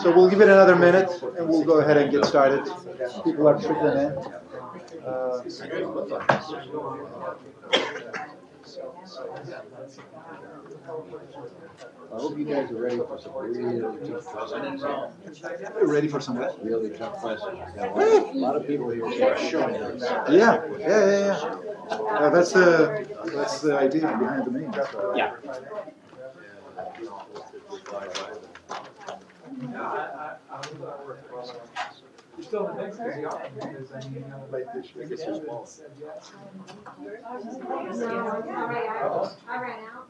So we'll give it another minute and we'll go ahead and get started. People are trickling in. I hope you guys are ready for some really tough questions. Ready for some what? Really tough questions. A lot of people here are showing their back. Yeah. That's the idea behind the meeting. Yeah. You're still in the mix because you are. I ran out.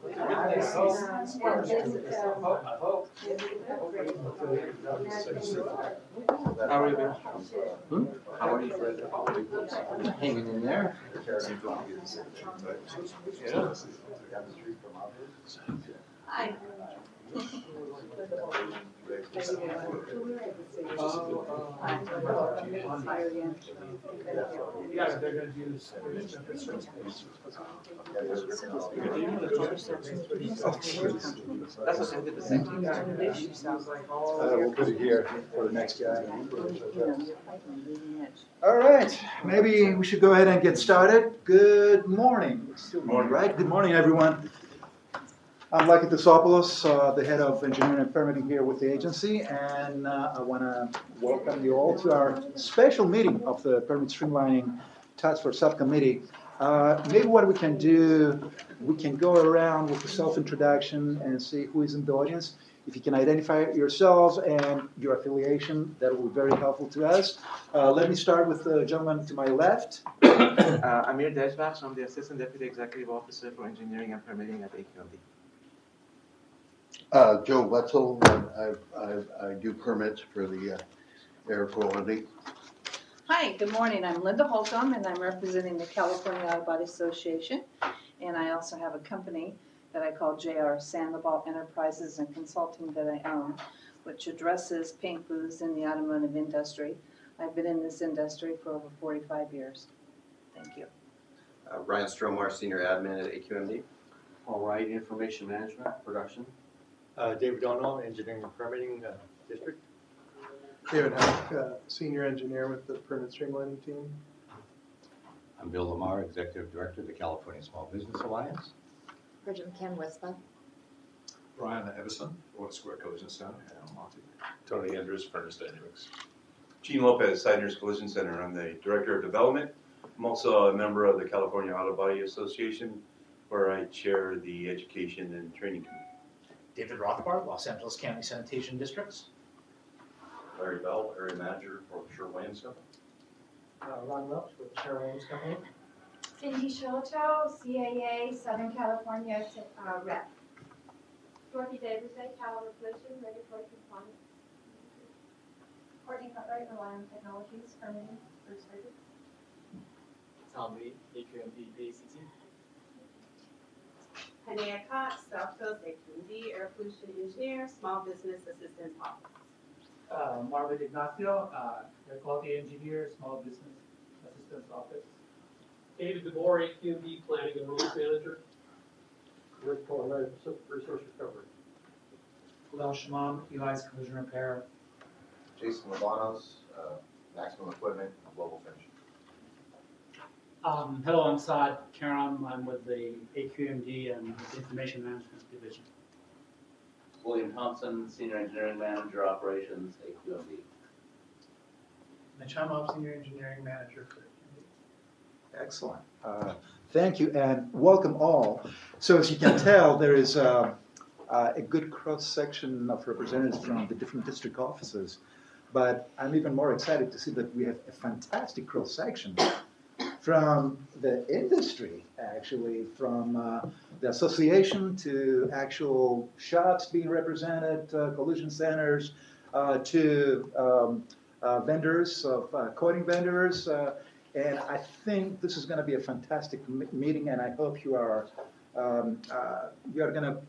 How are you? How are you, Fred? Hanging in there. Yeah. Yeah, they're going to use. That's what the same thing. We'll put it here for the next guy. All right, maybe we should go ahead and get started. Good morning. Still morning, right? Good morning, everyone. I'm Lucky Tesopoulos, the head of engineering and permitting here with the agency, and I want to welcome you all to our special meeting of the Permit Streamlining Task Force Subcommittee. Maybe what we can do, we can go around with a self-introduction and see who is in the audience. If you can identify yourselves and your affiliation, that will be very helpful to us. Let me start with the gentleman to my left. Amir Dejbakhsh, I'm the Assistant Deputy Executive Officer for Engineering and Permitting at SCAQMD. Joe Wetzel, I do permits for the air quality. Hi, good morning. I'm Linda Holcomb, and I'm representing the California Auto Body Association. And I also have a company that I call JR Sandoval Enterprises and Consulting that I own, which addresses paint booths in the automotive industry. I've been in this industry for over 45 years. Thank you. Ryan Stromar, Senior Admin at AQMD. All right, Information Management, Production. David Donald, Engineering and Permitting District. David Hack, Senior Engineer with the Permit Streamlining team. I'm Bill Lamar, Executive Director of the California Small Business Alliance. Bridget McCann, Westbound. Brian Everson, Water Square Collision Center, and Monty. Tony Andrews, Furnace Dynamics. Gene Lopez, Siders Collision Center. I'm the Director of Development. I'm also a member of the California Auto Body Association, where I chair the Education and Training Committee. David Rothbard, Los Angeles County Sanitation Districts. Larry Bell, Area Manager for Sherwin-Williams Company. Ron Welch with the Sherwin-Williams Company. Cindy Shoto, CAA, Southern California Rep. Dorothy Davidson, Caliber Collision, Regulatory Compliance. Courtney Cutright, Reliant Technologies, Permitting, First Circuit. Tom Lee, AQMD, ACT. Hanea Cox, South Coast AQMD, Air Pollution Engineer, Small Business Assistance Office. Marvin Ignacio, Air Quality Engineer, Small Business Assistance Office. David DeBoer, AQMD, Planning and Rules Manager. Rick Kohler, Resource Recovery. Bilal Shamam, Eli's Collision Repair. Jason Labanos, Maximum Equipment, Global Finish. Hello, I'm Saad Karam. I'm with the AQMD and the Information Management Division. William Thompson, Senior Engineering Manager, Operations, AQMD. Mitch Hamov, Senior Engineering Manager for AQMD. Excellent. Thank you and welcome all. So as you can tell, there is a good cross-section of representatives from the different district offices. But I'm even more excited to see that we have a fantastic cross-section from the industry, actually, from the association to actual shops being represented, collision centers, to vendors, of coating vendors. And I think this is going to be a fantastic meeting, and I hope you are going to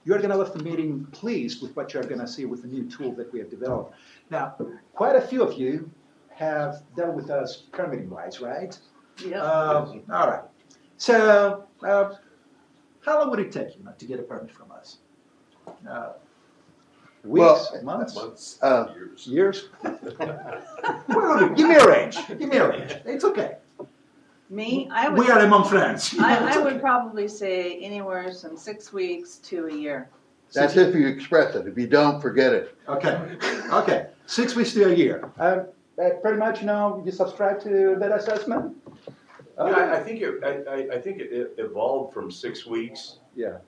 leave the meeting pleased with what you're going to see with the new tool that we have developed. Now, quite a few of you have dealt with us permitting-wise, right? Yeah. All right. So, how long would it take you to get a permit from us? Weeks, Well, months, Years. years? Well, give me a range. Give me a range. It's okay. Me, I would. We are among friends. You know, it's I would okay. probably say anywhere from 6 weeks to a year. That's if you express it. If you don't, forget it. Okay. Okay. 6 weeks to a year. Pretty much, you know, you subscribe to that assessment. Yeah, I think it evolved from 6 weeks Yeah.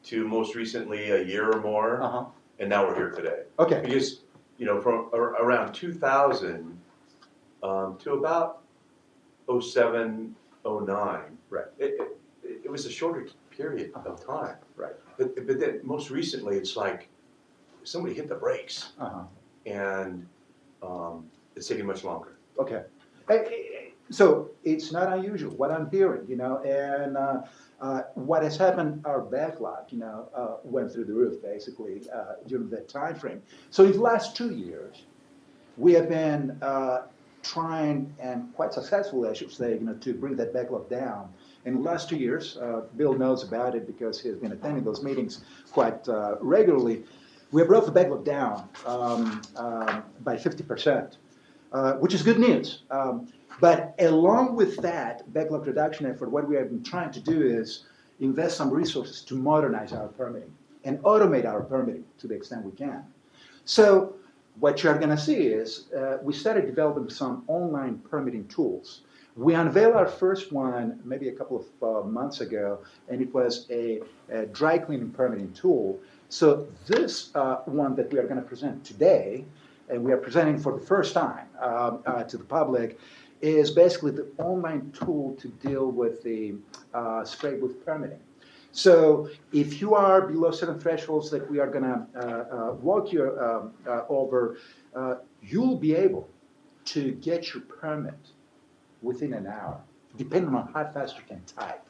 to most recently a year or more, Uh-huh. and now we're here today. Okay. Because, you know, from around 2000 to about 07, 09. Right. It was a shorter period of time. Right. But then most recently, it's like somebody hit the brakes, Uh-huh. and it's taking much longer. Okay. So it's not unusual what I'm hearing, you know, and what has happened, our backlog, you know, went through the roof basically during that time frame. So in the last 2 years, we have been trying, and quite successfully, I should say, you know, to bring that backlog down. In the last 2 years, Bill knows about it because he's been attending those meetings quite regularly. We have brought the backlog down by 50%, which is good news. But along with that backlog reduction effort, what we have been trying to do is invest some resources to modernize our permitting and automate our permitting to the extent we can. So what you're going to see is we started developing some online permitting tools. We unveiled our first one maybe a couple of months ago, and it was a dry cleaning permitting tool. So this one that we are going to present today, and we are presenting for the first time to the public, is basically the online tool to deal with the spray booth permitting. So if you are below certain thresholds that we are going to walk you over, you'll be able to get your permit within an hour, depending on how fast you can type.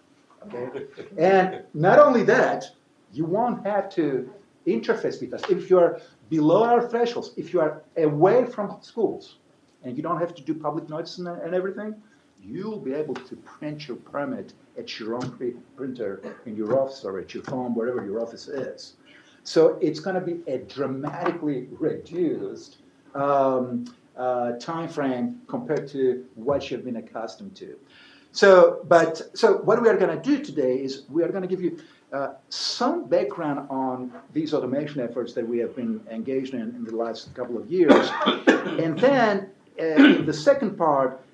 Okay? And not only that, you won't have to interface with us. If you are below our thresholds, if you are away from schools, and you don't have to do public notice and everything, you'll be able to print your permit at your own printer in your office or at your home, wherever your office is. So it's going to be a dramatically reduced time frame compared to what you've been accustomed to. So what we are going to do today is we are going to give you some background on these automation efforts that we have been engaged in the last couple of years. And then in the second part,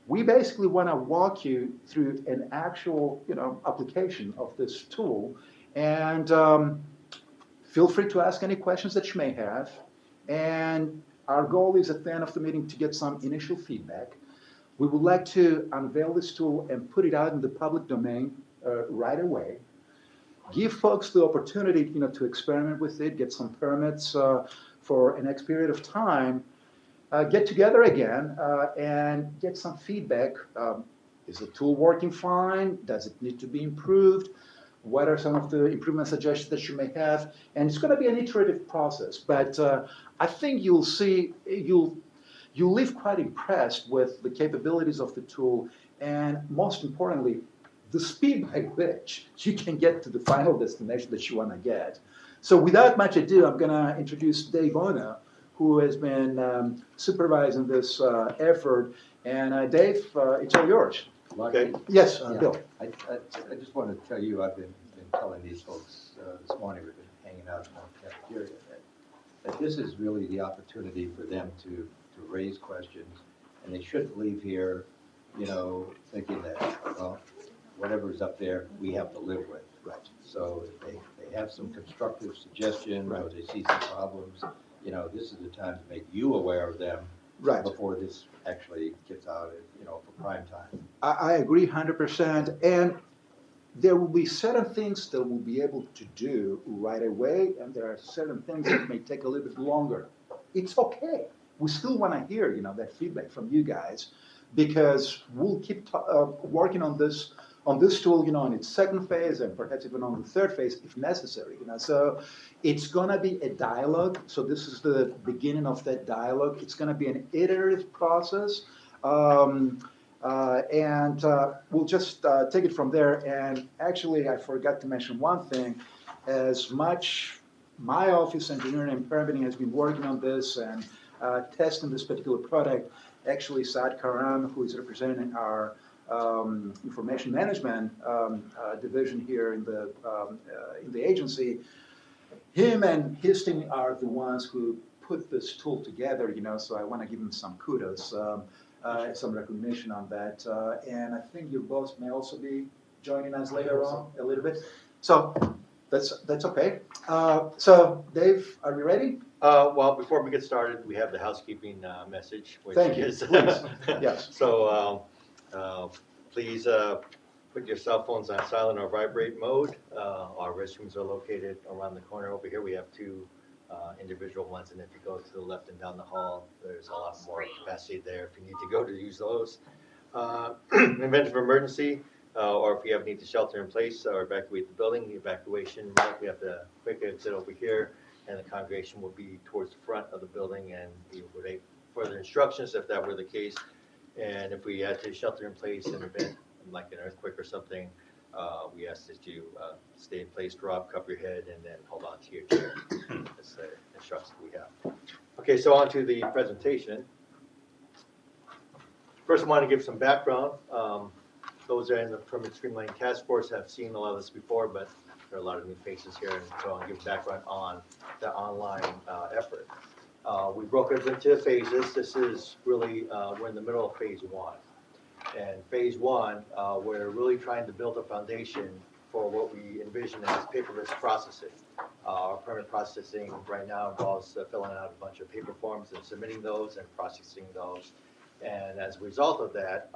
we basically want to walk you through an actual, you know, application of this tool. And feel free to ask any questions that you may have. And our goal is at the end of the meeting to get some initial feedback. We would like to unveil this tool and put it out in the public domain right away. Give folks the opportunity, you know, to experiment with it, get some permits for an next period of time. Get together again and get some feedback. Is the tool working fine? Does it need to be improved? What are some of the improvement suggestions that you may have? And it's going to be an iterative process, but I think you'll see, you'll leave quite impressed with the capabilities of the tool, and most importantly, the speed by which you can get to the final destination that you want to get. So without much ado, I'm going to introduce Dave Ona, who has been supervising this effort. And Dave, it's all yours. Okay. Yes, Yeah. Bill. I just want to tell you, I've been telling these folks this morning, we've been hanging out in the cafeteria, that this is really the opportunity for them to raise questions, and they shouldn't leave here, you know, thinking that, well, whatever's up there, we have to live with. Right. So if they have some constructive suggestions, or they see some problems, you know, this is the time to make you aware of them before this actually gets out, you know, for prime time. I agree 100%. And there will be certain things that we'll be able to do right away, and there are certain things that may take a little bit longer. It's okay. We still want to hear, you know, that feedback from you guys, because we'll keep working on this tool, you know, on its second phase and perhaps even on the third phase if necessary, you know. So it's going to be a dialogue. So this is the beginning of that dialogue. It's going to be an iterative process. And we'll just take it from there. And actually, I forgot to mention one thing. As much my office, engineering and permitting, has been working on this and testing this particular product. Actually, Saad Karam, who is representing our information management division here in the agency, him and his team are the ones who put this tool together, so I want to give him some kudos, some recognition on that. And I think your boss may also be joining us later on a little bit. So that's okay. So Dave, are we ready? Well, before we get started, we have the housekeeping message, which Thank you. is Please. Yes. So please put your cell phones on silent or vibrate mode. Our restrooms are located around the corner over here. We have two individual ones, and if you go to the left and down the hall, there's a lot more capacity there if you need to go to use those. In event of emergency, or if you have need to shelter in place or evacuate the building, the evacuation route, we have the quick exit over here, and the congregation will be towards the front of the building, and we would take further instructions if that were the case. And if we had to shelter in place in an event like an earthquake or something, we ask that you stay in place, drop, cover your head, and then hold on to your chair. That's the instructions we have. Okay, so on to the presentation. First, I want to give some background. Those are in the Permit Streamlining Task Force have seen a lot of this before, but there are a lot of new faces here, and so I'll give background on the online effort. We broke it into phases. This is really, we're in the middle of phase one. And phase one, we're really trying to build a foundation for what we envision as paperless processing. Our permit processing right now involves filling out a bunch of paper forms and submitting those and processing those. And as a result of that,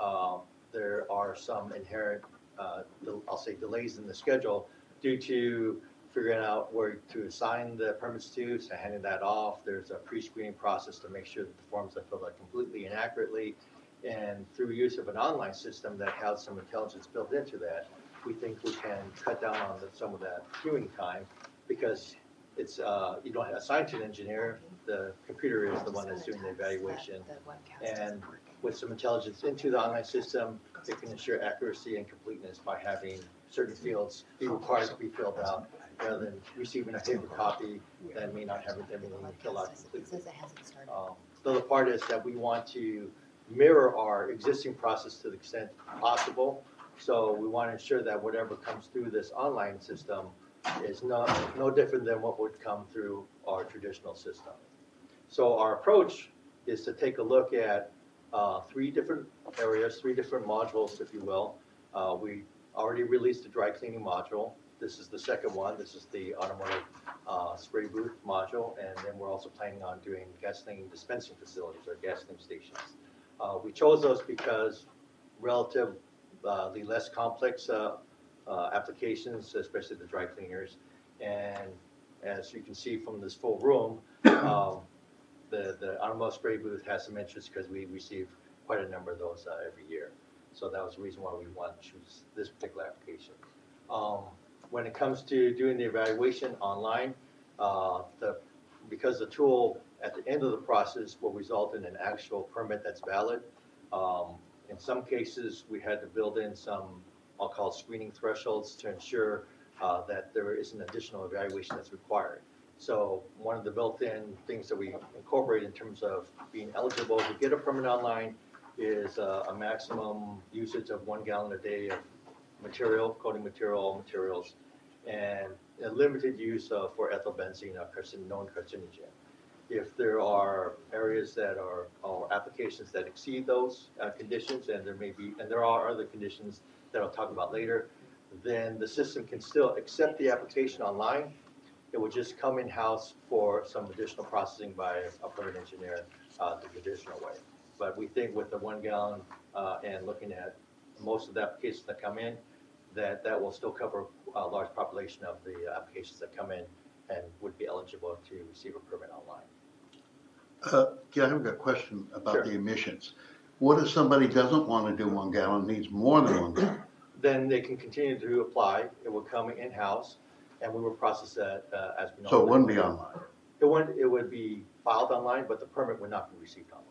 there are some inherent, I'll say, delays in the schedule due to figuring out where to assign the permits to, so handing that off. There's a pre-screening process to make sure that the forms are filled out completely and accurately. And through use of an online system that has some intelligence built into that, we think we can cut down on some of that queuing time, because it's you don't assign to an engineer, the computer is the one that's doing the evaluation. And with some intelligence into the online system, it can ensure accuracy and completeness by having certain fields be required to be filled out, rather than receiving a paper copy that may not have everything filled out completely. The other part is that we want to mirror our existing process to the extent possible. So we want to ensure that whatever comes through this online system is no different than what would come through our traditional system. So our approach is to take a look at 3 different areas, 3 different modules, if you will. We already released the dry cleaning module. This is the second one. This is the automotive spray booth module. And then we're also planning on doing gasoline dispensing facilities or gasoline stations. We chose those because relatively less complex applications, especially the dry cleaners. And as you can see from this full room, the automotive spray booth has some interest because we receive quite a number of those every year. So that was the reason why we wanted to choose this particular application. When it comes to doing the evaluation online, because the tool at the end of the process will result in an actual permit that's valid. In some cases, we had to build in some, I'll call screening thresholds to ensure that there is an additional evaluation that's required. So one of the built-in things that we incorporate in terms of being eligible to get a permit online is a maximum usage of 1 gallon a day of material, coating material, all materials, and a limited use for ethyl benzene, a known carcinogen. If there are areas that are, or applications that exceed those conditions, and there are other conditions that I'll talk about later, then the system can still accept the application online. It would just come in-house for some additional processing by a permit engineer the traditional way. But we think with the 1 gallon and looking at most of the applications that come in, that will still cover a large population of the applications that come in and would be eligible to receive a permit online. Yeah, I've got a question about the emissions. What if somebody doesn't want to do 1 gallon, needs more than 1 gallon? Then they can continue to apply. It will come in-house, and we will process that as we know. So it wouldn't be online? It would be filed online, but the permit would not be received online.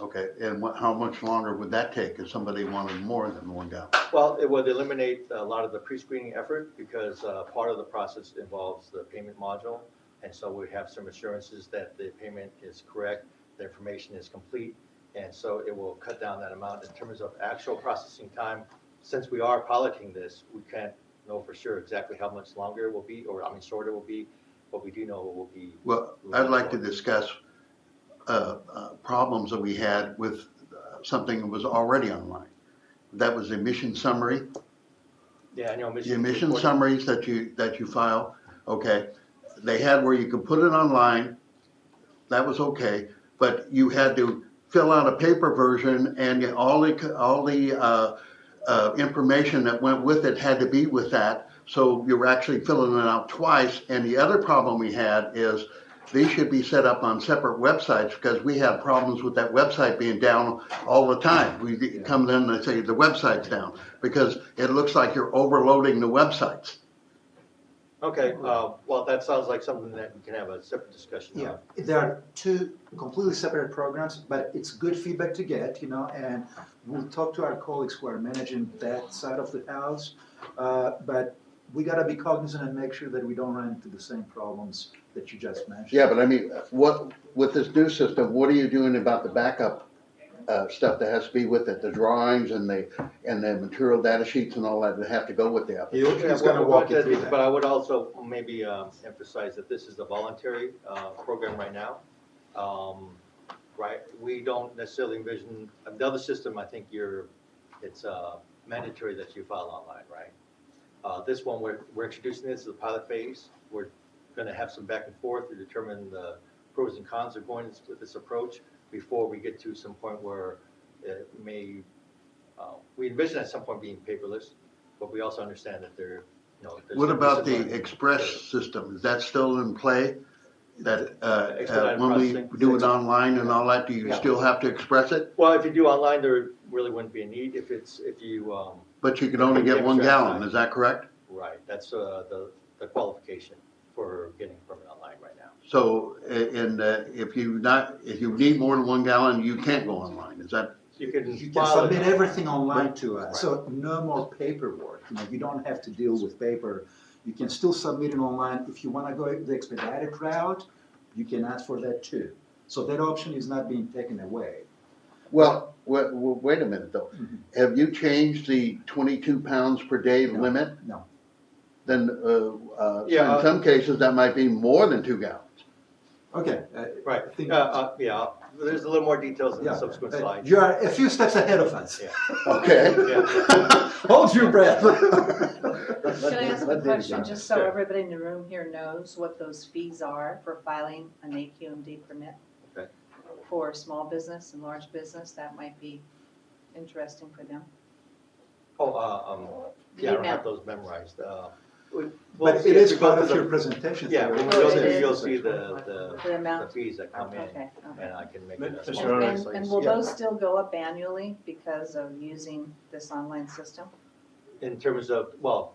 Okay, and how much longer would that take if somebody wanted more than 1 gallon? Well, it would eliminate a lot of the pre-screening effort because part of the process involves the payment module. And so we have some assurances that the payment is correct, the information is complete, and so it will cut down that amount. In terms of actual processing time, since we are piloting this, we can't know for sure exactly how much longer it will be, or I mean shorter it will be, but we do know it will be. Well, I'd like to discuss problems that we had with something that was already online. That was the emission summary. Yeah, I know. The emission summaries that you file, okay. They had where you could put it online, that was okay, but you had to fill out a paper version, and all the information that went with it had to be with that. So you were actually filling it out twice. And the other problem we had is these should be set up on separate websites, because we had problems with that website being down all the time. We come in and they say the website's down because it looks like you're overloading the websites. Okay, well, that sounds like something that we can have a separate discussion on. Yeah, there are two completely separate programs, but it's good feedback to get, and we'll talk to our colleagues who are managing that side of the house. But we got to be cognizant and make sure that we don't run into the same problems that you just mentioned. Yeah, but I mean, what with this new system, what are you doing about the backup stuff that has to be with it, the drawings and the material data sheets and all that have to go with the application? He's going to walk you through that. But I would also maybe emphasize that this is a voluntary program right now. Right, we don't necessarily envision the other system. I think it's mandatory that you file online, right? This one we're introducing this as a pilot phase. We're going to have some back and forth to determine the pros and cons of going with this approach before we get to some point where it may. We envision at some point being paperless, but we also understand that there's what about the express system? Is that still in play? That when we do it online and all that, do you still have to express it? Well, if you do online, there really wouldn't be a need. If you. But you can only get 1 gallon. Is that correct? Right. That's the qualification for getting a permit online right now. So, if you need more than 1 gallon, you can't go online. Is that? You can submit everything online to us. Right. So no more paperwork. You don't have to deal with paper. You can still submit it online. If you want to go the expedited route, you can ask for that too. So that option is not being taken away. Well, wait a minute though. Mm-hmm. Have you changed the 22 pounds per day limit? No. Then in some cases that might be more than 2 gallons. Okay. Right. Yeah. There's a little more details in the subsequent slide. You are a few steps ahead of us. Yeah. Okay. Hold your breath. Can I ask a question, just so everybody in the room here knows what those fees are for filing an AQMD permit? Okay. For small business and large business, that might be interesting for them. Yeah, I don't have those memorized. But it is part of your presentation. Yeah, when we go through, you'll see the fees that come in, and I can make it. And will those still go up annually because of using this online system? In terms of, well,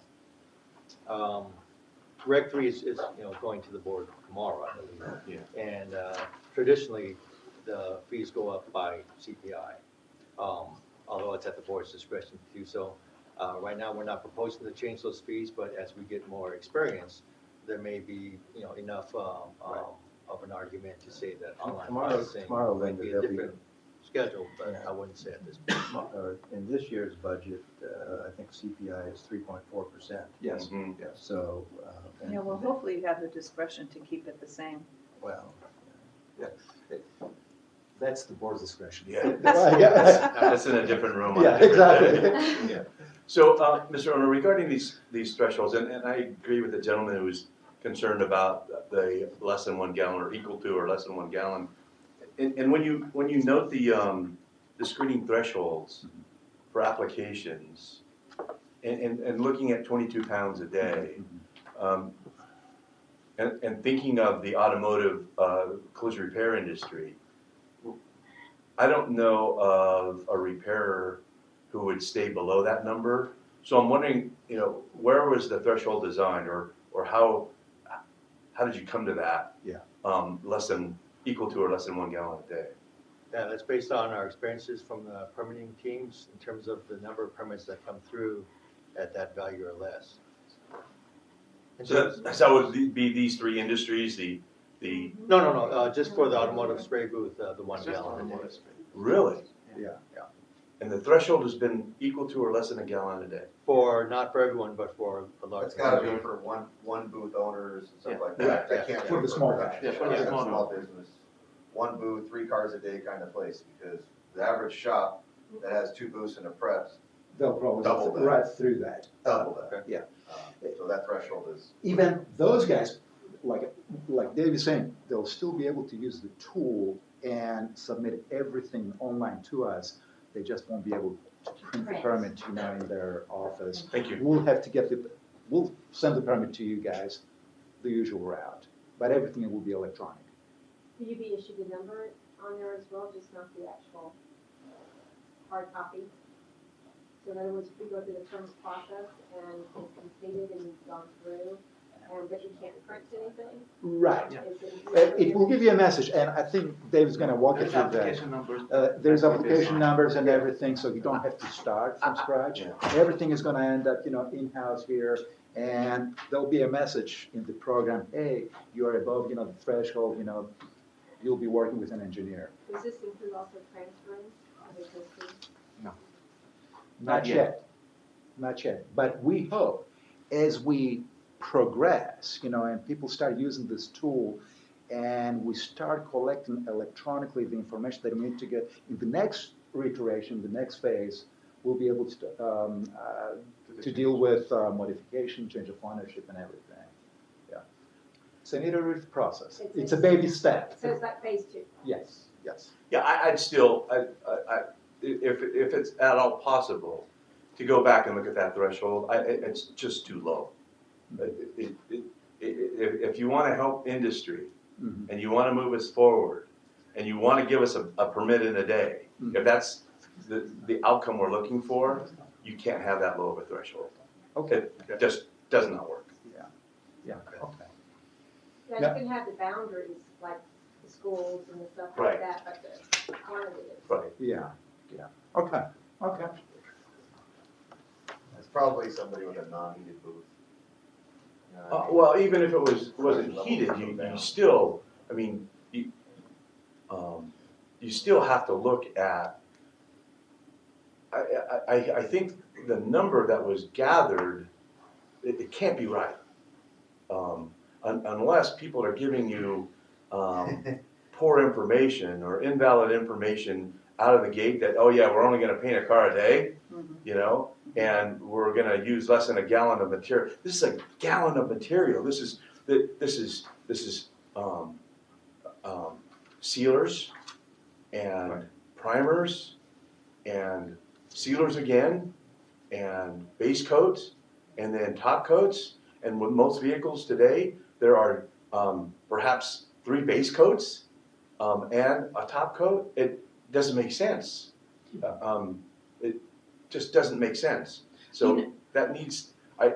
Reg 3 is going to the board tomorrow, I believe. Yeah. And traditionally, the fees go up by CPI, although it's at the board's discretion to do so. Right now, we're not proposing to change those fees, but as we get more experience, there may be enough of an argument to say that online processing might be a different schedule, but I wouldn't say at this point. In this year's budget, I think CPI is 3.4%. Yes. Mm-hmm. Yeah. So. Well, hopefully you have the discretion to keep it the same. Well. Yeah. That's the board's discretion. Yeah. That's in a different room. Yeah, exactly. Yeah. So, Mr. Owner, regarding these thresholds, and I agree with the gentleman who was concerned about the less than 1 gallon or equal to or less than 1 gallon. And when you note the screening thresholds for applications, and looking at 22 pounds a day, and thinking of the automotive collision repair industry, I don't know of a repairer who would stay below that number. So I'm wondering, where was the threshold designed, or how did you come to that? Yeah. Equal to or less than 1 gallon a day. Yeah, that's based on our experiences from the permitting teams in terms of the number of permits that come through at that value or less. So that would be these three industries, the. No, just for the automotive spray booth, the 1 gallon a day. Really? Yeah. And the threshold has been equal to or less than a gallon a day? Not for everyone, but for a large. It's gotta be for one booth owners and stuff like that. Right. That can't For be the small production. guys. Yeah, for the That's small small business. One booth, 3 cars a day kind of place, because the average shop that has 2 booths and a press, They'll probably Double that. right through that. double that. Yeah. So that threshold is. Even those guys, like Dave is saying, they'll still be able to use the tool and submit everything online to us. They just won't be able to print the permit, in their office. Thank you. We'll send the permit to you guys the usual route, but everything will be electronic. Will you be issued a number on there as well, just not the actual hard copy? So in other words, if we go through the terms process and it's completed and you've gone through, but you can't print anything? Right. Is It will give you a message, and I think Dave's going to walk you There's through application that. numbers. There's application numbers and everything, so you don't have to start from scratch. Everything is going to end up, in-house here, and there'll be a message in the program, hey, you are above, the threshold, you'll be working with an engineer. Does this include also transferring of existing? No. Not yet. Not yet. But we hope as we progress, and people start using this tool and we start collecting electronically the information that we need to get in the next reiteration, the next phase, we'll be able to deal with modification, change of ownership and everything. Yeah. It's an iterative process. It's a baby step. So it's like phase 2? Yes. Yeah, I'd still, if it's at all possible, to go back and look at that threshold, it's just too low. If you want to help industry and you want to move us forward and you want to give us a permit in a day, if that's the outcome we're looking for, you can't have that low of a threshold. Okay. It just does not work. Yeah. Okay. Yeah, Yeah. you can have the boundaries, like the schools and the stuff Right. like that, but the quantity is. Right. Yeah. Okay. It's probably somebody with a non-heated booth. You know what I mean? Well, even if it wasn't heated, you still, you still have to look at, I think the number that was gathered, it can't be right. Unless people are giving you poor information or invalid information out of the gate that, oh yeah, we're only gonna paint a car a day, and we're gonna use less than a gallon of material. This is a gallon of material. This is sealers and primers and sealers again and base coats and then top coats. And with most vehicles today, there are perhaps 3 base coats and a top coat. It doesn't make sense. It just doesn't make sense. So that needs, I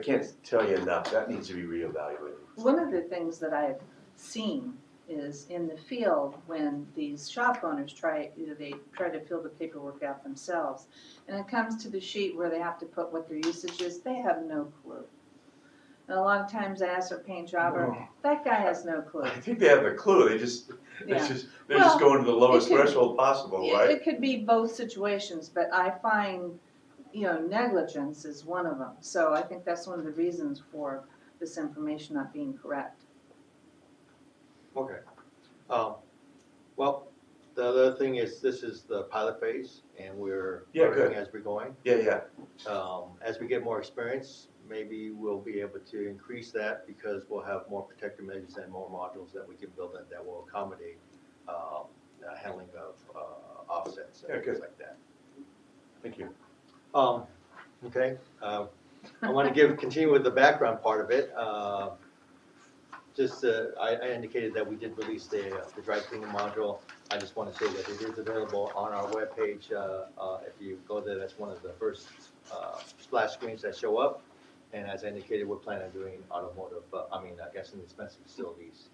can't tell you enough, that needs to be reevaluated. One of the things that I've seen is in the field when these shop owners try to fill the paperwork out themselves, and it comes to the sheet where they have to put what their usage is, they have no clue. And a lot of times I ask their paint jobber, that guy has no clue. I think they have a clue. They're just going to the lowest threshold possible, right? It could be both situations, but I find, negligence is one of them. So I think that's one of the reasons for this information not being correct. Okay. Well, the other thing is this is the pilot phase, and we're learning as we're going. As we get more experience, maybe we'll be able to increase that because we'll have more protective measures and more modules that we can build in that will accommodate handling of offsets and things like that. Thank you. Okay. I want to continue with the background part of it. I indicated that we did release the dry cleaning module. I just want to say that it is available on our webpage. If you go there, that's one of the first splash screens that show up. And as I indicated, we're planning on doing automotive, gas and dispensing facilities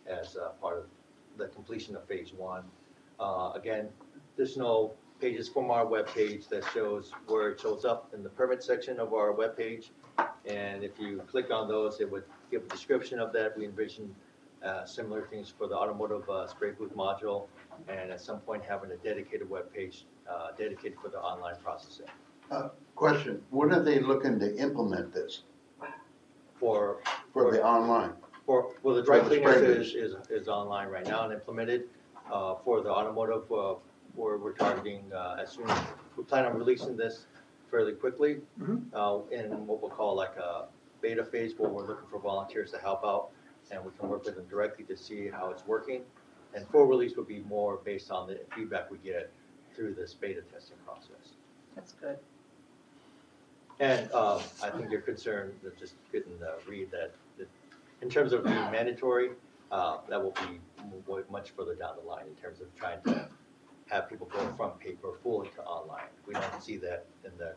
as part of the completion of phase 1. Again, there's no pages from our webpage that shows where it shows up in the permit section of our webpage. And if you click on those, it would give a description of that. We envision similar things for the automotive spray booth module, and at some point having a dedicated webpage dedicated for the online processing. Question, when are they looking to implement this For the online? Well, the dry For the cleaners spray is online right now and implemented. For the automotive, we're targeting as soon as, we plan on releasing this fairly quickly in what we'll call like a beta phase where we're looking for volunteers to help out and we can work with them directly to see how it's working. And full release would be more based on the feedback we get through this beta testing process. That's good. And I think you're concerned that just couldn't read that in terms of being mandatory, that will be much further down the line in terms of trying to have people go from paper fully to online. We don't see that in the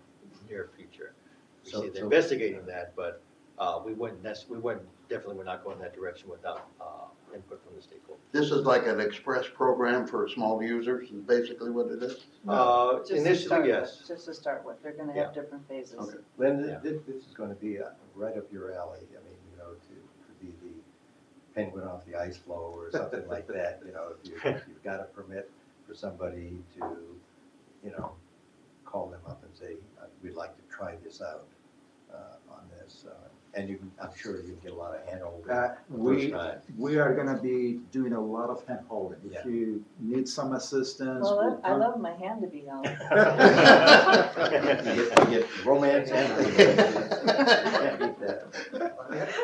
near future. We see they're investigating that, but we definitely would not go in that direction without input from the stakeholders. This is like an express program for small users, is basically what it is? Initially, yes. Just to start with, they're gonna have different phases. Okay. Linda, Yeah. this is gonna be right up your alley. I mean, to be the penguin off the ice floe or something like that. If you've got a permit for somebody to, call them up and say, we'd like to try this out on this. And I'm sure you can get a lot of hand-holding the first time. We are gonna be doing a lot of hand holding. Yeah. If you need some assistance. Well, I love my hand to be held. You get romance and can't beat that.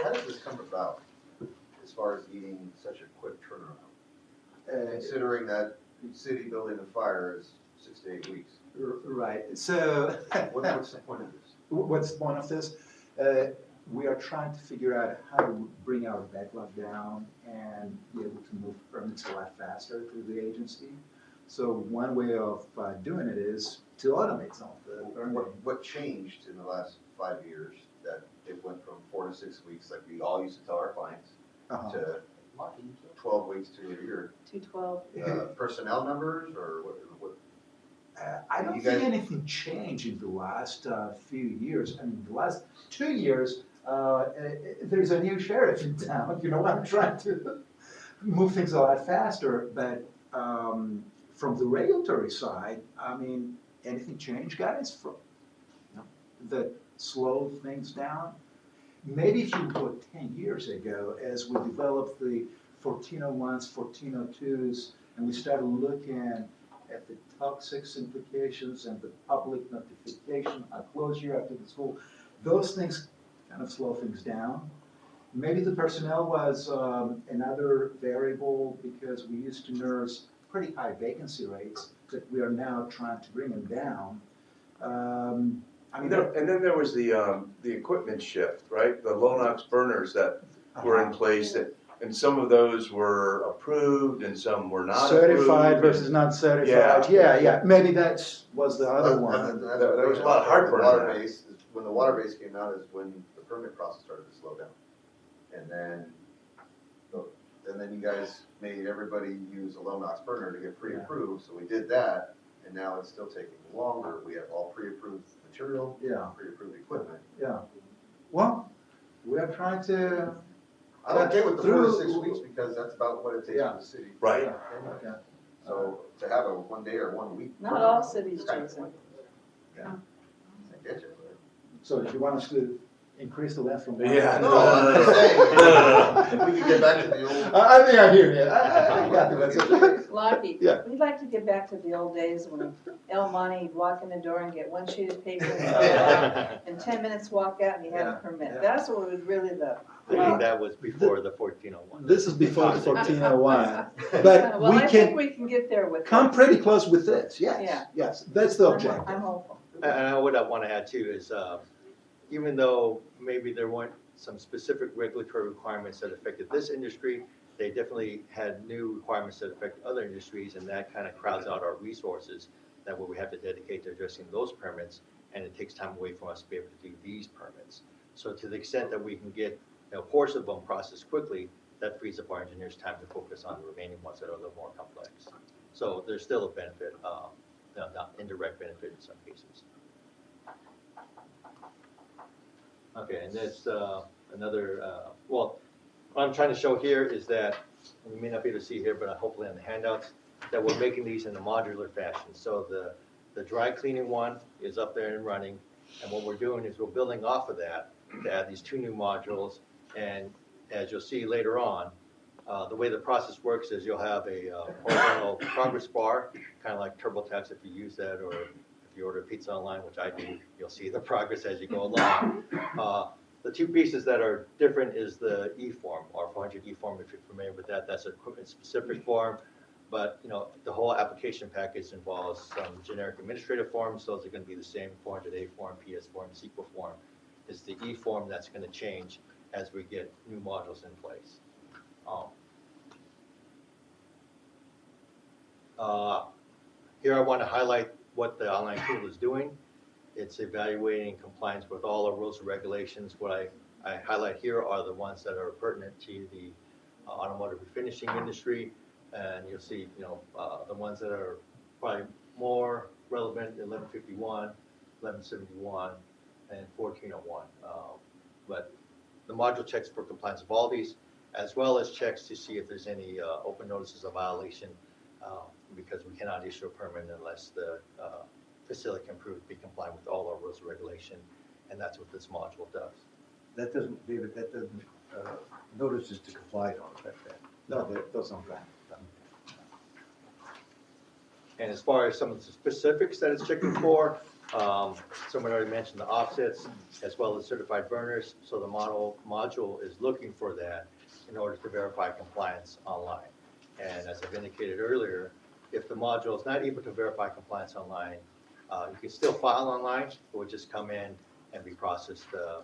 How did this come about, as far as needing such a quick turnaround? Considering that city building a fire is 6 to 8 weeks. Right, so. What's the point of this? What's the point of this? We are trying to figure out how to bring our backlog down and be able to move permits a lot faster through the agency. So one way of doing it is to automate some of the permitting. What changed in the last 5 years that it went from 4 to 6 weeks, like we all used to tell our clients, to 12 weeks to a year? 212. Personnel numbers or what? I don't think anything changed in the last few years. I mean, the last 2 years, there's a new sheriff in town. I'm trying to move things a lot faster. But from the regulatory side, I mean, anything changed, guys? From that slowed things down? Maybe if you go 10 years ago, as we developed the 1401s, 1402s, and we started looking at the toxics implications and the public notification, how close you are to the school, those things kind of slow things down. Maybe the personnel was another variable because we used to nurse pretty high vacancy rates that we are now trying to bring them down. And then there was the equipment shift, right? The low-NOx burners that were in place, and some of those were approved and some were not certified approved. versus not certified. Yeah. Maybe that was the other one. There was a lot of heartburn on that. When the water base came out is when the permit process started to slow down. And then you guys made everybody use a low-NOx burner to get pre-approved, so we did that, and now it's still taking longer. We have all pre-approved material, pre-approved equipment. Yeah. Well, we are trying to. I'm okay with the 4 to 6 weeks because that's about what it takes for the city. Right. Yeah. So to have a 1 day or 1 week. Not all cities, Jason. Yeah. I get you. So if you want us to increase the length from one. Yeah. No, I'm just saying. If we could get back to the old. I think I hear you. I got the Lockie, Yeah. we'd like to get back to the old days when El Monte would walk in the door and get one sheet of paper and 10 minutes walk out and you had a permit. That's what we would really love. I think that was before the 1401. This is before the 1401. But Well, I think can we can get there with come this. pretty close with this. Yes. Yeah. Yes. That's the objective. I'm hopeful. And what I want to add too is, even though maybe there weren't some specific regulatory requirements that affected this industry, they definitely had new requirements that affect other industries, and that kind of crowds out our resources that we have to dedicate to addressing those permits, and it takes time away from us to be able to do these permits. So to the extent that we can get a portion of them processed quickly, that frees up our engineers' time to focus on the remaining ones that are a little more complex. So there's still a benefit not indirect benefit in some cases. Okay, and there's another, well, what I'm trying to show here is that, and you may not be able to see here, but hopefully on the handouts, that we're making these in a modular fashion. So the dry cleaning one is up there and running, and what we're doing is we're building off of that to add these 2 new modules. And as you'll see later on, the way the process works is you'll have a horizontal progress bar, kind of like TurboTax if you use that, or if you order pizza online, which I do, you'll see the progress as you go along. The 2 pieces that are different is the E-form, or 400 E-form, if you're familiar with that. That's an equipment-specific form, but the whole application package involves some generic administrative forms. Those are going to be the same: 400A form, PS form, SQL form. It's the E-form that's going to change as we get new modules in place. Here I want to highlight what the online tool is doing. It's evaluating compliance with all our rules and regulations. What I highlight here are the ones that are pertinent to the automotive refinishing industry, and you'll see, the ones that are probably more relevant: 1151, 1171, and 1401. But the module checks for compliance of all these, as well as checks to see if there's any open notices of violation, because we cannot issue a permit unless the facility can prove to be compliant with all our rules and regulation, and that's what this module does. That doesn't, David, that doesn't, notices to comply don't affect that. No, those don't apply. And as far as some of the specifics that it's checking for, someone already mentioned the offsets as well as certified burners. So the module is looking for that in order to verify compliance online. And as I've indicated earlier, if the module is not able to verify compliance online, you can still file online. It would just come in and be processed the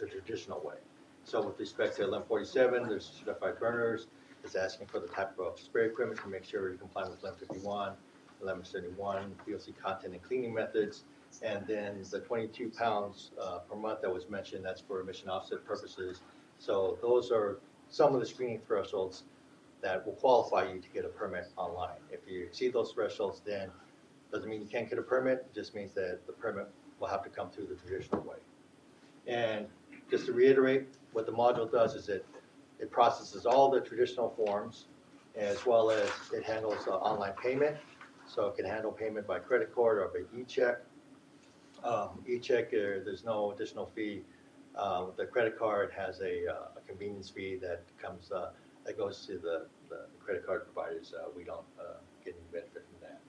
traditional way. So with respect to 1147, there's certified burners. It's asking for the type of spray equipment to make sure you comply with 1151, 1171, VOC content and cleaning methods. And then the 22 pounds per month that was mentioned, that's for emission offset purposes. So those are some of the screening thresholds that will qualify you to get a permit online. If you exceed those thresholds, then doesn't mean you can't get a permit, it just means that the permit will have to come through the traditional way. And just to reiterate, what the module does is it processes all the traditional forms, as well as it handles online payment. So it can handle payment by credit card or by e-check. E-check, there's no additional fee. The credit card has a convenience fee that comes that goes to the credit card providers. We don't get any benefit from that.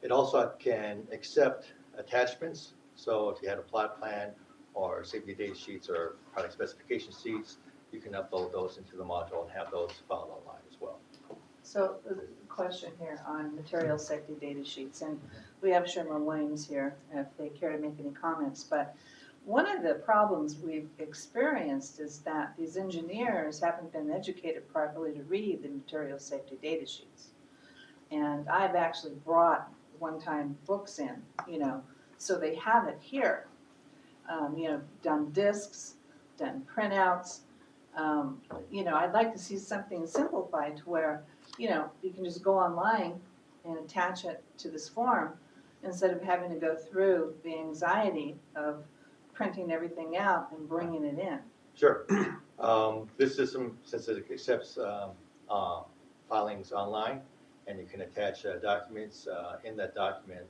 It also can accept attachments. So if you had a plot plan or safety data sheets or product specification sheets, you can upload those into the module and have those filed online as well. So the question here on material safety data sheets, and we have Sherman Williams here if they care to make any comments, but one of the problems we've experienced is that these engineers haven't been educated properly to read the material safety data sheets. And I've actually brought one-time books in, so they have it here. Done discs, done printouts. I'd like to see something simplified to where, you can just go online and attach it to this form instead of having to go through the anxiety of printing everything out and bringing it in. Sure. This system, since it accepts filings online, and you can attach documents in that document,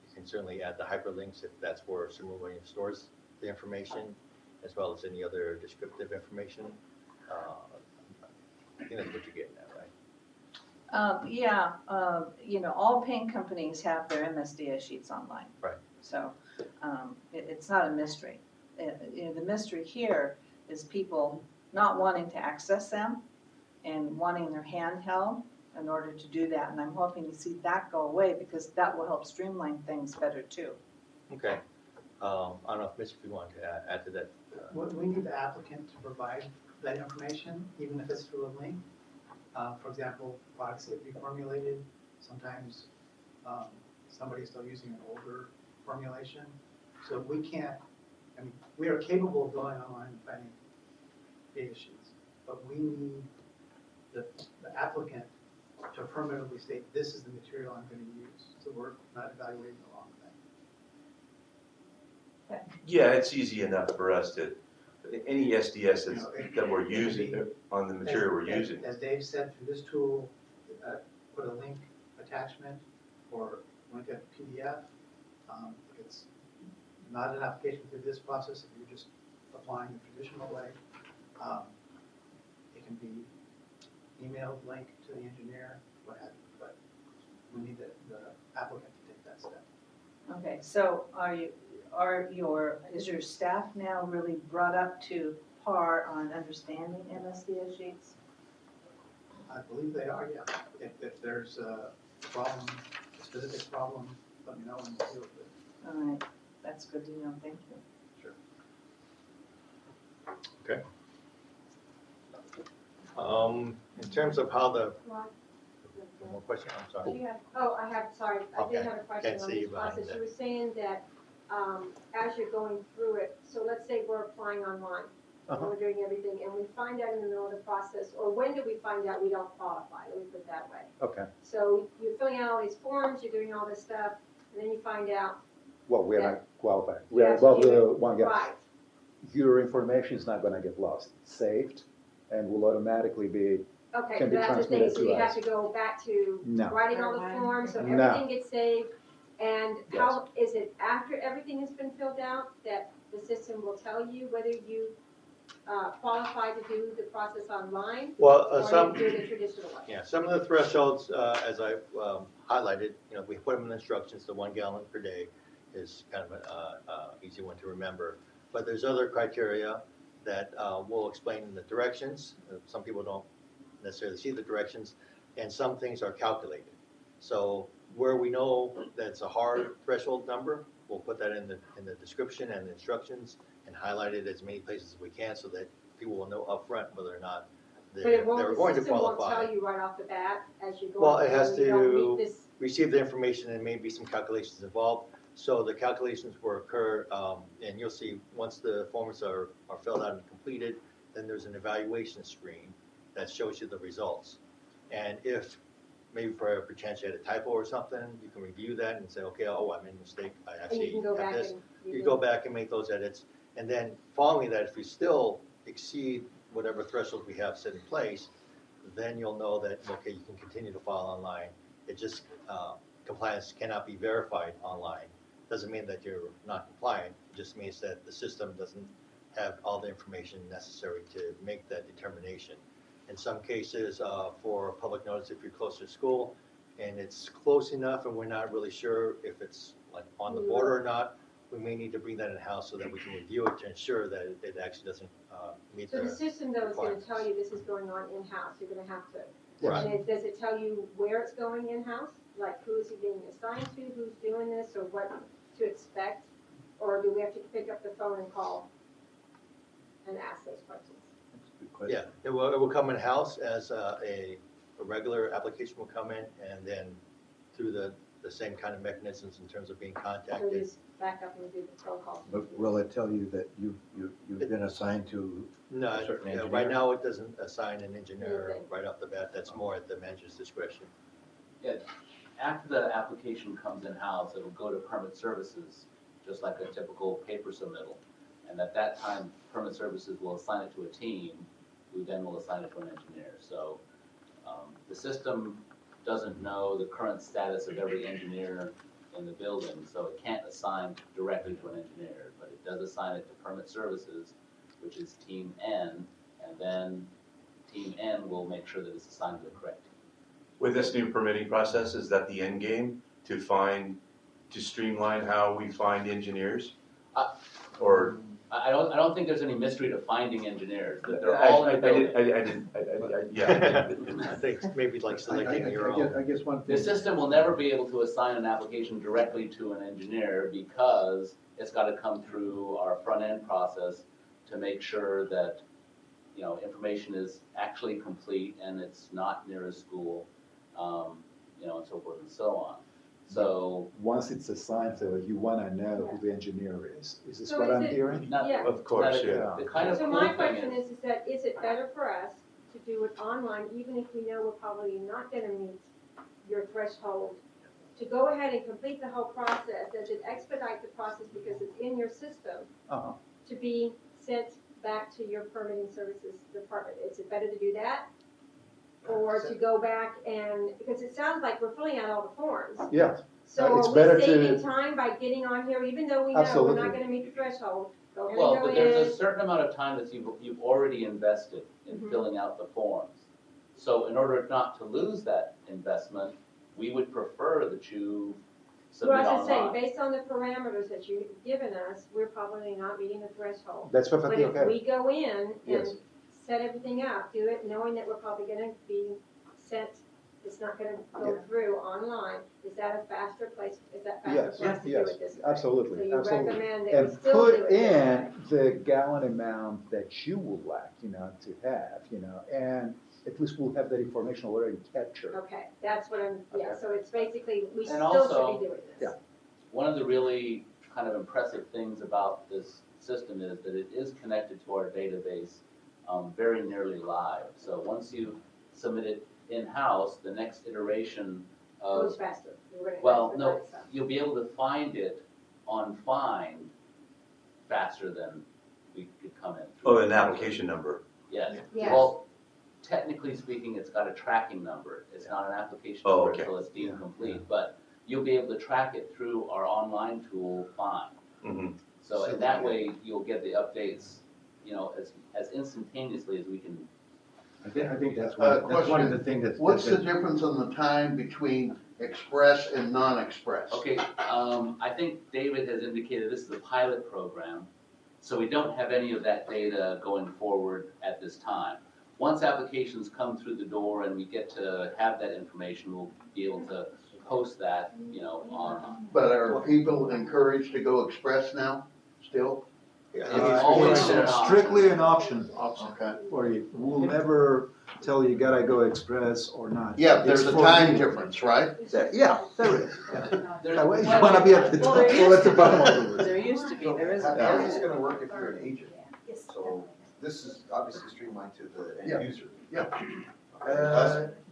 you can certainly add the hyperlinks if that's where Sherman Williams stores the information, as well as any other descriptive information. I think that's what you're getting at, right? All paint companies have their MSDS sheets online. Right. So it's not a mystery. The mystery here is people not wanting to access them and wanting their hand held in order to do that. And I'm hoping to see that go away because that will help streamline things better too. Okay. I don't know if Mitch, if you want to add to that. We need the applicant to provide that information, even if it's through a link. For example, products that we formulated, sometimes somebody's still using an older formulation. So we can't, we are capable of going online and finding data sheets, but we need the applicant to affirmatively state, this is the material I'm going to use. So we're not evaluating along the way. Yeah, it's easy enough for us to, any SDS that we're using, on the material we're using. As Dave said, through this tool, put a link attachment or link a PDF. If it's not an application through this process, if you're just applying the traditional way, it can be emailed link to the engineer, what have you, but we need the applicant to take that step. Okay, so is your staff now really brought up to par on understanding MSDS sheets? I believe they are, yeah. If there's a problem, a specific problem, let me know and we'll deal with it. All right, that's good to know, thank you. Sure. Okay. In terms of how the, one more question, I'm sorry. I have, sorry, I did Okay. have a question Can't on see this you behind process. that. You were saying that, as you're going through it, so let's say we're applying online, and we're doing everything, and we find out in the middle of the process, or when do we find out we don't qualify, let me put it that way. Okay. So you're filling out all these forms, you're doing all this stuff, and then you find out, Well, we are Yeah. not qualified. We You are have to above give the it- one gap. right, Your information is not going to get lost. It's saved and will automatically be, okay, can be that's the thing, transmitted so to you have us. to go back to No. writing all the forms, so No. everything gets saved. And how, is it after everything has been filled out that the system will tell you whether you qualify to do the process online? Well, or some, you do the traditional way? yeah, some of the thresholds, as I highlighted, we put them in instructions, the 1 gallon per day is kind of an easy one to remember. But there's other criteria that we'll explain in the directions. Some people don't necessarily see the directions, and some things are calculated. So where we know that's a hard threshold number, we'll put that in the description and the instructions and highlight it as many places as we can so that people will know upfront whether or not But they're it won't, going the to system won't qualify. tell you right off the bat as you go. Well, it has you don't to meet this. receive the information and maybe some calculations involved. So the calculations will occur, and you'll see once the forms are filled out and completed, then there's an evaluation screen that shows you the results. And if maybe for perchance you had a typo or something, you can review that and say, okay, I made a mistake. I And you actually can go have back this. and. You go back and make those edits. And then following that, if you still exceed whatever threshold we have set in place, then you'll know that, okay, you can continue to file online. It just, compliance cannot be verified online. Doesn't mean that you're not compliant. It just means that the system doesn't have all the information necessary to make that determination. In some cases, for public notice, if you're close to school and it's close enough and we're not really sure if it's like on the border or not, we may need to bring that in-house so that we can review it to ensure that it actually doesn't meet the So the system though is gonna requirements. tell you this is going on in-house, you're gonna have to. Right. And does it tell you where it's going in-house? Like who is it being assigned to, who's doing this, or what to expect? Or do we have to pick up the phone and call and ask those questions? Yeah, it will come in-house as a regular application will come in, and then through the same kind of mechanisms in terms of being So contacted. just back up and do the phone call. But will it tell you that you've been assigned to No, a certain engineer? right now it doesn't assign an engineer right off the bat. That's more at the manager's discretion. Yeah, after the application comes in-house, it'll go to permit services, just like a typical paper submittal. And at that time, permit services will assign it to a team, who then will assign it to an engineer. So the system doesn't know the current status of every engineer in the building, so it can't assign directly to an engineer, but it does assign it to permit services, which is team N, and then team N will make sure that it's assigned to the correct team. With this new permitting process, is that the end game to streamline how we find engineers? Or? I don't think there's any mystery to finding engineers, that they're all in the building. Yeah. I think maybe like selecting your own. I guess one thing. The system will never be able to assign an application directly to an engineer because it's got to come through our front-end process to make sure that, information is actually complete and it's not near a school, and so forth and so on. So once it's assigned to it, you want to know who the engineer is. Is this So what is I'm it- hearing? Yeah. Of course, the yeah. kind of So cool my thing question is that, is it better for us to do it online, even if we know we're probably not gonna meet your threshold to go ahead and complete the whole process, does it expedite the process because it's in your system to be sent back to your permitting services department? Is it better to do that? Or to go back and, because it sounds like we're filling out all the forms. Yeah. So It's are better we saving to- time by getting on here, even though we know we're Absolutely. not gonna meet the threshold? Go ahead Well, and go but there's a in. certain amount of time that you've already invested in filling out the forms. So in order not to lose that investment, we would prefer that you submit Well, I was just saying, online. based on the parameters that you've given us, we're probably not meeting the threshold. That's perfectly But okay. if we go in Yes. and set everything up, do it knowing that we're probably gonna be sent, it's not gonna go Yeah. through online, is that a faster place, is that faster Yes, for us to do yes, it this way? absolutely, So you absolutely. recommend that we And still put do it this in the gallon amount that you would like, to have, and at least we'll have that information already captured. Okay, that's what I'm, yeah, Okay. so it's basically, we And still also- should be doing this. Yeah. One of the really kind of impressive things about this system is that it is connected to our database very nearly live. So once you submit it in-house, the next iteration of, Goes faster. We're gonna well, expedite no, stuff. you'll be able to find it on Find faster than we could come in. Oh, an application number. Yes. Yes. Well, technically speaking, it's got a tracking number. It's not an application Oh, number okay. until it's deemed complete, but you'll be able to track it through our online tool, Find. Mhm. So in that way, you'll get the updates, as instantaneously as we can. I think that's one of the Question, things that's. what's the difference in the time between express and non-express? Okay, I think David has indicated this is a pilot program, so we don't have any of that data going forward at this time. Once applications come through the door and we get to have that information, we'll be able to post that, on. But are people encouraged to go express now, still? It's always It's been an option. strictly an option Okay. for you. We'll never tell you gotta go express or not. Yeah, there's It's a for time you. Yeah, right? Yeah, there is. There's That way you plenty wanna of be at the time. top or at the bottom of the list. There used to be, there isn't. How is this gonna work if you're an agent? So this is obviously streamlined to the Yeah. end user. Yeah.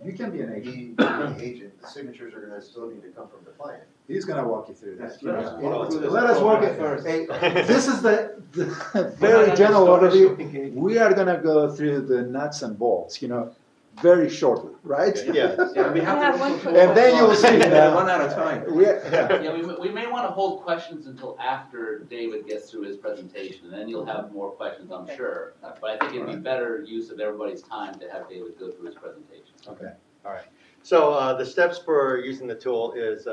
You can be an agent. The agent, the signatures are gonna still need to come from the client. He's gonna walk you through that. Let us walk through this Let us walk it program first. first. This is the very general overview. We are gonna go through the nuts and bolts, very shortly, right? Yeah. Yeah, we I have have one to. quick And then you'll see We're now. gonna run out of time. Yeah, we may want to hold questions until after David gets through his presentation, and then you'll have more questions, I'm sure. But I think it'd be better use of everybody's time to have David go through his presentation. Okay. All right. So the steps for using the tool is,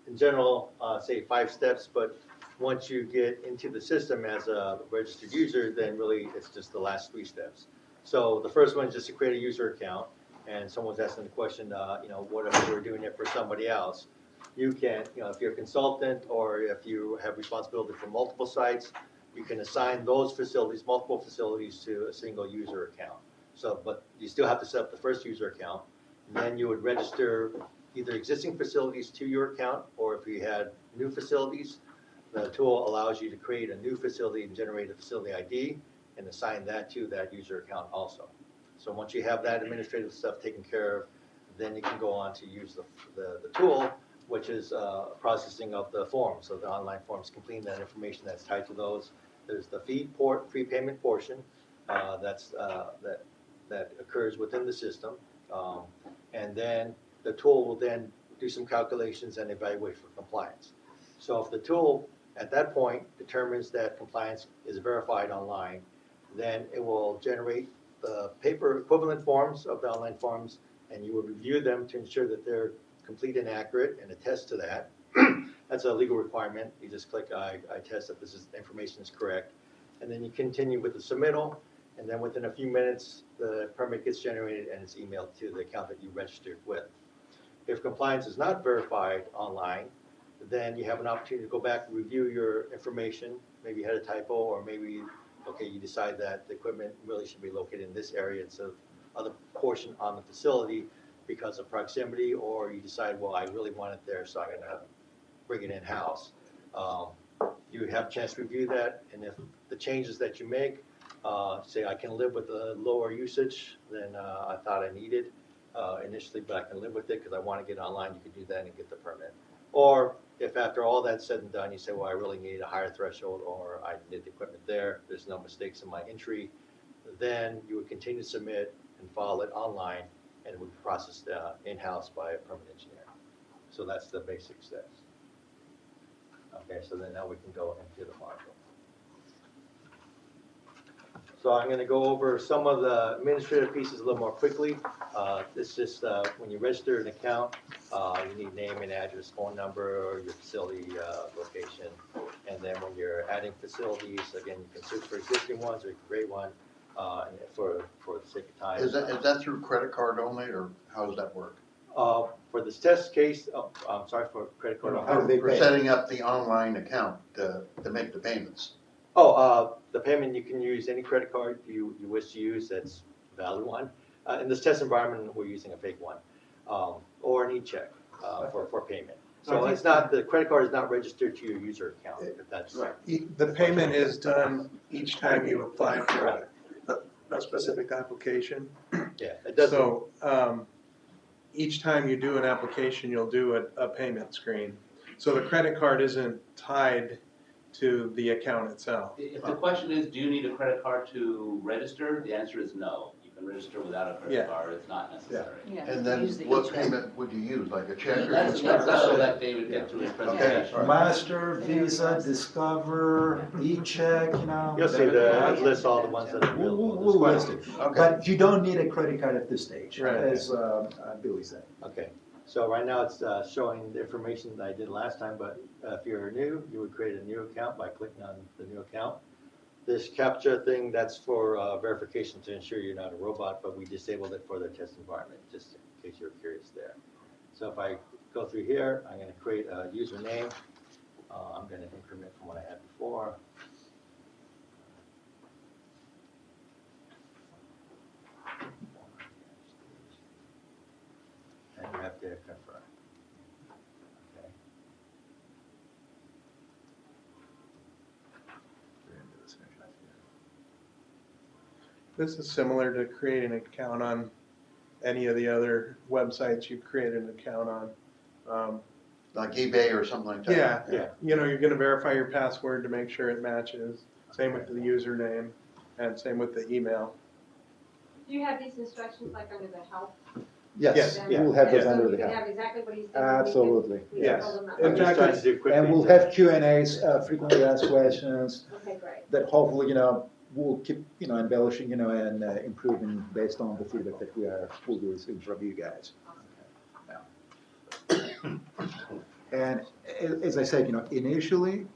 in general, say 5 steps, but once you get into the system as a registered user, then really it's just the last 3 steps. So the first one is just to create a user account, and someone's asking the question, what if we're doing it for somebody else? You can, if you're a consultant or if you have responsibility for multiple sites, you can assign those facilities, multiple facilities, to a single user account. So, but you still have to set up the first user account, and then you would register either existing facilities to your account, or if you had new facilities, the tool allows you to create a new facility and generate a facility ID and assign that to that user account also. So once you have that administrative stuff taken care of, then you can go on to use the tool, which is processing of the forms, so the online forms, completing that information that's tied to those. There's the fee prepayment portion that occurs within the system, and then the tool will then do some calculations and evaluate for compliance. So if the tool at that point determines that compliance is verified online, then it will generate the paper equivalent forms of the online forms, and you will review them to ensure that they're complete and accurate and attest to that. That's a legal requirement. You just click I attest that information is correct. And then you continue with the submittal, and then within a few minutes, the permit gets generated and it's emailed to the account that you registered with. If compliance is not verified online, then you have an opportunity to go back and review your information. Maybe you had a typo, or maybe, you decide that the equipment really should be located in this area instead of other portion on the facility because of proximity, or you decide, well, I really want it there, so I'm going to bring it in-house. You have a chance to review that, and if the changes that you make, say I can live with a lower usage than I thought I needed, initially, but I can live with it because I want to get online, you can do that and get the permit. Or if after all that's said and done, you say, well, I really need a higher threshold, or I need the equipment there, there's no mistakes in my entry, then you would continue to submit and file it online, and it would be processed in-house by a permit engineer. So that's the basic steps. Okay, so then now we can go into the module. So I'm going to go over some of the administrative pieces a little more quickly. This is when you register an account, you need name and address, phone number, your facility location. And then when you're adding facilities, again, you can search for existing ones or you can create one and for the sake of time. Is that through credit card only, or how does that work? For this test case, I'm sorry, for credit card. For setting up the online account to make the payments. The payment, you can use any credit card you wish to use that's a valid one. In this test environment, we're using a fake one, or an e-check for payment. So it's not, the credit card is not registered to your user account, if that's right. The payment is done each time you apply for a specific application. Yeah, it doesn't. So each time you do an application, you'll do a payment screen. So the credit card isn't tied to the account itself. If the question is, do you need a credit card to register? The answer is no. You can register without a credit card. It's not necessary. Yeah. And then what payment would you use, like a check? That's so that David get to his presentation. Okay. Master, Visa, Discover, e-check, you know. You'll see the list all the ones that are available. We'll list it. Okay. But you don't need a credit card at this stage, Right. as Billy said. Okay, so right now it's showing the information that I did last time, but if you're new, you would create a new account by clicking on the new account. This CAPTCHA thing, that's for verification to ensure you're not a robot, but we disabled it for the test environment, just in case you're curious there. So if I go through here, I'm going to create a username. I'm going to increment from what I had before. And you have to confirm. Okay. This is similar to creating an account on any of the other websites you create an account on. Like eBay or something like that? Yeah. You know, you're going to verify your password to make sure it matches. Same with the username and same with the email. Do you have these instructions like under the help? Yes, Then- we'll have those so under you the can help. have exactly what he's doing. Absolutely. We can Yes. pull them up. In fact, trying to do quickly. And we'll have Q&As, frequently asked questions, Okay, great. that hopefully, you know, we'll keep, you know, embellishing, you know, and improving based on the feedback that we'll be receiving from you guys. Yeah. And as I said, you know, initially,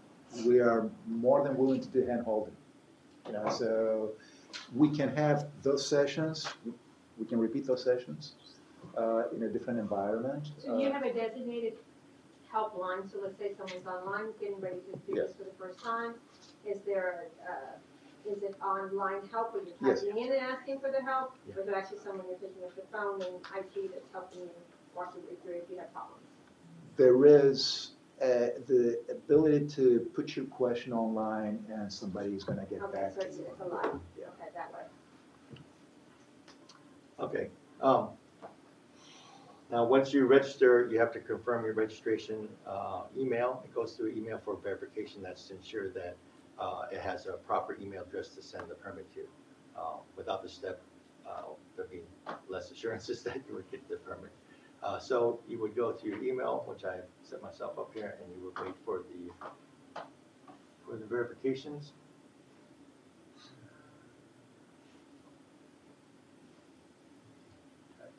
we are more than willing to do hand-holding. You know, so we can have those sessions, we can repeat those sessions in a different environment. So you have a designated helpline, so let's say someone's online getting ready to do this for the first time. Is there is it online help where you're Yes. typing in and asking for the help? Or is it actually someone you're picking up the phone and IT that's helping you walk you through if you have problems? There is the ability to put your question online and somebody's going to get Okay, back so to it's you. a live, Yeah. okay, that way. Okay. Now, once you register, you have to confirm your registration email. It goes through email for verification. That's to ensure that it has a proper email address to send the permit to. Without this step, there'd be less assurances that you would get the permit. So you would go to your email, which I set myself up here, and you would wait for the verifications.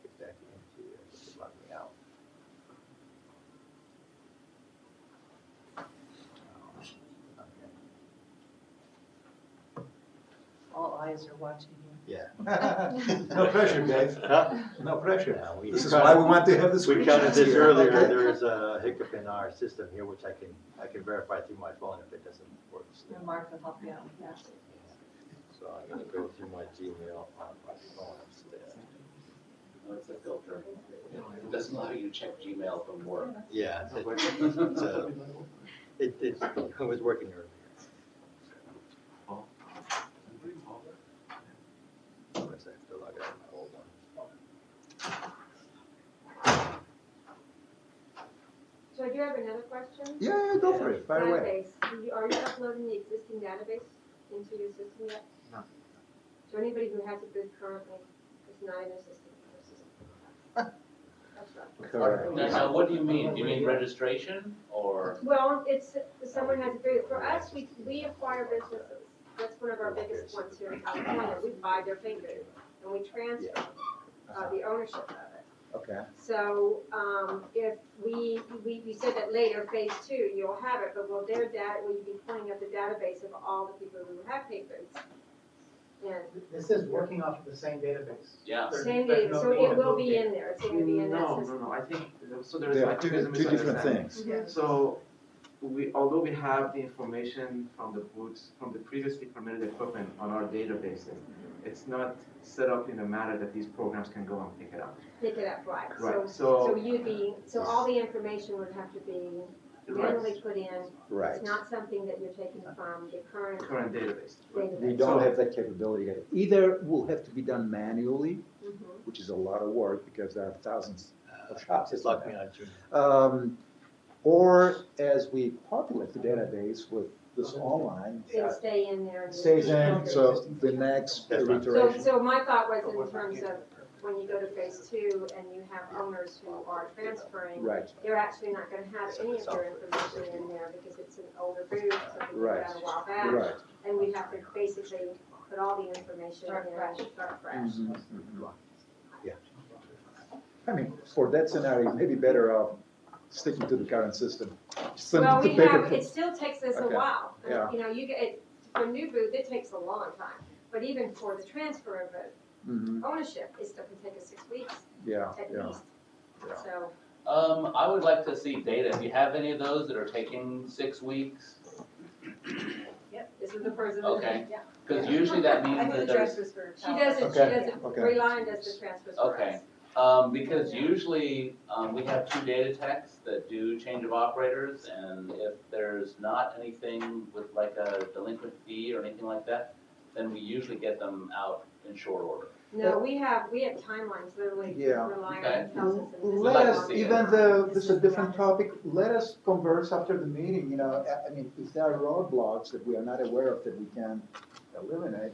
Get back into it, just log me out. All eyes are watching you. Yeah. No pressure, Dave. Huh? No pressure. Yeah, This is why we want to have this. We counted this here. earlier, Okay. there is a hiccup in our system here, which I can verify through my phone if it doesn't work. And Mark will help you out with that. So I'm gonna go through my Gmail on my phone instead. No, it's a filter. It doesn't allow you to check Gmail from work. Yeah, it was working earlier. Of course, I have to log out of my old one. So I do have another question. Yeah, go for it, fire away. Database, are you uploading the existing database into your system yet? No. So anybody who has a booth currently is not in your system. That's right. Correct. Now, what do you mean? Do you mean registration or? Well, it's, someone has a booth. For us, we acquire businesses. That's one of our biggest ones here in California. We buy their thing booth and we transfer the ownership of it. Okay. So, if we said that later, phase 2, you'll have it, but will their data, will you be pulling up the database of all the people who have paid booths? And This is working off of the same database. Yeah. same data, so it will be in there, it's gonna be in that No, system. no, I think, so there's, They I are think there's a two different misunderstanding. things. So, although we have the information from the booths, from the previously permitted equipment on our databases, it's not set up in a manner that these programs can go and pick it up. Pick it up, right. Right, So all the information would have to be manually put in. Right. It's not something that you're taking from the current database. We don't have that capability yet. Either will have to be done manually, which is a lot of work because there are thousands of shops. Just like me on June. Or as we populate the database with this online, It'll stay in there. stays in, so the next iteration. So my thought was in terms of when you go to phase 2 and you have owners who are transferring, Right. they're actually not gonna have any of their information in there because it's an older booth, something we Right. got a while back. Right. And we have to basically put all the information in there and start fresh. Mhm. Yeah. I mean, for that scenario, maybe better off sticking to the current system. Send Well, the we paper- have, it still takes us a Okay. while. Yeah. You know, you get, for a new booth, it takes a long time. But even for the transfer of it, Mhm. ownership, it still can take us 6 weeks Yeah, at yeah. least. Yeah. So, I would like to see data. If you have any of those that are taking 6 weeks, yep, this is the person. Okay. Yeah. because usually that means I do that the there's. transfers for. She does it, Okay. Reliant does the transfers for us. Okay, because usually, we have 2 data techs that do change of operators, and if there's not anything with like a delinquent fee or anything like that, then we usually get them out in short order. No, we have timelines, literally, Yeah. Reliant tells us. and this is Let how us, long it even is. though this is a different topic, let us converse after the meeting, you know, I mean, if there are roadblocks that we are not aware of that we can eliminate,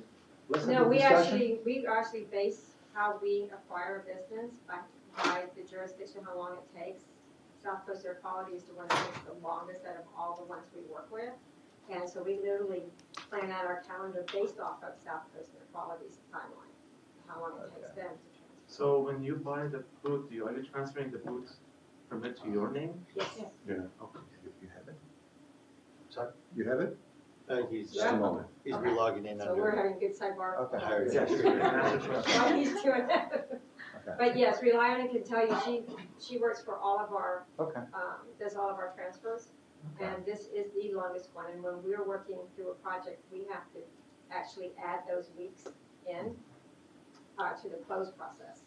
let's have No, a we discussion. actually base how we acquire a business by the jurisdiction, how long it takes. South Coast Air Quality is the one that takes the longest out of all the ones we work with. And so we literally plan out our calendar based off of South Coast Air Quality's timeline, how long it takes them to transfer. So when you buy the booth, are you transferring the booth permit to your name? Yes. Yeah. Okay. You have it? Sorry? You have it? He's Yeah. he's Okay. relogging in So under. we're having good sidebar. Okay. Yeah, sure. While he's doing that. Okay. But yes, Reliant can tell you, she works for all of our, Okay. does all of our transfers. And this is the longest one, and when we're working through a project, we have to actually add those weeks in to the close process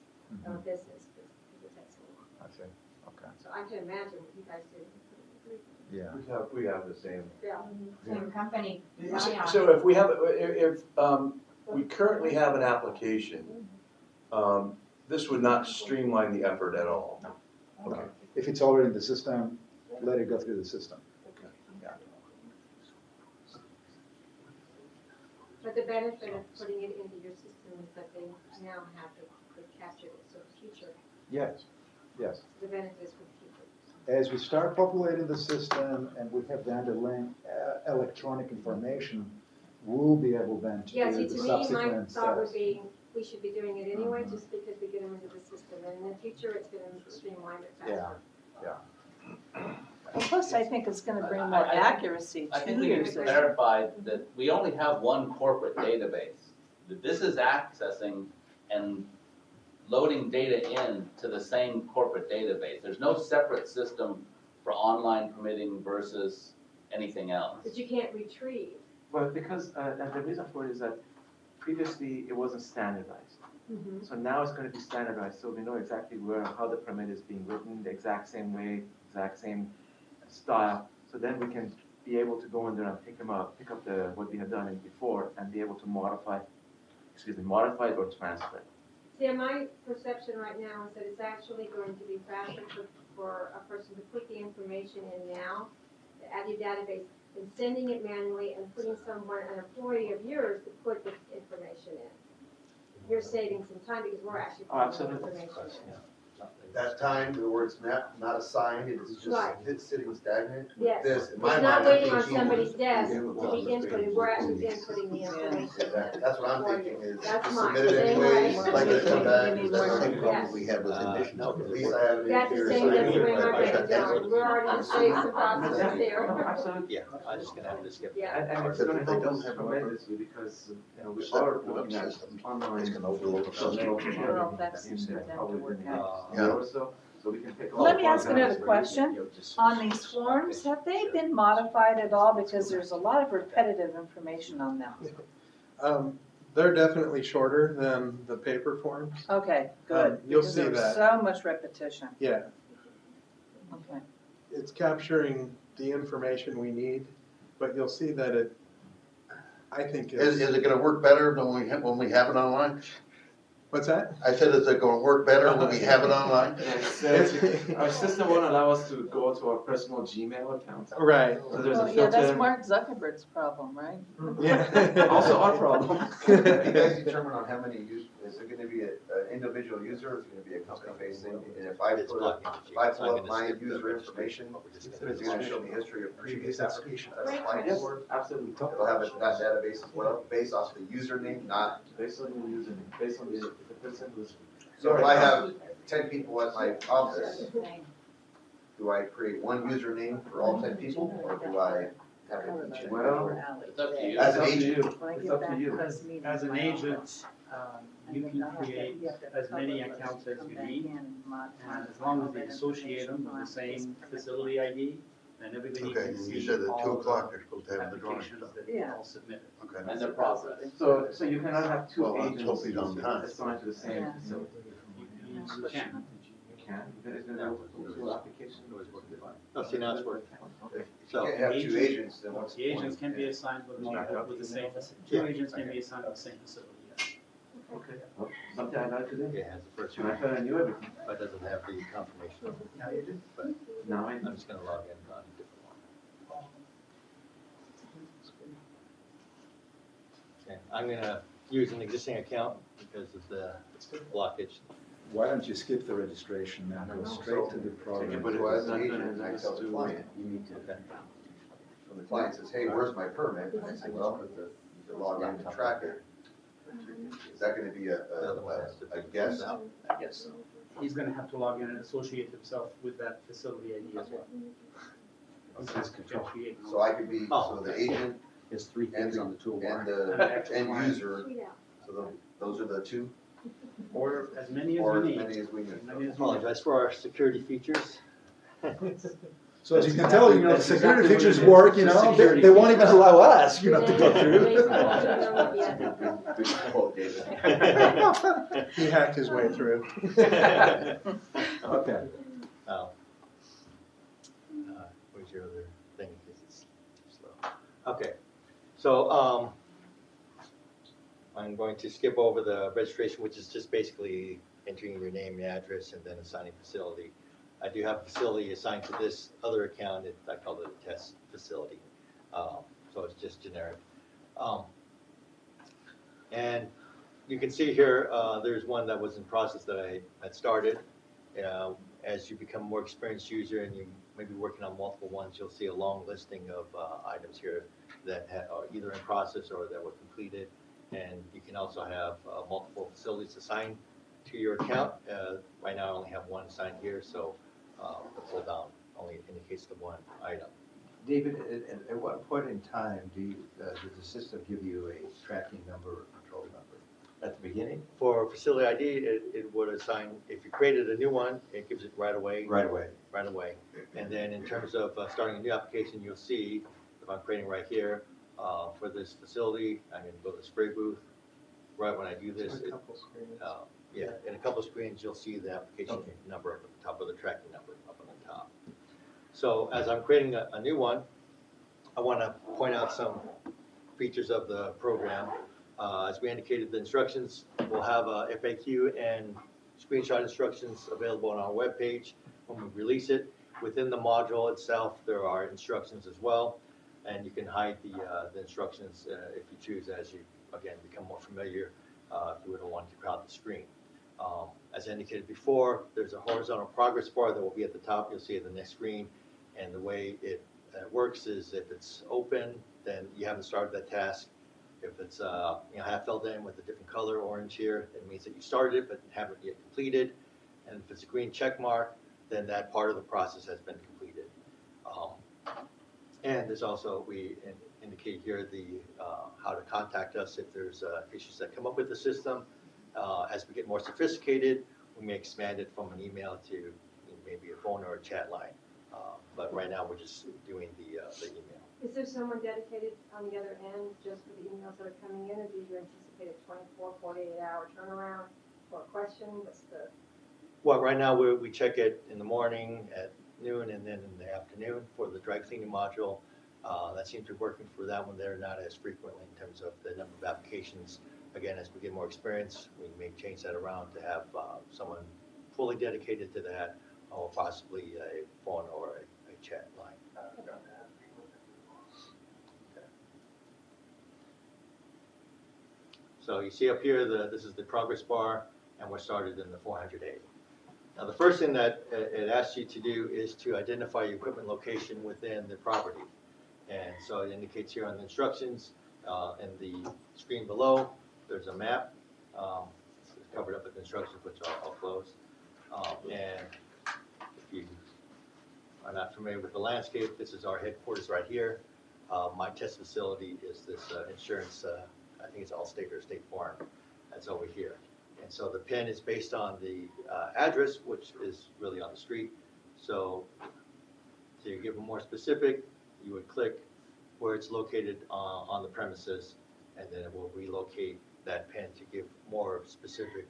of a business, because it takes so long. I see, okay. So I can imagine what you guys do. Yeah. We have the same. Yeah. Same company. So if we have, if we currently have an application, this would not streamline the effort at all? Okay. If it's already in the system, let it go through the system. Yeah. But the benefit of putting it into your system is that they now have to capture it, so future, Yes, yes. the benefits for the future. As we start populating the system and we have then the link, electronic information, we'll be able then to Yeah, do see, the to me, my subsequent thought would steps. be, we should be doing it anyway, just because we get them into the system, and in the future, it's gonna streamline it faster. Yeah. Plus, I think it's gonna bring more accuracy I to think we your need to system. clarify that we only have one corporate database. That this is accessing and loading data in to the same corporate database. There's no separate system for online permitting versus anything else. But you can't retrieve. Well, because, and the reason for it is that previously it wasn't standardized. Mhm. So now it's going to be standardized, so we know exactly where, how the permit is being written, the exact same way, exact same style. So then we can be able to go in there and pick up what we have done in before, and be able to modify it or transfer it. See, my perception right now is that it's actually going to be faster for for a person to put the information in now, to add your database, than sending it manually and putting someone, an employee of yours, to put the information in. You're saving some time because we're actually putting the information in. That time, where it's not assigned, it's just Right. it's sitting stagnant. Yes, This, in it's my not mind, I'm waiting on thinking- somebody's desk to be inputted, we're actually inputting the information. That's what I'm thinking is, That's just mine. submit it Same anyways, way. like it's come back. You need that's more the time. problem we have with admissions. At least I have it in That's the here. same, that's the way signed. we're breaking down, we're already gonna save some processes there. Absolutely. Yeah, I'm just gonna have to skip. Yeah. And it's gonna help us tremendously because, we are looking at online. Well, that's for them to work out. So we can take all Let me the ask another programs. question. On these forms, have they been modified at all? Because there's a lot of repetitive information on them. They're definitely shorter than the paper forms. Okay, good. You'll Because see there's that. so much repetition. Yeah, Okay. it's capturing the information we need, but you'll see that it, I think Is it's. it gonna work better than when we have it online? What's that? I said, is it gonna work better when we have it online? Our system won't allow us to go to our personal Gmail account. Right. So there's a Well, yeah, that's filter. Mark Zuckerberg's problem, right? Yeah. Also our problem. You guys determine on how many users, is it gonna be an individual user, or is it gonna be a company facing? And if I pull up my user information, is it gonna show me history of previous applications I've applied Yes, for? absolutely. It'll have that database as well, based off the username, not. Based on your username, based on the person who's. So if I have 10 people at my office, do I create one username for all 10 people, or do I have it each? Well, It's up to you. As an It's up to agent. you. It's up to you. As an agent, you can create as many accounts as you need, and as long as they associate them with the same facility ID, then everybody Okay, can and you see said at all 2 of o'clock the they're supposed to have the drawing applications stuff. that Yeah. all submitted. Okay. And the process. So you cannot have two Well, let's agents hope he's on time. assigned to the same Yeah. facility. You can. You can, there's no two applications. No, see, now it's working. If you So, can't have two agent- agents, then what's The the point? agents can be assigned with the same, two agents can be assigned with the same facility, yes. Okay, well, something I know today. yeah, it's the first And I one, thought I knew everything. but doesn't have the confirmation. Now you do. But Now I I'm know. just gonna log in on a different one. Okay, I'm gonna use an existing account because of the blockage. Why don't you skip the registration and go straight to the program? But So as it's an not gonna agent, I allow us tell the to. client, you need to. When the client says, hey, where's my permit? And I say, well, you can log in to track it. Is that gonna be a guess? I guess so. He's gonna have to log in and associate himself with that facility ID as well. So I could be, so the agent There's three and things on the the, toolbar. and the end user, so those are the two, Or as many as or we as need. many as we need. As many as we need. Apologize for our security features. So as you can tell, the security features work, they won't even allow us, to go through. He hacked his way through. Okay. Where's your other thing? Because it's slow. Okay, so I'm going to skip over the registration, which is just basically entering your name, your address, and then assigning facility. I do have a facility assigned to this other account. I call it a test facility. So it's just generic. And you can see here, there's one that was in process that I had started. As you become a more experienced user and you may be working on multiple ones, you'll see a long listing of items here that are either in process or that were completed. And you can also have multiple facilities assigned to your account. Right now I only have one assigned here, so the pull down only indicates the one item. David, at what point in time does the system give you a tracking number or control number? At the beginning? For facility ID, it would assign, if you created a new one, it gives it right away. Right away. Right away. And then in terms of starting a new application, you'll see, if I'm creating right here, for this facility, I'm going to go to the spray booth. Right when I do this, A couple screens. yeah, in a couple of screens, you'll see the application number up at the top, of the tracking number up on the top. So as I'm creating a new one, I want to point out some features of the program. As we indicated, the instructions will have a FAQ and screenshot instructions available on our webpage. when we release it, within the module itself, there are instructions as well. And you can hide the instructions if you choose as you, again, become more familiar, if you wouldn't want to crowd the screen. As indicated before, there's a horizontal progress bar that will be at the top. You'll see it in the next screen. And the way it works is if it's open, then you haven't started that task. If it's half filled in with a different color, orange here, it means that you started it but haven't yet completed. And if it's a green check mark, then that part of the process has been completed. And there's also, we indicate here the how to contact us if there's issues that come up with the system. As we get more sophisticated, we may expand it from an email to maybe a phone or a chat line. But right now, we're just doing the email. Is there someone dedicated on the other end just for the emails that are coming in, or do you anticipate a 24, 48-hour turnaround for a question? What's the... Well, right now, we check it in the morning, at noon, and then in the afternoon for the dry cleaning module. That seems to be working for that one there, not as frequently in terms of the number of applications. Again, as we get more experience, we may change that around to have someone fully dedicated to that, or possibly a phone or a chat line. Okay. So you see up here, this is the progress bar, and we're started in the 480. Now, the first thing that it asks you to do is to identify your equipment location within the property. And so it indicates here on the instructions, in the screen below, there's a map. It's covered up with instructions, which I'll close. And if you are not familiar with the landscape, this is our headquarters right here. My test facility is this insurance, I think it's Allstate or State Farm, that's over here. And so the pin is based on the address, which is really on the street. So to give them more specific, you would click where it's located on the premises, and then it will relocate that pin to give more specific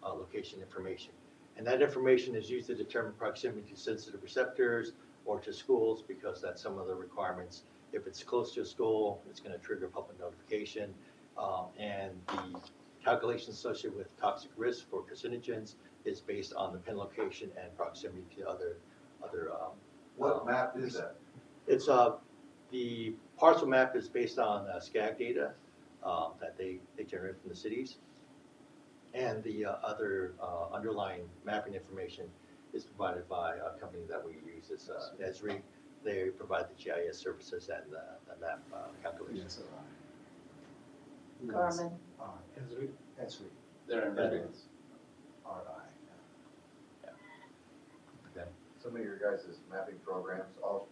location information. And that information is used to determine proximity to sensitive receptors or to schools, because that's some of the requirements. If it's close to a school, it's going to trigger public notification. And the calculations associated with toxic risk for carcinogens is based on the pin location and proximity to other. What map is that? It's the parcel map is based on SCAG data that they generate from the cities, and the other underlying mapping information is provided by a company that we use. It's Esri. They provide the GIS services and the map calculations. Garmin. Esri. They're in residence. Okay. Some of your guys' mapping programs, I'll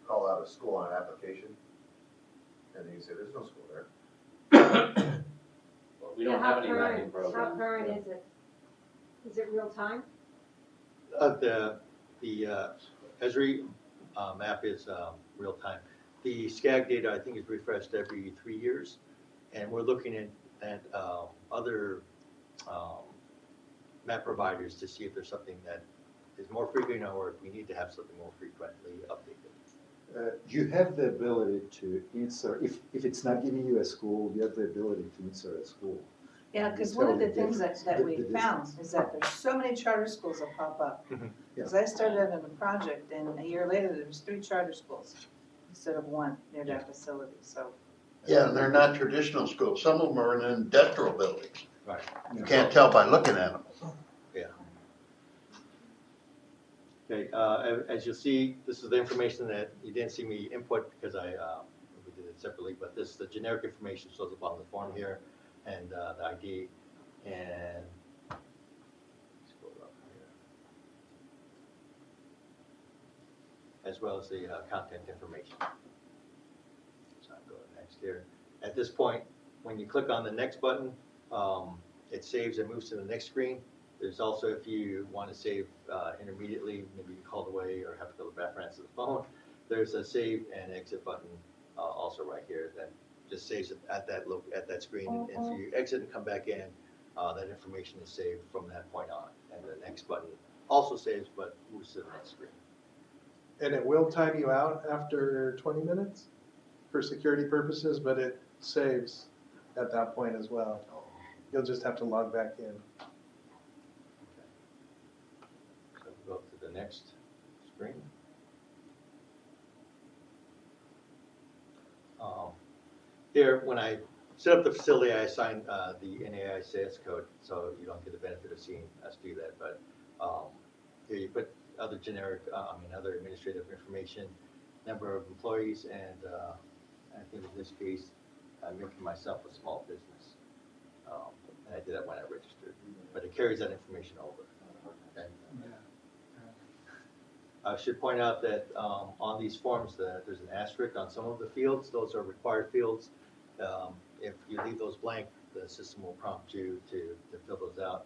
call out a school on an application, and then you say, there's no school there. Well, we don't have any mapping program. How current is it? Is it real time? The Esri map is real time. The SCAG data, I think, is refreshed every 3 years, and we're looking at other map providers to see if there's something that is more frequent, or if we need to have something more frequently updated. You have the ability to insert, if it's not giving you a school, you have the ability to insert a school. Yeah, because one of the things that we found is that there's so many charter schools that pop up. Because I started out in a project, and a year later, there was 3 charter schools instead of 1 near that facility, so. Yeah, and they're not traditional schools. Some of them are in industrial buildings. Right. You can't tell by looking at them. Yeah. Okay, as you'll see, this is the information that you didn't see me input because we did it separately, but this, the generic information shows up on the form here, and the ID, and scroll up here, as well as the content information. So I'll go next here. At this point, when you click on the next button, it saves and moves to the next screen. There's also, if you want to save intermediately, maybe you called away or have to go back and answer the phone, there's a save and exit button also right here that just saves it at that screen. And if you exit and come back in, that information is saved from that point on. And the next button also saves, but moves to the next screen. And it will time you out after 20 minutes for security purposes, but it saves at that point as well. You'll just have to log back in. So we'll go to the next next screen. Here, when I set up the facility, I assigned the NAICS code, so you don't get the benefit of seeing us do that. But here you put other generic, other administrative information, number of employees, and I think in this case, I'm making myself a small business. And I did that when I registered, but it carries that information over. Okay. I should point out that on these forms, there's an asterisk on some of the fields. Those are required fields. If you leave those blank, the system will prompt you to fill those out.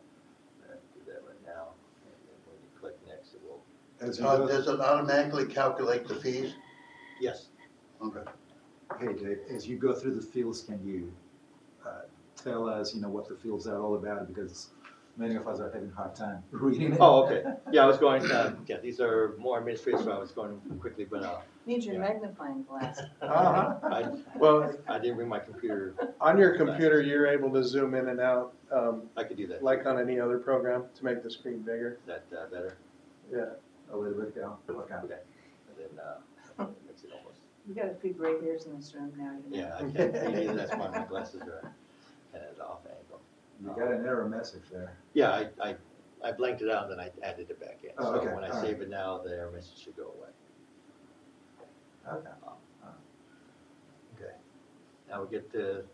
I'm do that right now. And then when you click next, it will. Does it automatically calculate the fees? Yes. Okay. Hey, Dave, as you go through the fields, can you tell us, what the fields are all about? Because many of us are having a hard time reading it. Oh, okay. Yeah, I was going, these are more administrative, so I was going quickly, but. Need your magnifying glass. Well, I didn't bring my computer. On your computer, you're able to zoom in and out. I could do that. Like on any other program to make the screen bigger. Is that better? Yeah. A little bit, yeah. Okay. Okay. And then, makes it almost. You got a few gray hairs in this room now. Yeah, I can't see either. That's why my glasses are at an off angle. You got an error message there. Yeah, I blanked it out and then I added it back in. Oh, So okay. when I All save right. it now, the error message should go away. Okay. Okay. Now we get to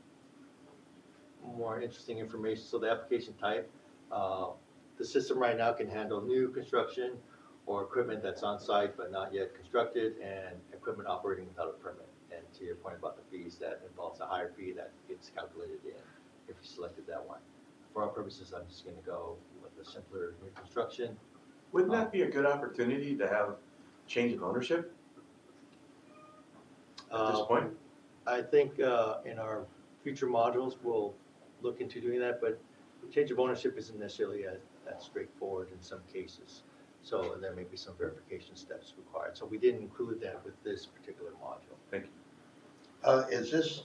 more interesting information. So the application type, the system right now can handle new construction or equipment that's on site but not yet constructed, and equipment operating without a permit. And to your point about the fees, that involves a higher fee that gets calculated in if you selected that one. For our purposes, I'm just going to go with the simpler new construction. Wouldn't that be a good opportunity to have change of ownership at this point? I think in our future modules, we'll look into doing that, but change of ownership isn't necessarily that straightforward in some cases. So there may be some verification steps required. So we didn't include that with this particular module. Thank you. Is this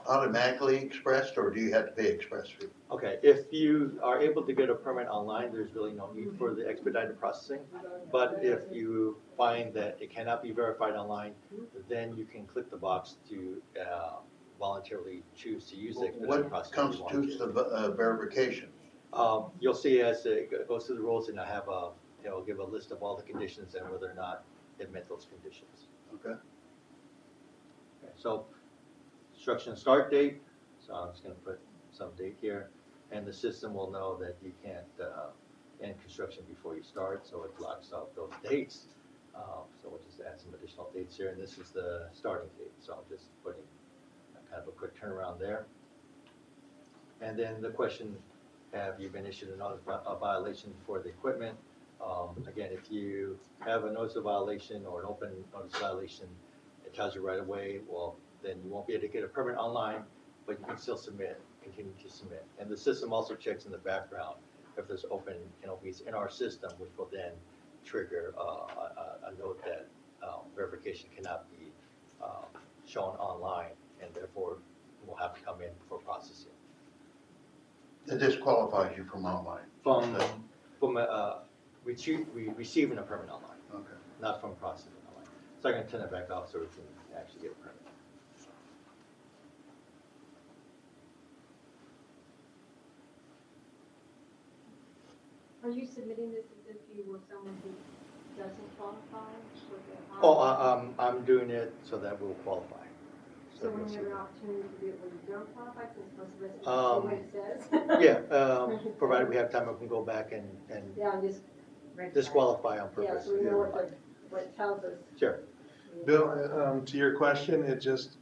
automatically expressed, or do you have to pay express fee? Okay, if you are able to get a permit online, there's really no need for the expedited processing. But if you find that it cannot be verified online, then you can click the box to voluntarily choose to use the expedited What processing. constitutes the verification? You'll see as it goes through the rules, and I have it'll give a list of all the conditions and whether or not it met those conditions. Okay. Okay, so construction start date, so I'm just going to put some date here, and the system will know that you can't end construction before you start, so it blocks out those dates. So we'll just add some additional dates here, and this is the starting date, so I'm just putting kind of a quick turnaround there. And then the question, have you been issued a violation for the equipment? Again, if you have a notice of violation or an open notice violation, it tells you right away, well, then you won't be able to get a permit online, but you can still submit, continue to submit. And the system also checks in the background if there's open NOVs in our system, which will then trigger a note that verification cannot be shown online, and therefore will have to come in for processing. It disqualifies you from online? From receiving a permit online. Okay. Not from processing online. So I'm going to turn it back off so we can actually get a permit. Are you submitting this as if you were someone who doesn't qualify for the? Oh, I'm doing it so that we'll qualify. So when you have an opportunity to do it when you don't qualify, since most of us do what it says? Yeah, provided we have time, we can go back and Yeah, just. disqualify on Yeah, purpose. so we know what it tells us. Sure. Bill, to your question, it just,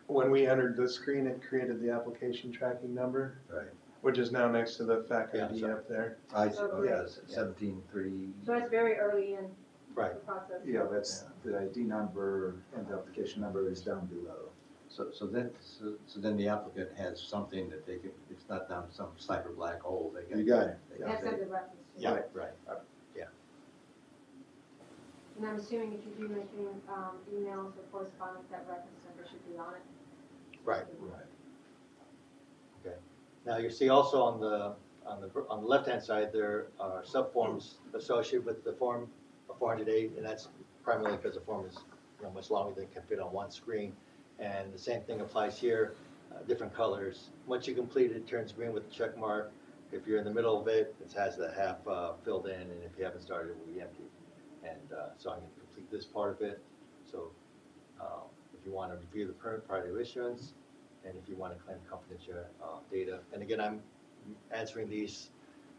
when we entered the screen, it created the application tracking number. Right. Which is now next to the FAQMD up there. I see, Oh, yeah, great. 17.3. So that's very early in Right. the process. Yeah, that's the ID number and the application number is down below. So then the applicant has something that they can, it's not down some cyber black hole. They can. You got it. they can That's say- under reference to. Yeah, right. Yeah. And I'm assuming if you do make any emails or correspondence, that reference number should be on it. Right. Okay. Now you see also on the left-hand side there are subforms associated with the form 408, and that's primarily because the form is much longer than can fit on one screen. And the same thing applies here, different colors. Once you complete it, it turns green with a check mark. If you're in the middle of it, it has the half filled in, and if you haven't started, it will be empty. And so I'm going to complete this part of it. So if you want to review the permit prior to issuance, and if you want to claim confidential data. And again, I'm answering these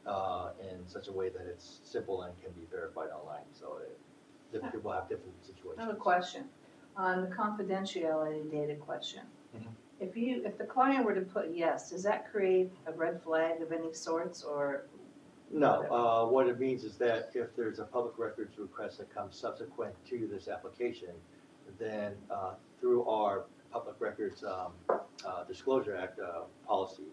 in such a way that it's simple and can be verified online. So different people have different situations. I have a question on the confidentiality data question. If the client were to put yes, does that create a red flag of any sorts, or? No, what it means is that if there's a public records request that comes subsequent to this application, then through our Public Records Disclosure Act policy,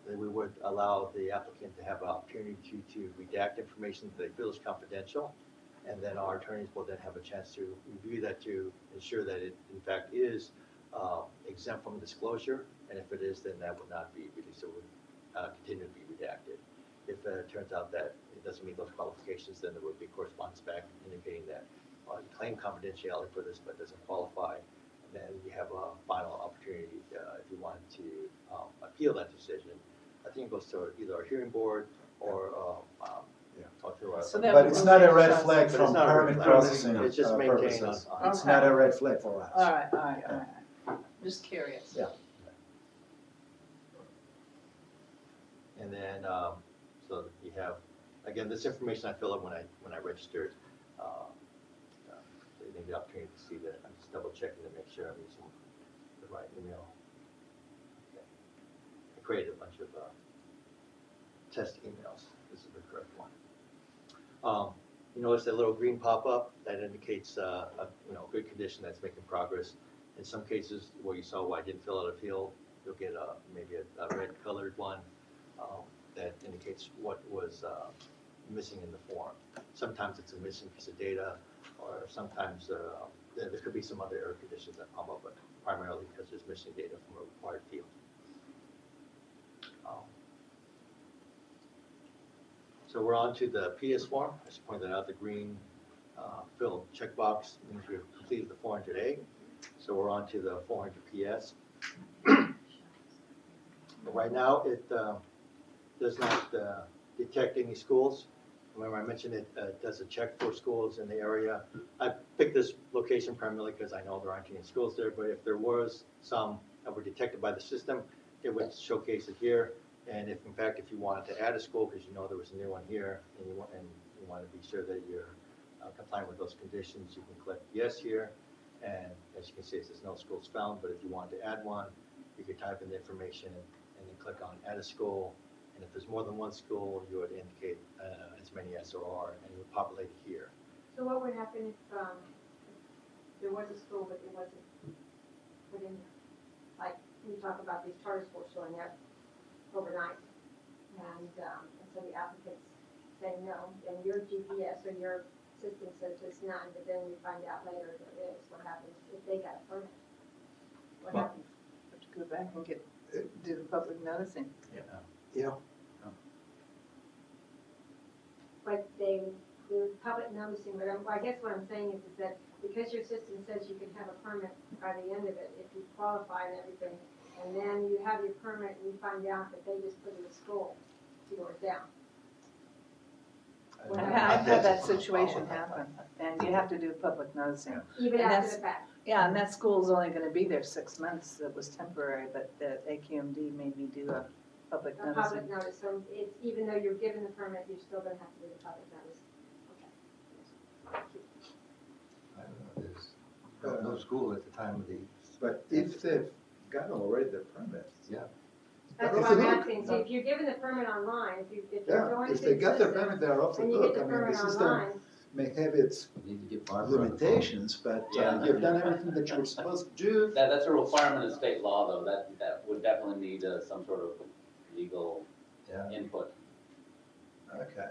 then we would allow the applicant to have an opportunity to redact information that they feel is confidential, and then our attorneys will then have a chance to review that to ensure that it in fact is exempt from disclosure, and if it is, then that would not be released, it would continue to be redacted. If it turns out that it doesn't meet those qualifications, then there would be correspondence back indicating that you claim confidentiality for this but doesn't qualify. Then you have a final opportunity if you want to appeal that decision. I think it goes to either our hearing board or through our. So But it's not a red flag But it's from not a red permit flag. processing It's just maintained purposes. on. It's not a red flag for us. All right. Just curious. Yeah. And then, so you have, again, this information I filled out when I registered. They need the opportunity to see that. I'm just double checking to make sure I'm using the right email. Okay. I created a bunch of test emails. This is the correct one. You notice that little green pop-up that indicates a good condition that's making progress. In some cases where you saw where I didn't fill out a field, you'll get maybe a red colored one that indicates what was missing in the form. Sometimes it's a missing piece of data, or sometimes there could be some other error conditions that pop up, but primarily because there's missing data from a required field. So we're on to the PS form. I just pointed out the green filled checkbox means we've completed the 400A. So we're on to the 400 PS. But right now, it does not detect any schools. Remember, I mentioned it does a check for schools in the area. I picked this location primarily because I know there aren't any schools there, but if there was some that were detected by the system, it would showcase it here. And if, in fact, if you wanted to add a school because you know there was a new one here, and you want to be sure that you're complying with those conditions, you can click yes here. And as you can see, it says no schools found, but if you want to add one, you could type in the information and then click on add a school. And if there's more than one school, you would indicate as many as there are, and it would populate here. So what would happen if there was a school, but it wasn't put in there? Like, we talk about these charter schools showing up overnight, and so the applicants say no, and your GPS or your system says it's none, but then you find out later there is. What happens if they got a permit? What happens? Have to go back and do the public noticing. Yeah. But the public noticing, but I guess what I'm saying is that because your system says you can have a permit by the end of it, if you qualify and everything, and then you have your permit and you find out that they just put in a school 2 doors down. I've had that situation happen, and you have to do public noticing. Even And after the fact. Yeah, and that school's only going to be there 6 months. It was temporary, but the AQMD made me do a public A noticing. public notice, so it's, even though you're given the permit, you're still gonna have to do the public notice. I don't know, there's no school at the time of the. But if they've got already the permit. Yeah. That's what I'm asking, so if you're given the permit online, if you're going to If the they got the system, permit, they're off the and you hook. get I the mean, the permit system online, may have its limitations, but you've done everything that you were supposed to do. That's a requirement of state law, though. That would definitely need some sort of legal input. Okay.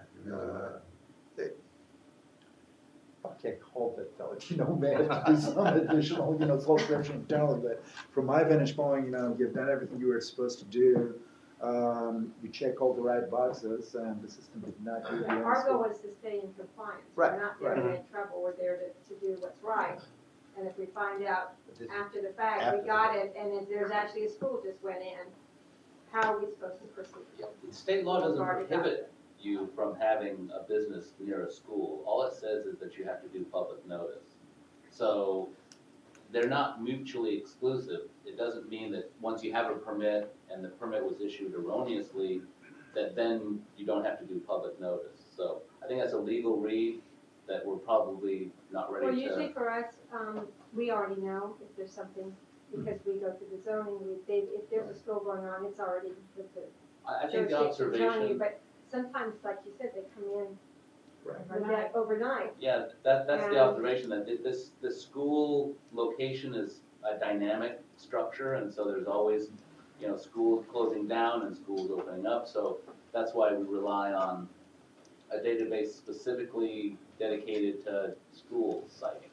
Okay, hold it though, manage to do some additional, close correction internally, but from my vantage point, you've done everything you were supposed to do. You check all the right boxes, and the system did not give you any Our goal score. is to stay in compliance. Right, We're not there to right. make trouble, we're there to do what's right. And if we find out This- after the fact, after we the got it, and if there's actually a school just went in, how are we supposed to proceed? State law doesn't We've already got prohibit it. you from having a business near a school. All it says is that you have to do public notice. So they're not mutually exclusive. It doesn't mean that once you have a permit and the permit was issued erroneously, that then you don't have to do public notice. So I think that's a legal read that we're probably not ready Well, to. usually for us, we already know if there's something, because we go through the zoning, if there's a school going on, it's already with the I think the jurisdiction telling you, observation, but sometimes, like you said, they come in Overnight. overnight. yeah, that's the And- observation, that this school location is a dynamic structure, and so there's always, schools closing down and schools opening up, so that's why we rely on a database specifically dedicated to school siting.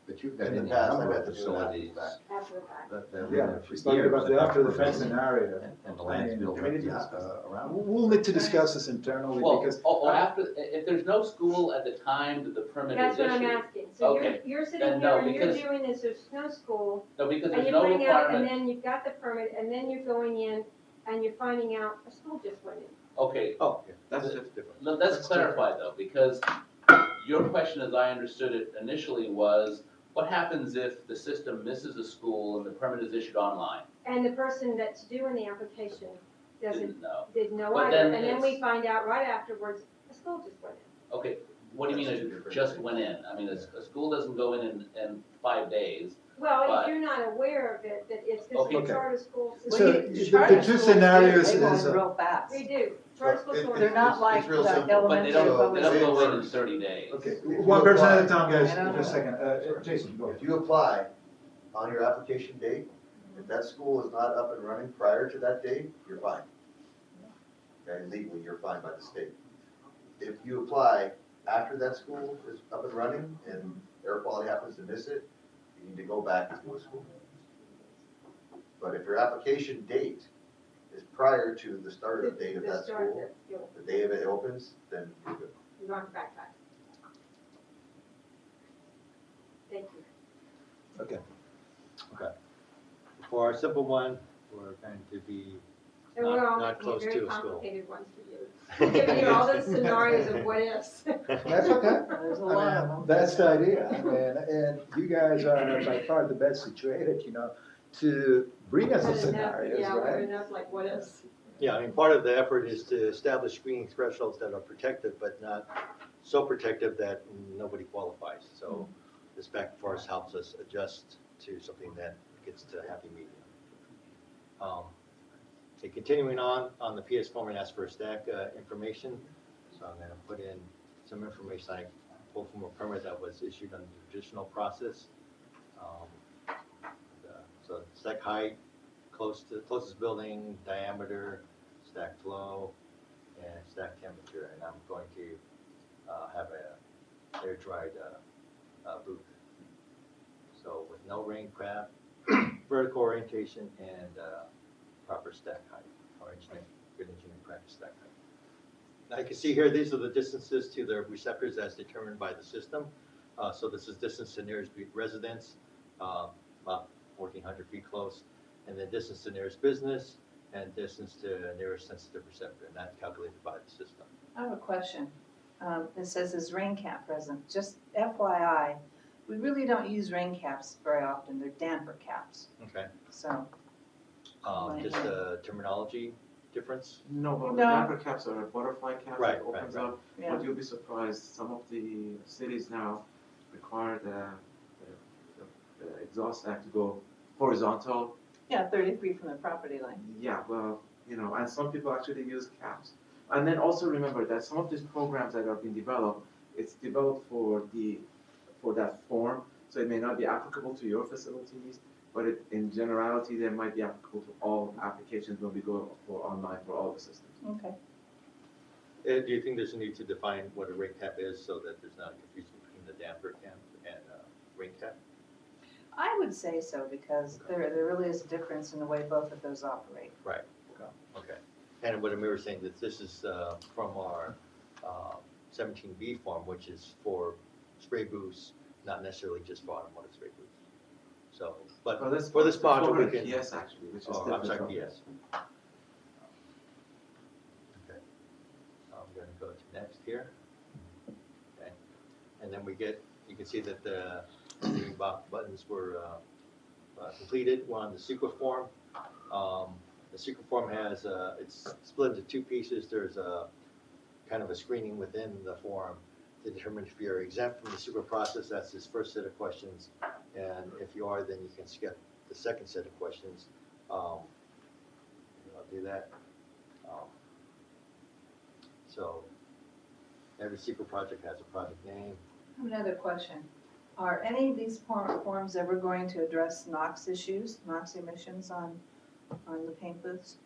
But you've got In the any past, number I've of had to do it after the facilities fact. After the fact. that have Yeah, been there for she's talking years about the that after the have fact permitted, scenario. and the land's I mean, built committee up around it. We'll need to discuss this internally Well, because. if there's no school at the time that the permit is That's what issued. I'm asking. So Okay, you're sitting then here no, and you're because- doing this, there's no school, No, because and there's you're no putting out, and requirement, then you've got the permit, and then you're going in and you're finding out a school just went in. okay, Oh, yeah, That's different. let's clarify though, because your question, as I understood it initially, was, what happens if the system misses a school and the permit is issued online? And the person that's doing the application Didn't know. didn't know But either, then and then we it's- find out right afterwards, a school just went in. Okay, what do you mean it just went in? I mean, a school doesn't go in 5 days. Well, But- if you're not aware of it, that it's because Okay. the charter schools. So Well, the charter two schools, scenarios they go is, in real fast. They do. Charter schools. go in They're not It's like real the simple. But elementary they don't public. go in 30 days. okay, If you one person at a apply- time, guys, I don't just a know. second. Jason, go ahead. If you apply on your application date, if that school is not up and running prior to that date, you're fine. Okay, legally, you're fine by the state. If you apply after that school is up and running and air quality happens to miss it, you need to go back and do a school. But if your application date is prior to the start of date of The that start school, of the school. the day of it opens, then you're good. You don't have to backtrack. Thank you. Okay. For our simple one, we're going to be And we're all not close very to a school. complicated ones for you. We're giving you all the scenarios of what ifs. That's okay. There's a lot of them. That's the idea, and you guys are by far the best situated, to bring us the We've had enough- scenarios, Yeah, we've had right? enough like what ifs. Yeah, I mean, part of the effort is to establish screening thresholds that are protective, but not so protective that nobody qualifies. So this back and forth helps us adjust to something that gets to a happy medium. Okay, continuing on the PS form, and ask for stack information. So I'm gonna put in some information I pulled from a permit that was issued under the traditional process. So stack height, closest building, diameter, stack flow, and stack temperature. And I'm going to have a air-dried booth. So with no rain trap, vertical orientation, and proper stack height, or good engineering practice stack height. Now you can see here, these are the distances to the receptors as determined by the system. So this is distance to nearest residence, about 1,400 feet close, and then distance to nearest business, and distance to nearest sensitive receptor, and that's calculated by the system. I have a question. It says is rain cap present. Just FYI, we really don't use rain caps very often. They're damper caps. Okay. So, Just a terminology difference? No, but No. the damper caps are a butterfly cap Right, that opens right, right. up. Yeah. But you'll be surprised, some of the cities now require the exhaust stack to go horizontal. yeah, 30 feet from the property line. Yeah, well, and some people actually use caps. And then also remember that some of these programs that are being developed, it's developed for that form, so it may not be applicable to your facilities, but in generality, they might be applicable to all applications when we go for online for all the systems. Okay. Do you think there's a need to define what a rain cap is so that there's not confusion between the damper cap and rain cap? I would say so because there really is a difference in the way both of those operate. Right. Okay. And what Amir was saying, that this is from our 17B form, which is for spray booths, not necessarily just for automotive spray booths. So, but For this, for this module, we can. PS actually, which is Oh, different. I'm sorry, from- PS. Okay. I'm gonna go to next here. Okay. And then you can see that the green buttons were completed. We're on the SQL form. The SQL form has, it's split into two pieces. There's a kind of a screening within the form to determine if you're exempt from the SQL process. That's his first set of questions. And if you are, then you can skip the second set of questions. I'll do that. So every SQL project has a project name. I have another question. Are any of these forms ever going to address NOx issues, NOx emissions on the paint booths?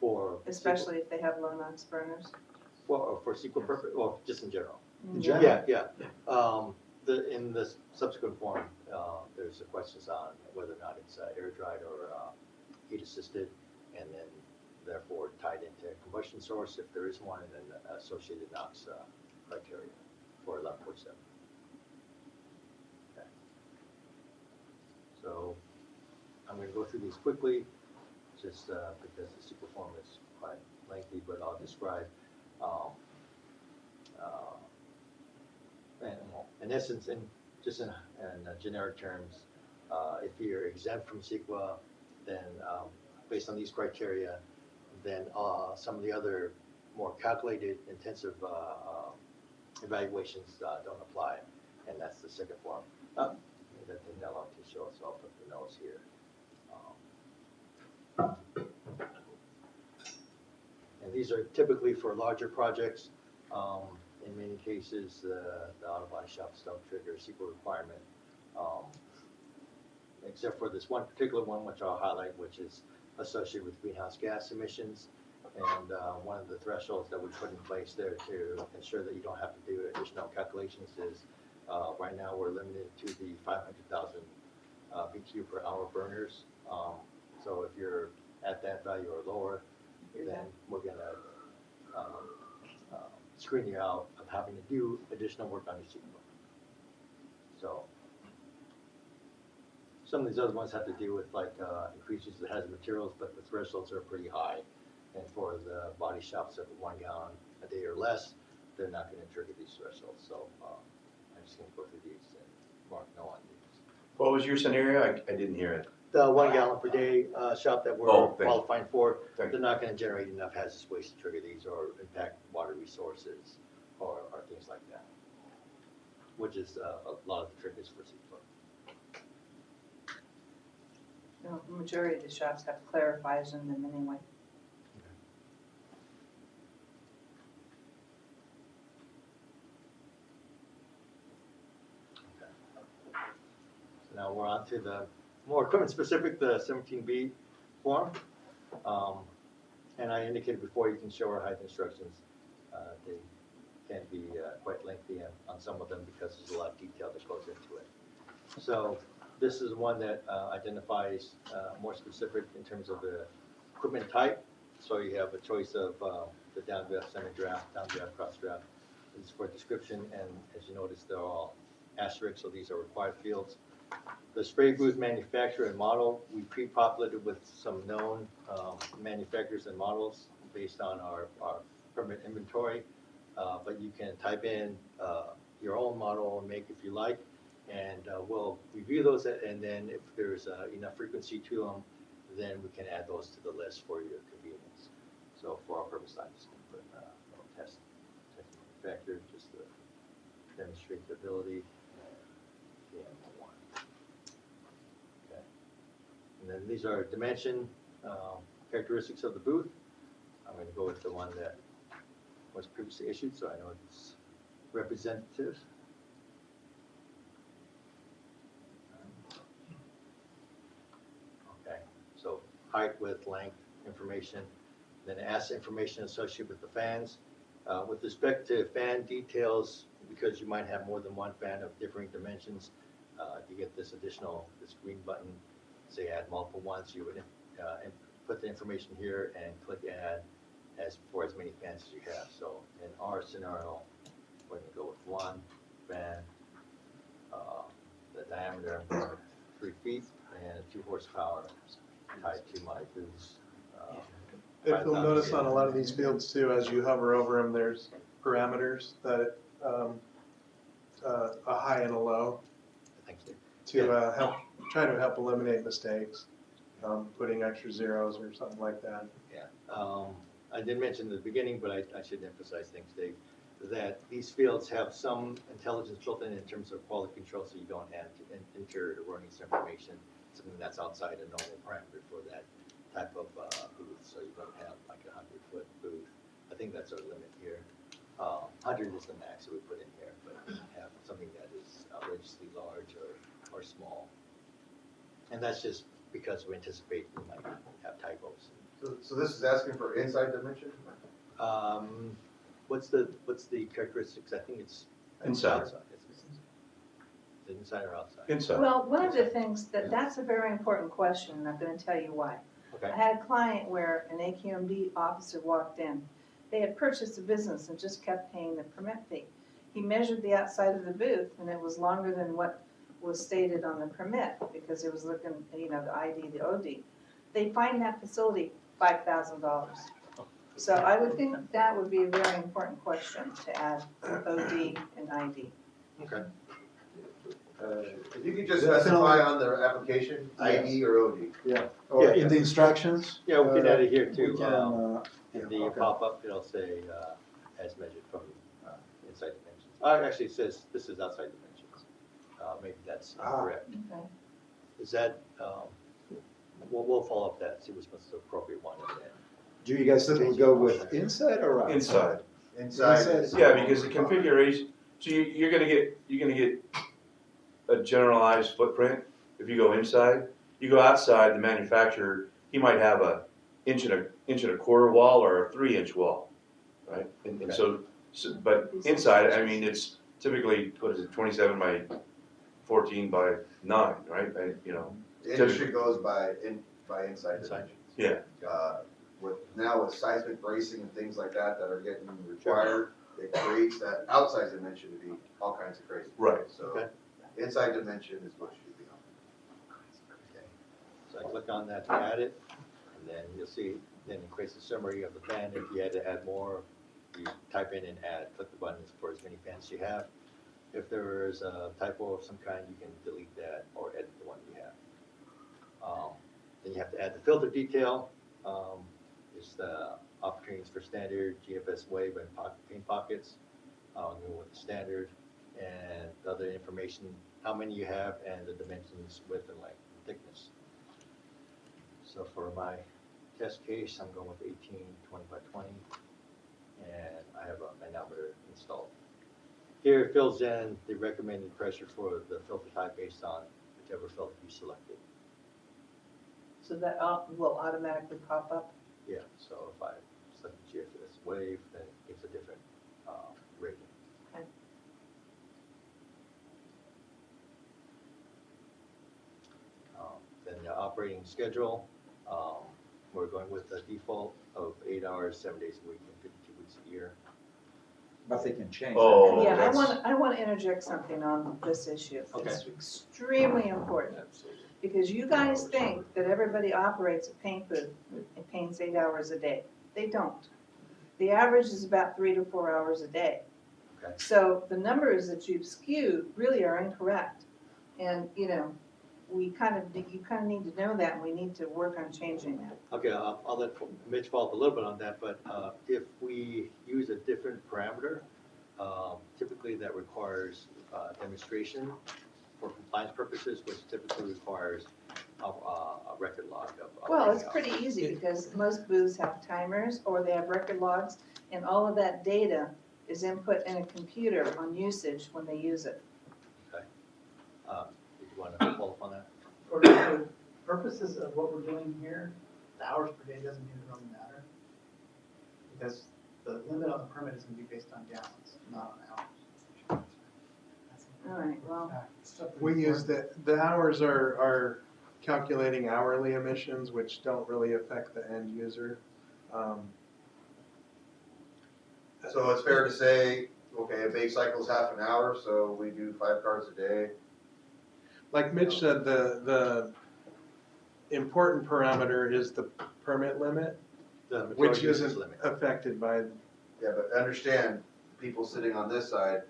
For Especially if they have low NOx burners? Well, for SQL purpose, or just in general? In general? Yeah. In the subsequent form, there's the questions on whether or not it's air dried or heat assisted, and then therefore tied into combustion source if there is one, and then associated NOx criteria for 11.7. Okay. So I'm going to go through these quickly, just because the SQL form is quite lengthy, but I'll describe. In essence, in generic terms, if you're exempt from CEQA, then based on these criteria, then some of the other more calculated, intensive evaluations don't apply, and that's the second form. That didn't allow to show, so I'll put the nose here. And these are typically for larger projects. In many cases, the auto body shops don't trigger a CEQA requirement, except for this one particular one, which I'll highlight, which is associated with greenhouse gas emissions. And one of the thresholds that we put in place there to ensure that you don't have to do additional calculations is right now we're limited to the 500,000 BTU per hour burners. So if you're at that value or lower, then we're going to screen you out of having to do additional work on your CEQA. So some of these other ones have to do with like increases in hazard materials, but the thresholds are pretty high. And for the body shops at 1 gallon a day or less, they're not going to trigger these thresholds. So I'm just going to go through these and mark no on these. What was your scenario? I didn't hear it. The 1 gallon per day shop that we're qualifying for, they're not going to generate enough hazardous waste to trigger these or impact water resources or things like that, which is a lot of the triggers for CEQA. No, the majority of the shops have clarifiers in them anyway. So now we're on to the more equipment specific, the 17B form. And I indicated before you can show or hide instructions. They can be quite lengthy on some of them because there's a lot of detail that goes into it. So this is one that identifies more specific in terms of the equipment type. So you have a choice of the downdraft, semi-draft, downdraft, cross-draft. This is for description, and as you notice, they're all asterisks, so these are required fields. The spray booth manufacturer and model, we pre-populated with some known manufacturers and models based on our permit inventory. But you can type in your own model and make if you like, and we'll review those, and then if there's enough frequency to them, then we can add those to the list for your convenience. So for our purpose, I'm just going to put test manufacturer just to demonstrate the ability. And then these are dimension characteristics of the booth. I'm going to go with the one that was previously issued, so I know it's representative. Okay, so height, width, length information. Then asset information associated with the fans. With respect to fan details, because you might have more than one fan of differing dimensions, you get this green button. Say add multiple ones, you would put the information here and click add, as for as many fans as you have. So in our scenario, we're gonna go with one fan, the diameter 3 feet and 2 horsepower tied to my booth. If you'll notice on a lot of these fields too, as you hover over them, there's parameters that, a high and a low. Thank you. To try to help eliminate mistakes, putting extra zeros or something like that. Yeah, I did mention in the beginning, but I should emphasize things, Dave, that these fields have some intelligence built in terms of quality control, so you don't add interior erroneous information, something that's outside a normal parameter for that type of booth, so you don't have like a 100-foot booth. I think that's our limit here. 100 is the max that we put in here, but have something that is outrageously large or small. And that's just because we anticipate we might have typos. So this is asking for inside dimension? What's the characteristics? I think it's Inside. outside. Is it inside or outside? Inside. Well, one of the things that's a very important question, and I'm going to tell you why. Okay. I had a client where an AQMD officer walked in. They had purchased a business and just kept paying the permit fee. He measured the outside of the booth, and it was longer than what was stated on the permit because it was looking, the ID, the OD. They fined that facility $5,000. So I would think that would be a very important question to add OD and ID. Okay. If you could just specify on the application, ID or OD. Yeah, or Yeah, in the instructions. Yeah, we can add it here too. We can, In the okay. pop-up, it'll say as measured from inside dimensions. Actually, it says this is outside dimensions. Maybe that's incorrect. Okay. Is that, we'll follow up that, see what's the appropriate one. And then Do you guys think we'll go with inside or outside? Inside. Inside. Yeah, because the configuration, so you're gonna get a generalized footprint if you go inside. You go outside, the manufacturer, he might have a inch and a quarter wall or a 3-inch wall, right? And so, but inside, I mean, it's typically, 27 by 14 by 9, right? The industry goes by inside dimensions. Yeah. With seismic bracing and things like that are getting required, it creates that outside dimension to be all kinds of crazy. Right. So inside dimension is what should be on. Okay. So I click on that to add it, and then you'll see, then it creates a summary of the fan. If you had to add more, you type in and add, click the buttons for as many fans you have. If there is a typo of some kind, you can delete that or edit the one you have. Then you have to add the filter detail. It's the opportunities for standard, GFS wave, and paint pockets. I'll go with the standard and the other information, how many you have, and the dimensions, width and length and thickness. So for my test case, I'm going with 18, 20 by 20, and I have a manometer installed. Here it fills in the recommended pressure for the filter type based on whichever filter you selected. So that will automatically pop up? Yeah, so if I select the GFS wave, then it gives a different rating. Okay. Then the operating schedule, we're going with the default of 8 hours, 7 days a week, and 52 weeks a year. But they can change. Oh, Yeah, that's- I want to interject something on this issue. Okay. It's extremely important. Because you guys think that everybody operates a paint booth and paints 8 hours a day. They don't. The average is about 3 to 4 hours a day. Okay. So the numbers that you've skewed really are incorrect. And, you kind of need to know that, and we need to work on changing that. Okay, I'll let Mitch follow up a little bit on that, but if we use a different parameter, typically that requires demonstration for compliance purposes, which typically requires a record log of. Well, it's pretty easy because most booths have timers or they have record logs, and all of that data is input in a computer on usage when they use it. Okay. Did you want to follow up on that? For the purposes of what we're doing here, the hours per day doesn't even really matter. Because the limit on the permit is going to be based on gallons, not on hours. All right, well, We use the hours are calculating hourly emissions, which don't really affect the end user. So it's fair to say, okay, a bake cycle's half an hour, so we do 5 cars a day. Like Mitch said, the important parameter is the permit limit, The which majority use isn't limit. affected by, Yeah, but understand, people sitting on this side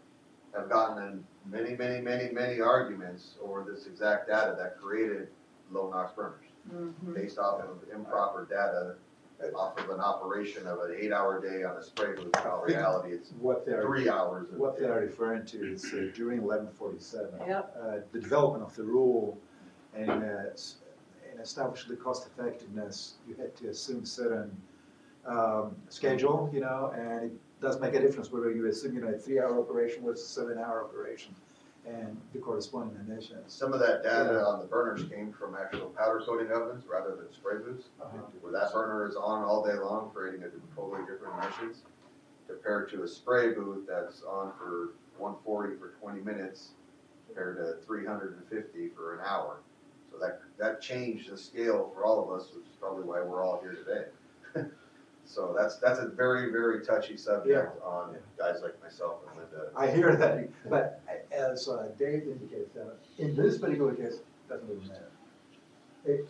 have gotten in many arguments over this exact data that created low NOx burners, based off of improper data, off of an operation of an 8-hour day on a spray booth. In reality, it's What they're 3 hours. What they are referring to is during 1147, Yep. the development of the rule and establish the cost effectiveness, you had to assume certain schedule, you know, and it does make a difference whether you assume, you know, a 3-hour operation versus a 7-hour operation and the corresponding emissions. Some of that data on the burners came from actual powder coating ovens rather than spray booths, where that burner is on all day long, creating a totally different emissions, compared to a spray booth that's on for 140 for 20 minutes, compared to 350 for an hour. So that changed the scale for all of us, which is probably why we're all here today. So that's a very touchy subject on guys like myself and Linda. I hear that, but as Dave indicated, in this particular case, it doesn't really matter.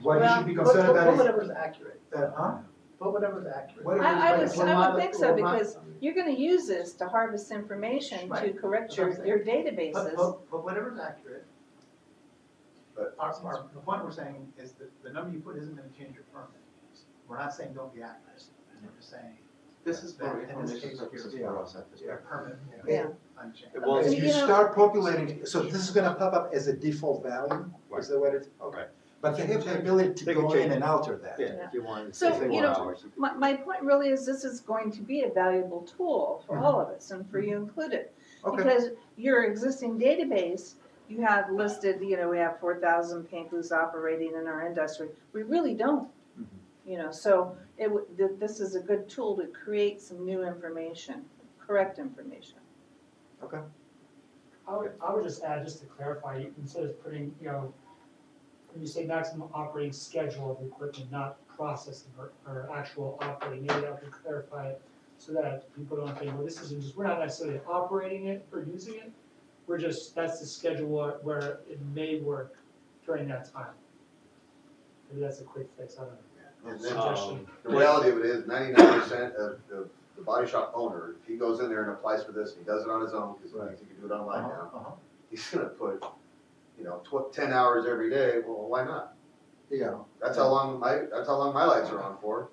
What you should be concerned about Put is whatever's accurate. Huh? Put whatever's accurate. I would think so, because you're gonna use this to harvest information to Right. correct That's what your I'm saying. databases. Put whatever's accurate. But The point we're saying is that the number you put isn't gonna change your permit. We're not saying don't be accurate. We're just saying. This is that for in this information case, purposes your- for us at this Your point. permit, Yeah. unchanged. Well, If You you know- start populating, so this is gonna pop up as a default value, is that what it's, okay. Right. But they have the ability They to can go change in it. and alter that. Yeah, if you want to So, say you 4 know, hours. My point really is this is going to be a valuable tool for all of us and for you included. Okay. Because your existing database, you have listed, you know, we have 4,000 paint booths operating in our industry. We really don't. You know, so this is a good tool to create some new information, correct information. Okay. I would just add, just to clarify, instead of putting, you know, when you say maximum operating schedule of the equipment, not processing or actual operating, maybe I could clarify it so that people don't think, well, this isn't just, we're not necessarily operating it or using it, we're just, that's the schedule where it may work during that time. Maybe that's a quick fix, I don't know. And Suggestion. the reality of it is 99% of the body shop owner, if he goes in there and applies for this, and he does it on his own, because he can do it online now, he's gonna put, you know, 10 hours every day, well, why not? Yeah. That's how long my lights are on for.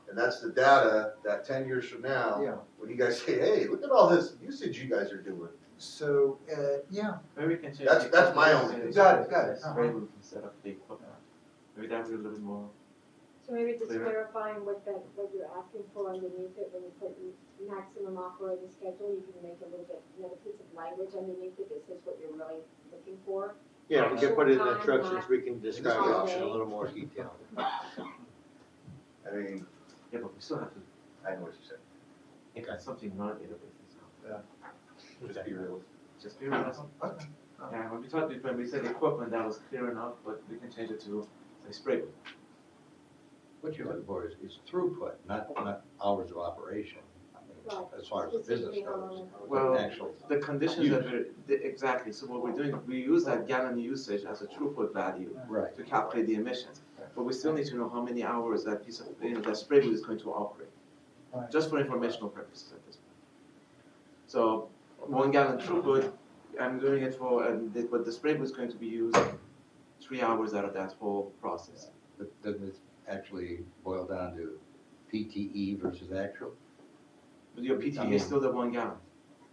And that's the data that 10 years from now, Yeah. when you guys say, hey, look at all this usage you guys are doing. So, yeah. Maybe we can change. That's my only concern. Got it. Spray booth instead of the equipment. Maybe that would be a little bit more. So maybe just Clear. clarifying what you're asking for underneath it, when you put maximum operating schedule, you can make a little bit, another piece of language underneath it that says what you're really looking for. Yeah, we can put it in the Short time, instructions, we can describe This it option in a little more detail. I mean, Yeah, but we still have to I know what you said. make something non-database. Yeah. Just be real. Just be real. Yeah, when we said equipment, that was clear enough, but we can change it to say spray booth. What you're looking for is throughput, not hours of operation. I mean, as far as the business goes. Well, Actual the conditions that exactly, so what we're doing, we use that gallon usage as a throughput value Right. to calculate the emissions. But we still need to know how many hours that piece of, that spray booth is going to operate. Right. Just for informational purposes at this point. So 1 gallon throughput, I'm doing it for, but the spray booth is going to be used 3 hours out of that whole process. But doesn't it actually boil down to PTE versus actual? But your PTE I mean- is still the 1 gallon.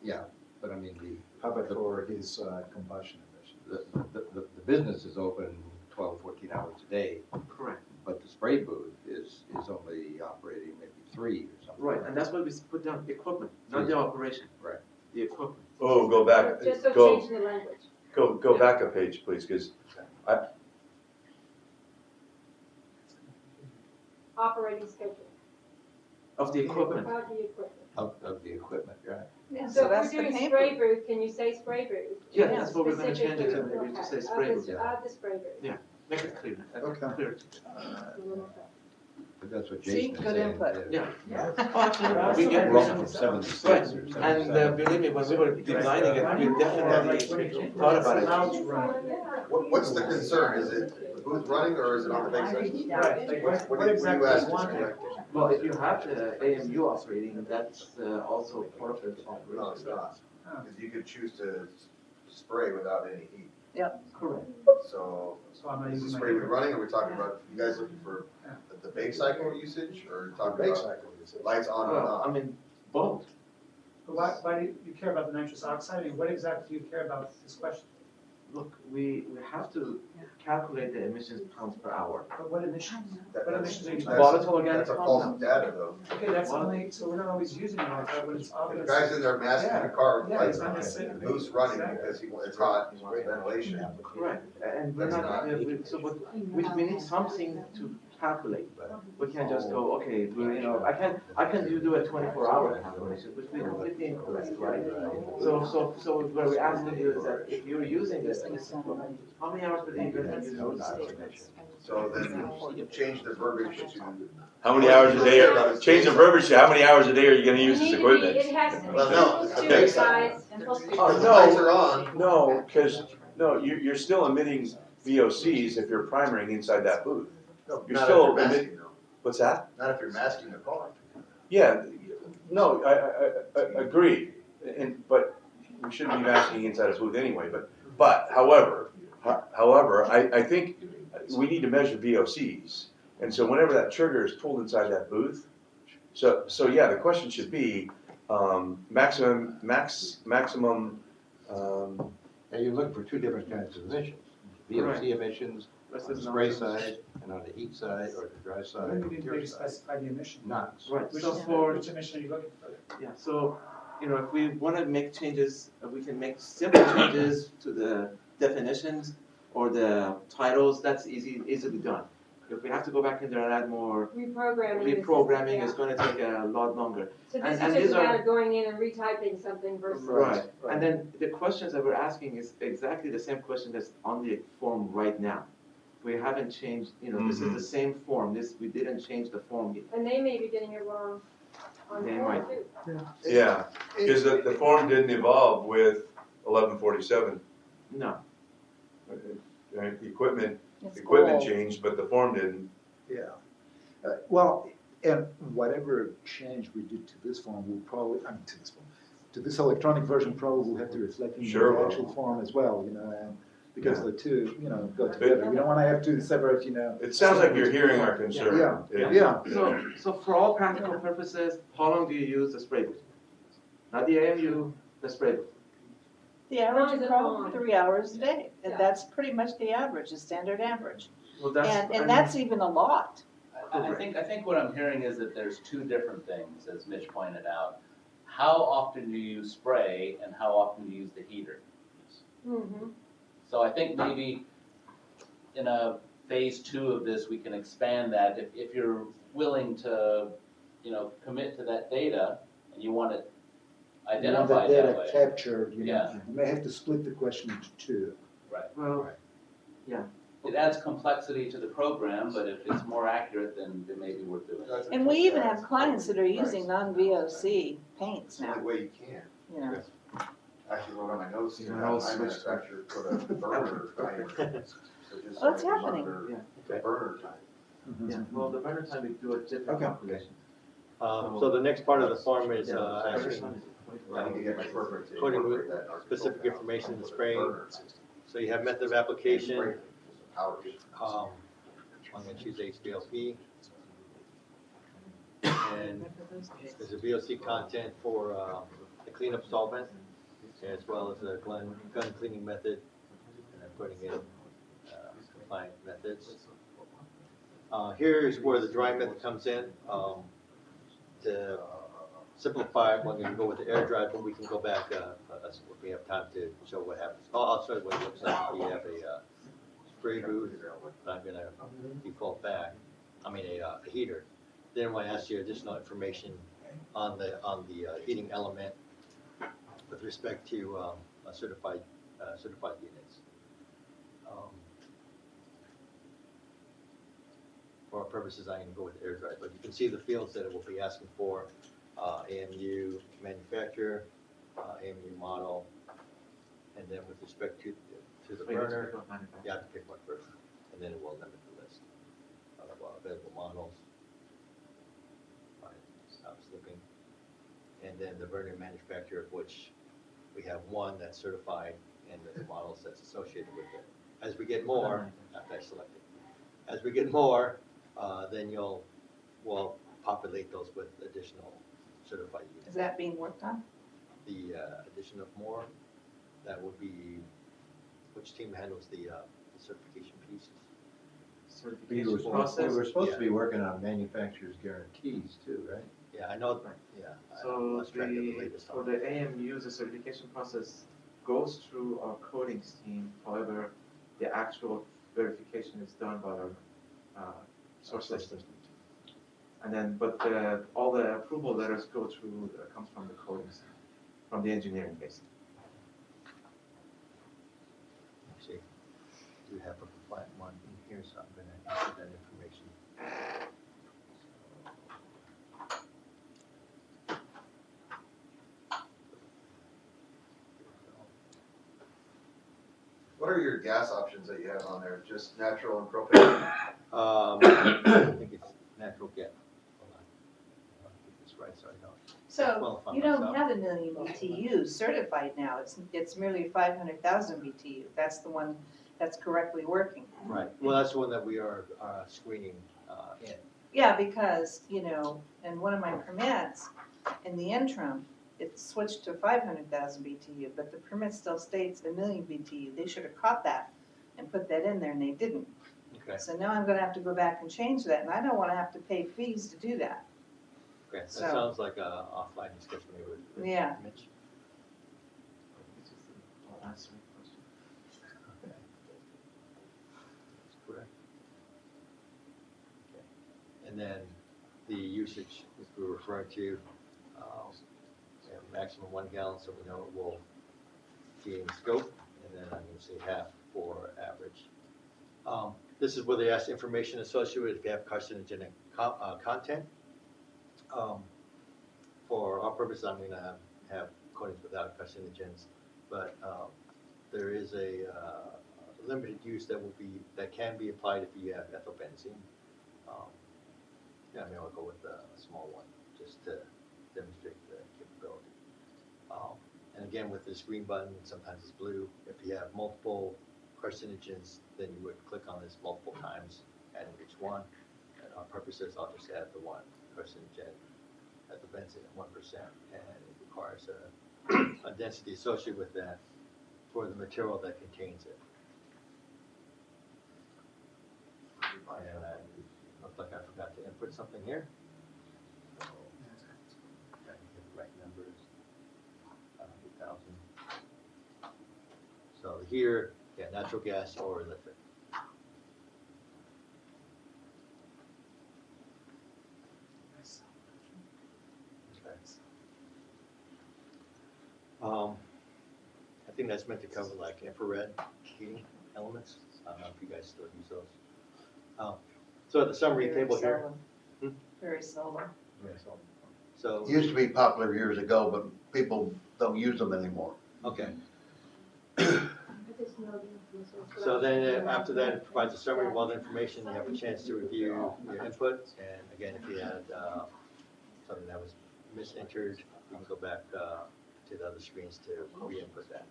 Yeah, but I mean, How about for his combustion emissions? the business is open 12, 14 hours a day, Correct. but the spray booth is only operating maybe 3 or something. Right, and that's why we put down equipment, not the operation. Right. The equipment. Oh, go back, Just so go, changing the language. go back a page, please, because Operating schedule Of the equipment. of the equipment. Of the equipment, right? Yeah, So that's if the we're doing paint spray booth. booth, can you say spray booth? Yeah, that's what we're gonna change it to, Specifically, maybe to say okay, spray of booth. the- Of the spray booth. Yeah, make it clear. Okay. Clear. But that's what See, Jason is good saying. input. Yeah. Yeah. Oh, absolutely. We get We're up from 76 Right, or 77. and believe me, when we were designing it, we definitely thought about it. What's the concern? Is it the booth running or is it on the base side? Right, like What what do you exactly ask you us want? to Well, if you have the AMU operating, that's also part of the operation. No, it's not. Because you could choose to spray without any heat. Yep. Correct. So So I'm not is the using my. spray running? Are we talking about, you guys looking for the bake cycle usage or talking about lights on and Well, off? I mean, both. But why do you care about the nitrous oxide? I mean, what exactly do you care about this question? Look, we have to calculate the emissions pounds per hour. But what emissions? What That's- emissions are you that's- talking Volatile organic That's a false compounds. data though. about? Okay, that's only, so we're not always using it all the time when it's The obvious. guy's in there masking the car with Yeah, lights it's not on, necessarily- the booth's running because it's hot, he wants ventilation. Correct, and we're That's not, not- so, but we need something to calculate. We can't just go, okay, well, you know, I can do a 24-hour calculation, which we completely incorrect, right? So where we're asking you is that if you're using this, how many hours per day you're gonna use? So then change the verbiage to. How many hours a day, change the verbiage to how many hours a day are you gonna use this equipment? It has to be Well, no, close to okay. the size and close to. Oh, The lights are on. No, because, no, you're still emitting VOCs if you're primering inside that booth. No, You're not still if you're masking emitting, though. what's that? Not if you're masking the car. Yeah, no, I agree, but we shouldn't be masking inside a booth anyway, but however, I think we need to measure VOCs. And so whenever that trigger is pulled inside that booth, so yeah, the question should be, maximum, Now you're looking for two different kinds of emissions. VOC emissions on the spray side and on the heat side or the dry side. Then you need to maybe specify the emission. NOx. Right, Which so is, for, which emission are you looking for? yeah, so, you know, if we wanna make changes, we can make simple changes to the definitions or the titles, that's easily done. If we have to go back in there and add more reprogramming, it's gonna take a lot longer. So And this is these just a are- matter of going in and retyping something versus. Right, and then the questions that we're asking is exactly the same question that's on the form right now. We haven't changed, you know, this is the same form, we didn't change the form yet. And they may be getting it wrong on the They form might. too. yeah, because the form didn't evolve with 1147. No. Right, the equipment It's Equipment old. changed, but the form didn't. Yeah. Well, and whatever change we did to this form will probably, to this electronic version probably will have to reflect in Sure the will. actual form as well, you know, and because the two, you know, go together. We don't want to have two separate, you know. It sounds like you're hearing our concern. Yeah. So for all practical purposes, how long do you use the spray booth? Not the AMU, the spray booth. The average is probably 3 hours a day, and that's pretty much the average, the standard average. Well, that's, And that's even a lot. I think what I'm hearing is that there's two different things, as Mitch pointed out. How often do you spray and how often do you use the heater? Mm-hmm. So I think maybe in a phase 2 of this, we can expand that. If you're willing to, you know, commit to that data and you want it identified You that want way. the data captured, you know. Yeah. You may have to split the question into two. Right. Well, yeah. It adds complexity to the program, but if it's more accurate, then it may be worth doing. And we even have clients that are using non-VOC paints It's the now, only way you can. you know. Actually wrote on my notes, Yeah, you I'll know, my switch manufacturer put a burner timer. So just Oh, it's so I can happening. monitor the burner time. Yeah, well, the burner time, we do a different Okay. calculation. So the next part of the form is Yeah, actually I need to get my perfect to putting incorporate that in our specific control information in the panel. spraying. Burner system. So you have method of application. Hours. I'm gonna choose HPLP. And there's a VOC content for the cleanup solvent, as well as a gun cleaning method, and I'm putting in compliant methods. Here's where the dry method comes in. To simplify it, we're gonna go with the air dry, but we can go back, if we have time to show what happens. I'll show you what it looks like if we have a spray booth, but I'm gonna default back, a heater. Then when I ask you additional information on the heating element with respect to certified units. for our purposes, I'm gonna go with AirDrive, but you can see the fields that it will be asking for, AMU manufacturer, AMU model, and then with respect to the So you have to burner, pick one manufacturer. you have to pick one first, and then it will limit the list of available models. Right, stop slipping. And then the burner manufacturer, of which we have one that's certified and the models that's associated with it. As we get more, after I select it, as we get more, then we'll populate those with additional certified units. Is that being worked on? The addition of more, that would be, which team handles the certification pieces? We were supposed to be working on manufacturer's guarantees too, right? Yeah, I know, yeah. I So lost track of the latest for one. the AMU, the certification process goes through our coding team. However, the actual verification is done by our source system. And then, but all the approval letters go through, comes from the coding team, from the engineering basically. See, do have a compliant one in here, so I'm gonna enter that information. What are your gas options that you have on there? Just natural and propane? I think it's natural gas. Hold on. I'll get this right so I don't. So qualify you don't myself. have 1 million BTUs certified now. It's merely 500,000 BTU. That's the one that's correctly working. Right, well, that's the one that we are screening in. Yeah, because, you know, in one of my permits, in the interim, it switched to 500,000 BTU, but the permit still states 1 million BTU. They should have caught that and put that in there, and they didn't. Okay. So now I'm gonna have to go back and change that, and I don't wanna have to pay fees to do that. Okay, that So- sounds like a offline discussion maybe with Yeah. Mitch. I'll answer your question. Okay. That's correct. Okay. And then the usage, which we were referring to, maximum 1 gallon, so we know it will be in scope, and then I'm gonna say half for average. This is where they ask information associated with if you have carcinogenic content. For our purposes, I'm gonna have coatings without carcinogens, but there is a limited use that can be applied if you have ethyl benzene. Yeah, I mean, I'll go with a small one just to demonstrate the capability. And again, with this green button, sometimes it's blue. If you have multiple carcinogens, then you would click on this multiple times, adding each one. And our purposes, I'll just add the one carcinogen at the benzene at 1%, and it requires a density associated with that for the material that contains it. And I look like I forgot to input something here. So, gotta get the right numbers. 8,000. So here, yeah, natural gas or electric. Okay. I think that's meant to cover like infrared heating elements. I don't know if you guys still use those. So the summary Very table here. seldom. Very seldom. So Used to be popular years ago, but people don't use them anymore. okay. So then after that, it provides a summary of all the information. You have a chance to review your input. And again, if you had something that was misentered, you can go back to the other screens to re-input that.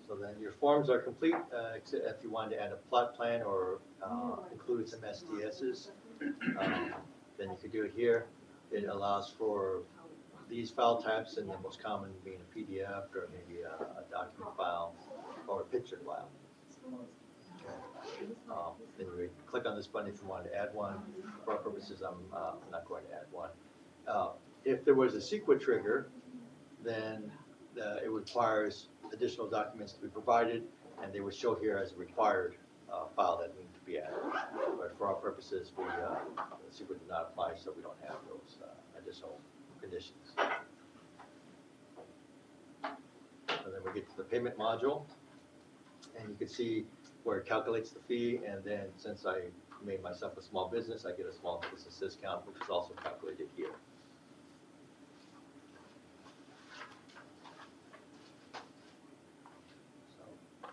So then your forms are complete, except if you wanted to add a plot plan or include some SDSs, then you could do it here. It allows for these file types, and the most common being a PDF or maybe a document file or a picture file. Then you would click on this button if you wanted to add one. For our purposes, I'm not going to add one. If there was a SQL trigger, then it requires additional documents to be provided, and they would show here as a required file that need to be added. But for our purposes, the SQL did not apply, so we don't have those additional conditions. And then we get to the payment module, And you can see where it calculates the fee, and then since I made myself a small business, I get a small business discount, which is also calculated here. So,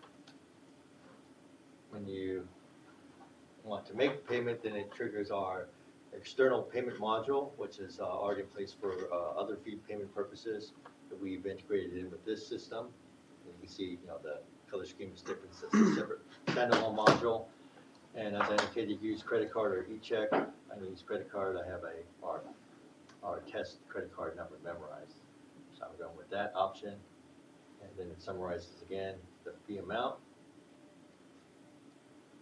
when you want to make a payment, then it triggers our external payment module, which is already in place for other fee payment purposes that we've integrated in with this system. And you can see, you know, the color scheme is different. It's a separate standalone module. And as I indicated, use credit card or e-check. I use credit card. I have our test credit card number memorized. So I'm going with that option. And then it summarizes again the fee amount.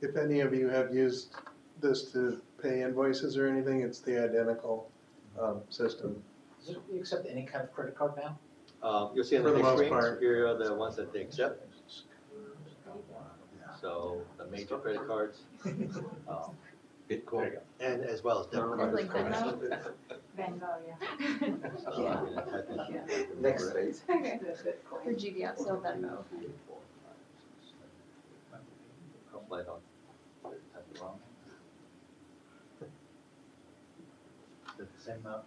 If any of you have used this to pay invoices or anything, it's the identical system. Does it accept any kind of credit card now? You'll see on For the the next most screen, part. here are the ones that they accept. So the major credit cards, Bitcoin. and as well as debit cards. Like Venmo? Venmo, yeah. So I'm gonna type in- Yeah. Next phase. Okay. For GDS, so Venmo. Hopefully I don't type it wrong. Is it the same amount?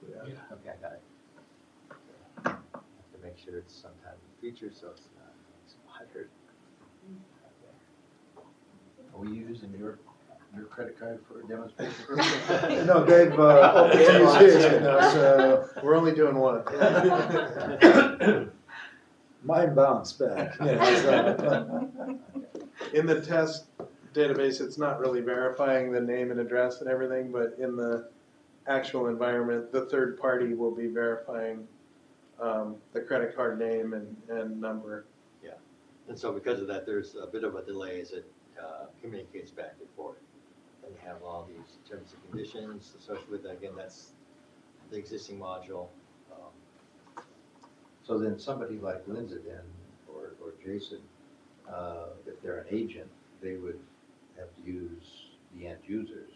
Yeah. Okay, I got it. Okay. Have to make sure it's sometime in the future, so it's not expired. Are we using your credit card for a demonstration purpose? No, Dave, opted to use his, you know, so We're only doing one. mine bounced back. Yeah, so. In the test database, it's not really verifying the name and address and everything, but in the actual environment, the third party will be verifying the credit card name and number. Yeah, and so because of that, there's a bit of a delay as it communicates back and forth. And you have all these terms and conditions associated with that. Again, that's the existing module. So then somebody like Linda then, or Jason, if they're an agent, they would have to use the end users.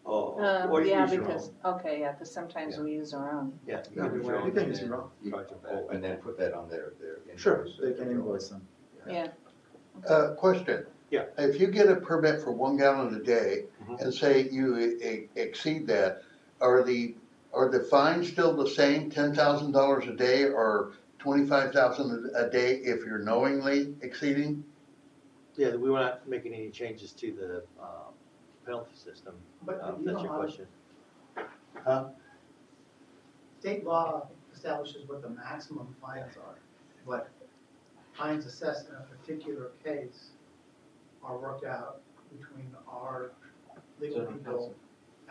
Or you Yeah, use your because, own. okay, yeah, because sometimes we use our own. Yeah, Yeah, you can use your you own can and use your then own. charge them back. Oh, and then put that on their invoice. Sure, they can invoice them. Yeah. Question. Yeah. If you get a permit for 1 gallon a day, Mhm. and say you exceed that, are the fines still the same, $10,000 a day, or $25,000 a day if you're knowingly exceeding? Yeah, we were not making any changes to the penalty system. But If you that's know your how- question. State law establishes what the maximum fines are, but fines assessed in a particular case are worked out between our legal people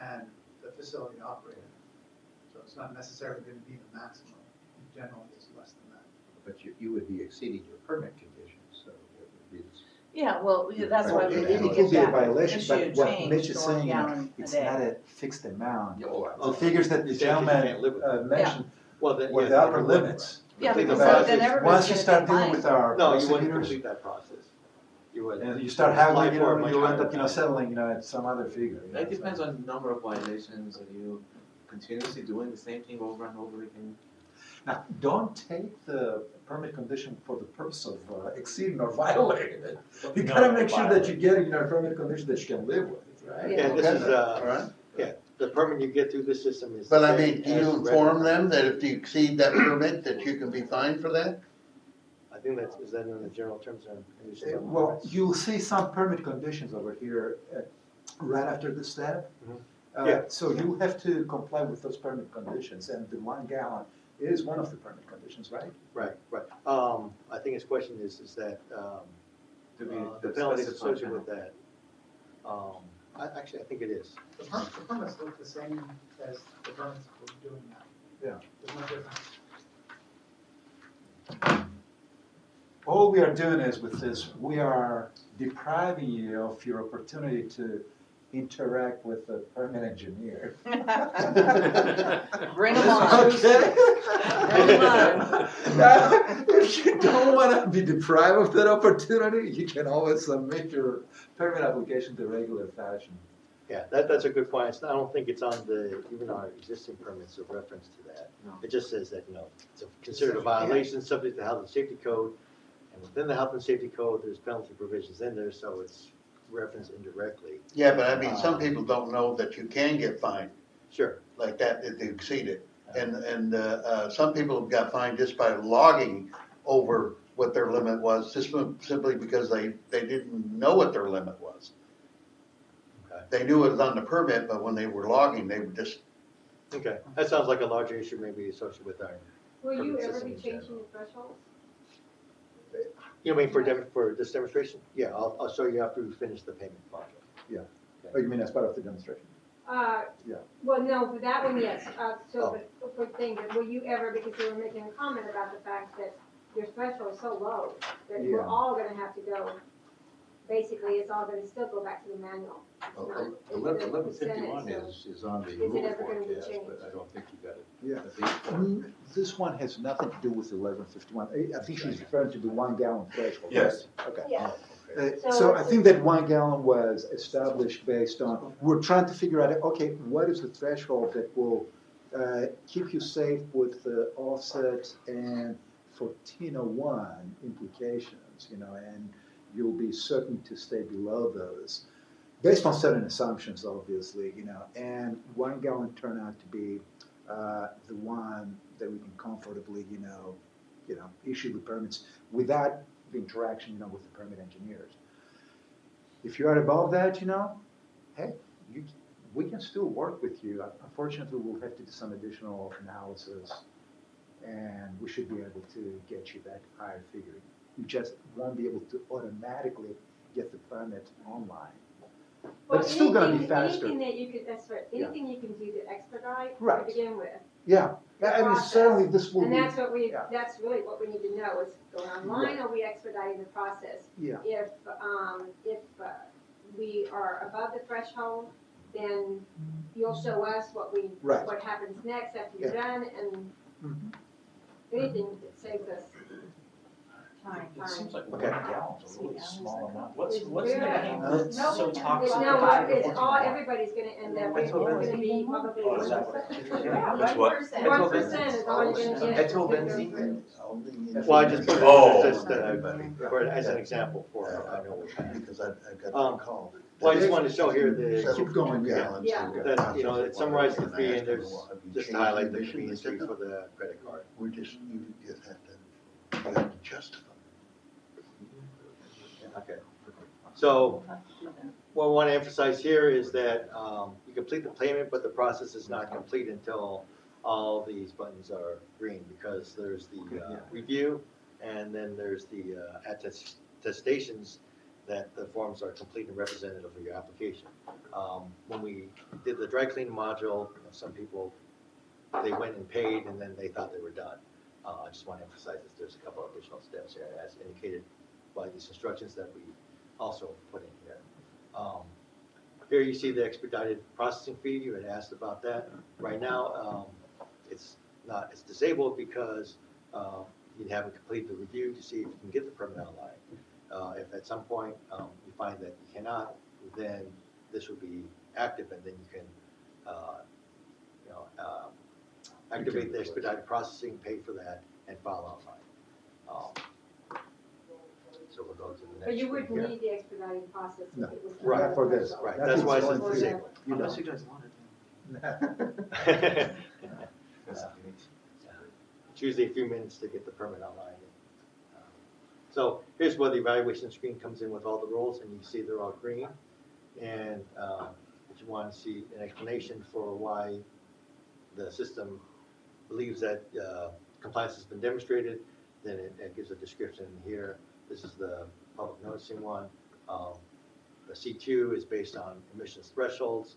and the facility operator. So it's not necessarily going to be the maximum. Generally, it's less than that. But you would be exceeding your permit conditions, so it would be. Yeah, well, that's why we It didn't could get be a that violation, issue but what changed Mitch is to 1 saying, gallon a it's day. not a fixed amount. Oh, The figures that the You can't gentleman live with it. mentioned Well, then, were yeah, the upper you wouldn't. limits. Yeah, Think because about then it. everybody's Once you gonna start get dealing fined. with our No, you wouldn't prosecutors, complete that process. You would. and you start having, apply for a much you end higher up, amount. settling, at some other figure. It depends on the number of violations. Are you continuously doing the same thing over and over again? Now, don't take the permit condition for the purpose of exceeding or violating it. You gotta make sure that you get, a permit condition that you can live with, right? Yeah, this is, All right. yeah, the permit you get through this system is. But I the mean, same do as you the inform regular. them that if you exceed that permit, that you can be fined for that? I think is that in the general terms and conditions? Well, you'll see some permit conditions over here, right after the step. Yeah. So you have to comply with those permit conditions, and the 1 gallon is one of the permit conditions, right? Right. I think his question is that, To be the penalties associated with that. Actually, I think it is. The permits look the same as the permits we're doing now. Yeah. There's no difference. All we are doing is with this, we are depriving you of your opportunity to interact with the permit engineer. Bring them on. Okay? Bring them on. Now, if you don't want to be deprived of that opportunity, you can always submit your permit application to regular fashion. Yeah, that's a good point. I don't think it's on even our existing permits, a reference to that. No. It just says that, it's considered a violation subject to health and safety code, And within the health and safety code, there's penalty provisions in there, so it's referenced indirectly. Yeah, but I mean, some people don't know that you can get fined Sure. like that if they exceed it. And some people have got fined just by logging over what their limit was, just simply because they didn't know what their limit was. Okay. They knew it was on the permit, but when they were logging, they would just. Okay, that sounds like a larger issue maybe associated with our. Will you permit ever system be in changing general. the thresholds? You mean for this demonstration? Yeah, I'll show you after we finish the payment module. Yeah. Okay. Oh, you mean as part of the demonstration? Yeah. Well, no, for that one, yes, so, but thing, but will you ever, because they were making a comment about the fact that your threshold is so low, that we're Yeah. all gonna have to go, basically, it's all gonna still go back to the manual. It's not- it's the 1151 percentage, is on the Is it rule ever gonna be forecast, changed? but I don't think you got it. Yeah. This one has nothing to do with 1151. I think she's referring to the 1 gallon threshold. Yes. right? Okay. Yeah. So I think that 1 gallon was established based on, we're trying to figure out, okay, what is the threshold that will keep you safe with the offset and for TINA1 implications, and you'll be certain to stay below those, based on certain assumptions, obviously, and 1 gallon turned out to be the one that we can comfortably, issue the permits without the interaction, with the permit engineers. If you are above that, hey, we can still work with you. Unfortunately, we'll have to do some additional analysis, and we should be able to get you that higher figure. You just won't be able to automatically get the permit online. But it's still gonna be faster. Anything that you could, that's right, anything you can do to expedite to Right. begin with. Yeah, I mean, certainly this will And be. that's what yeah. that's really what we need to know, is going online, are we expediting the process? Yeah. If we are above the threshold, then you'll show us Right. what happens next after you're Yeah. done, and Mhm. anything that saves us It time. seems like Okay. 1 gallon's a really small amount. What's It's the very- name that's No, so it's toxic? it's all, everybody's gonna end up, it's That's what gonna be probably. Oh, is that what That's what? 1% is all you're gonna get. Ethyl benzene. Well, I just put it Oh. just, as an example for, I know what kind. Because I got a call. Well, I just wanted to show here Keep going, yeah. that, it summarizes the fee, and there's, just to highlight the convenience fee for the credit card. You just have to justify. Okay. So, what we want to emphasize here is that you complete the payment, but the process is not complete until all these buttons are green, because there's the review, and then there's the attestations that the forms are complete and representative of your application. When we did the dry clean module, some people, they went and paid, and then they thought they were done. I just want to emphasize that there's a couple of additional steps here, as indicated by these instructions that we also put in here. Here you see the expedited processing fee. You had asked about that. Right now, it's disabled because you haven't completed the review to see if you can get the permit online. If at some point you find that you cannot, then this will be active, and then you can activate the expedited processing, pay for that, and file online. So we'll go to the next. But you screen wouldn't here. need the expedited process if No. it was. Right. For this. Right, That that's is why going it's to- disabled. Unless you guys wanted It's usually a few minutes to get the permit online. So here's where the evaluation screen comes in with all the rules, and you see they're all green. And if you want to see an explanation for why the system believes that compliance has been demonstrated, then it gives a description here. This is the public noticing one. The C2 is based on emissions thresholds.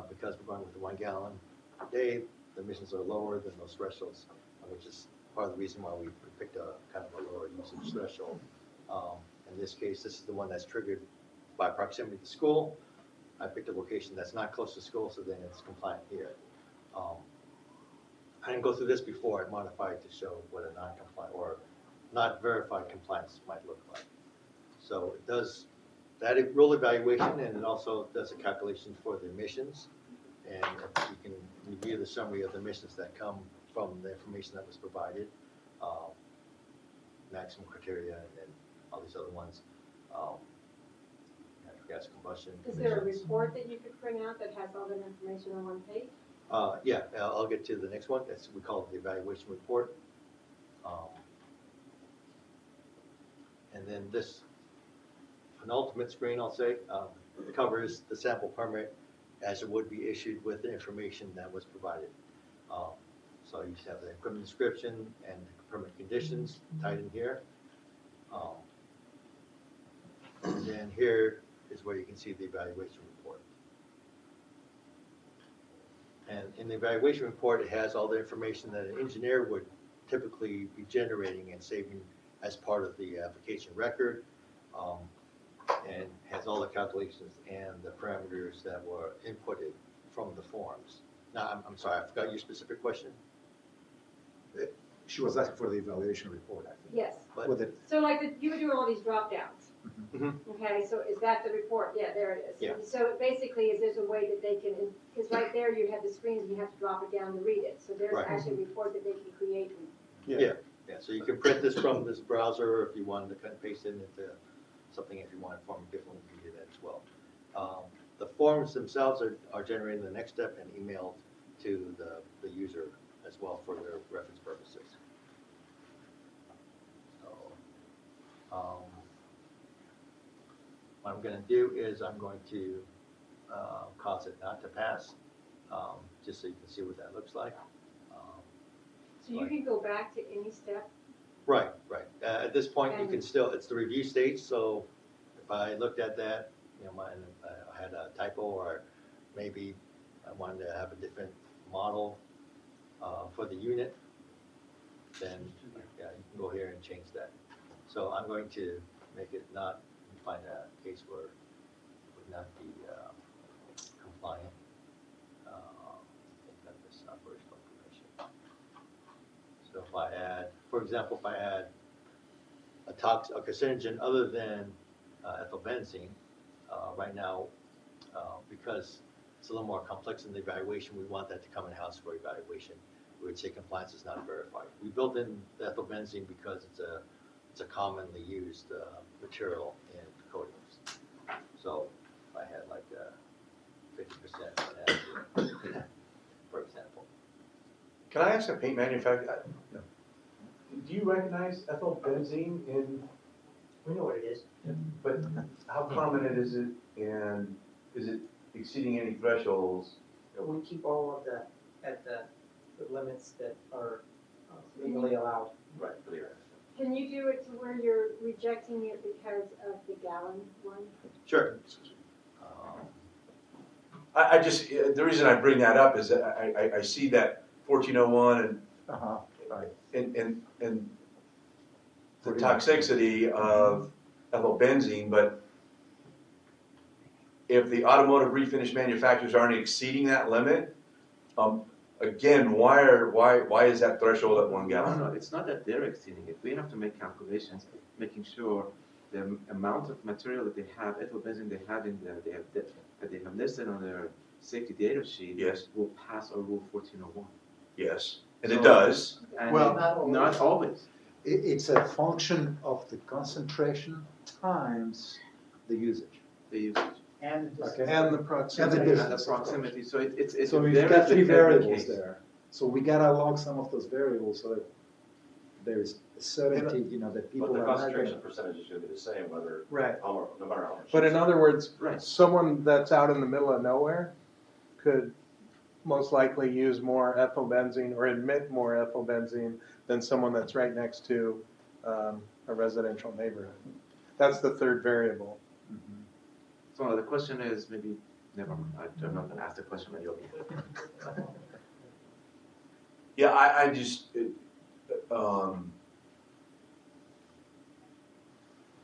Because we're going with the 1 gallon a day, the emissions are lower than those thresholds, which is part of the reason why we picked a kind of a lower usage threshold. In this case, this is the one that's triggered by proximity to school. I picked a location that's not close to school, so then it's compliant here. I didn't go through this before. I modified to show what a non-compliant or not verified compliance might look like. So it does that rule evaluation, and it also does a calculation for the emissions. And you can review the summary of the emissions that come from the information that was provided. maximum criteria and then all these other ones. Natural gas combustion. Is there a emissions. report that you could print out that has all that information on one page? Yeah, I'll get to the next one. That's, we call it the evaluation report. And then this penultimate screen, I'll say, covers the sample permit as it would be issued with the information that was provided. So you just have the equipment description and the permit conditions tied in here. And then here is where you can see the evaluation report. And in the evaluation report, it has all the information that an engineer would typically be generating and saving as part of the application record, and has all the calculations and the parameters that were inputted from the forms. Now, I'm sorry, I forgot your specific question. She was asking for the evaluation report, I think. Yes. With it. So like, you were doing all these drop downs. Okay, so is that the report? Yeah, there it is. Yeah. So basically, is there's a way that they can, because right there you have the screens, you have to drop it down to read it. So there's Right. actually a report that they can create. Yeah, so you can print this from this browser if you wanted to cut and paste it into something, if you want a form differently, you can do that as well. The forms themselves are generated in the next step and emailed to the user as well for their reference purposes. So, what I'm going to do is I'm going to cause it not to pass, just so you can see what that looks like. So you can go back to any step. Right. At this point, you can still, it's the review stage, so if I looked at that, you know, I had a typo, or maybe I wanted to have a different model for the unit, then yeah, you can go here and change that. So I'm going to make it not, find a case where it would not be compliant. Got this operational information. So if I add, for example, if I add a carcinogen other than ethylbenzene, right now, because it's a little more complex in the evaluation, we want that to come in-house for evaluation. We would say compliance is not verified. We built in the ethylbenzene because it's a commonly used material in coatings. So if I had like 50%, for example. Can I ask a paint manufacturer, do you recognize ethylbenzene in? We know what it is. But how prominent is it, and is it exceeding any thresholds? We keep all of that at the limits that are legally allowed. Right, clear. Can you do it to where you're rejecting it because of the gallon one? Sure. I just, the reason I bring that up is that I see that 1401 and the toxicity of ethylbenzene, but if the automotive refinish manufacturers aren't exceeding that limit, again, why is that threshold at 1 gallon? No, it's not that they're exceeding it. We have to make calculations, making sure the amount of material that they have, ethylbenzene they have in there, that they have listed on their safety data sheet, yes, will pass our rule 1401. Yes, and it does. And well, not always. It's a function of the concentration times the usage. The usage. And And the proximity. And the And the proximity. So it's so a we've very got three different variables case. there. So we gotta log some of those variables so that there's certainty, you know, that people But the are not concentration gonna. percentage is gonna be the same whether, Right. no matter how much. But in other words, Right. someone that's out in the middle of nowhere could most likely use more ethylbenzene or emit more ethylbenzene than someone that's right next to a residential neighborhood. That's the third variable. So the question is, maybe, never mind, I'm not gonna ask the question, but you'll be. Yeah, I just,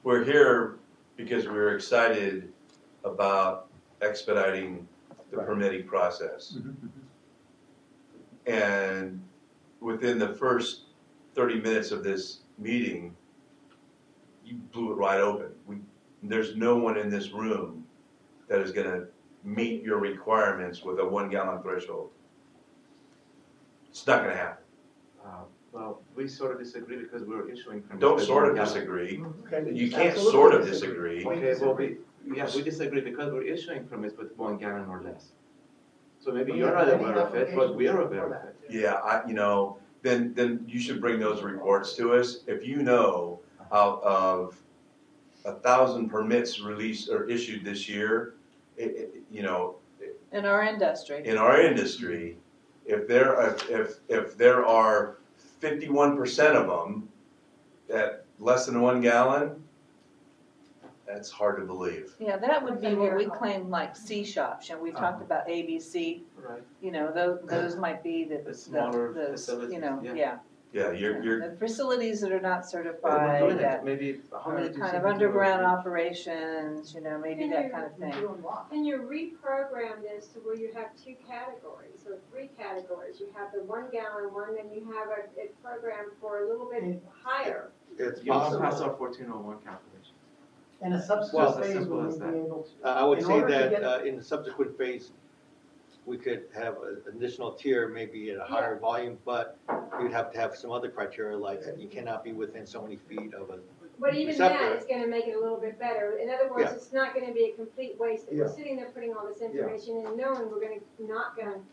we're here because we're excited about expediting the permitting process. And within the first 30 minutes of this meeting, you blew it right open. There's no one in this room that is gonna meet your requirements with a 1 gallon threshold. It's not gonna happen. Well, we sort of disagree because we're issuing permits. Don't with sort one of gallon. disagree. Okay. You can't Absolutely sort of disagree. Okay, well, we disagree because we're issuing permits with 1 gallon or less. So maybe you're not aware of it, but we are aware of it. Yeah, then you should bring those reports to us. If you know out of 1,000 permits released or issued this year, In our industry. in our industry, if there are 51% of them at less than 1 gallon, that's hard to believe. Yeah, that would be what we claim like C shops, and we've talked about ABC. Right. Those might be the smaller the, facilities, yeah. yeah. Yeah, you're The facilities that are not We're certified, doing it. that Maybe how many are do you kind think of we do underground every- operations, maybe that kind of thing. Can you reprogram this to where you have 2 categories or 3 categories? You have the 1 gallon one, then you have a program for a little bit higher. It's You don't possible. pass our 1401 calculation. In a Well, subsequent as phase, simple we as would that. be able to. I would in say order to that get- in the subsequent phase, we could have an additional tier, maybe at a higher volume, but you'd have to have some other criteria, like you cannot be within so many feet of a But even receptor. that is gonna make it a little bit better. In other words, Yeah. it's not gonna be a complete waste. If Yeah. we're sitting there putting all this information and knowing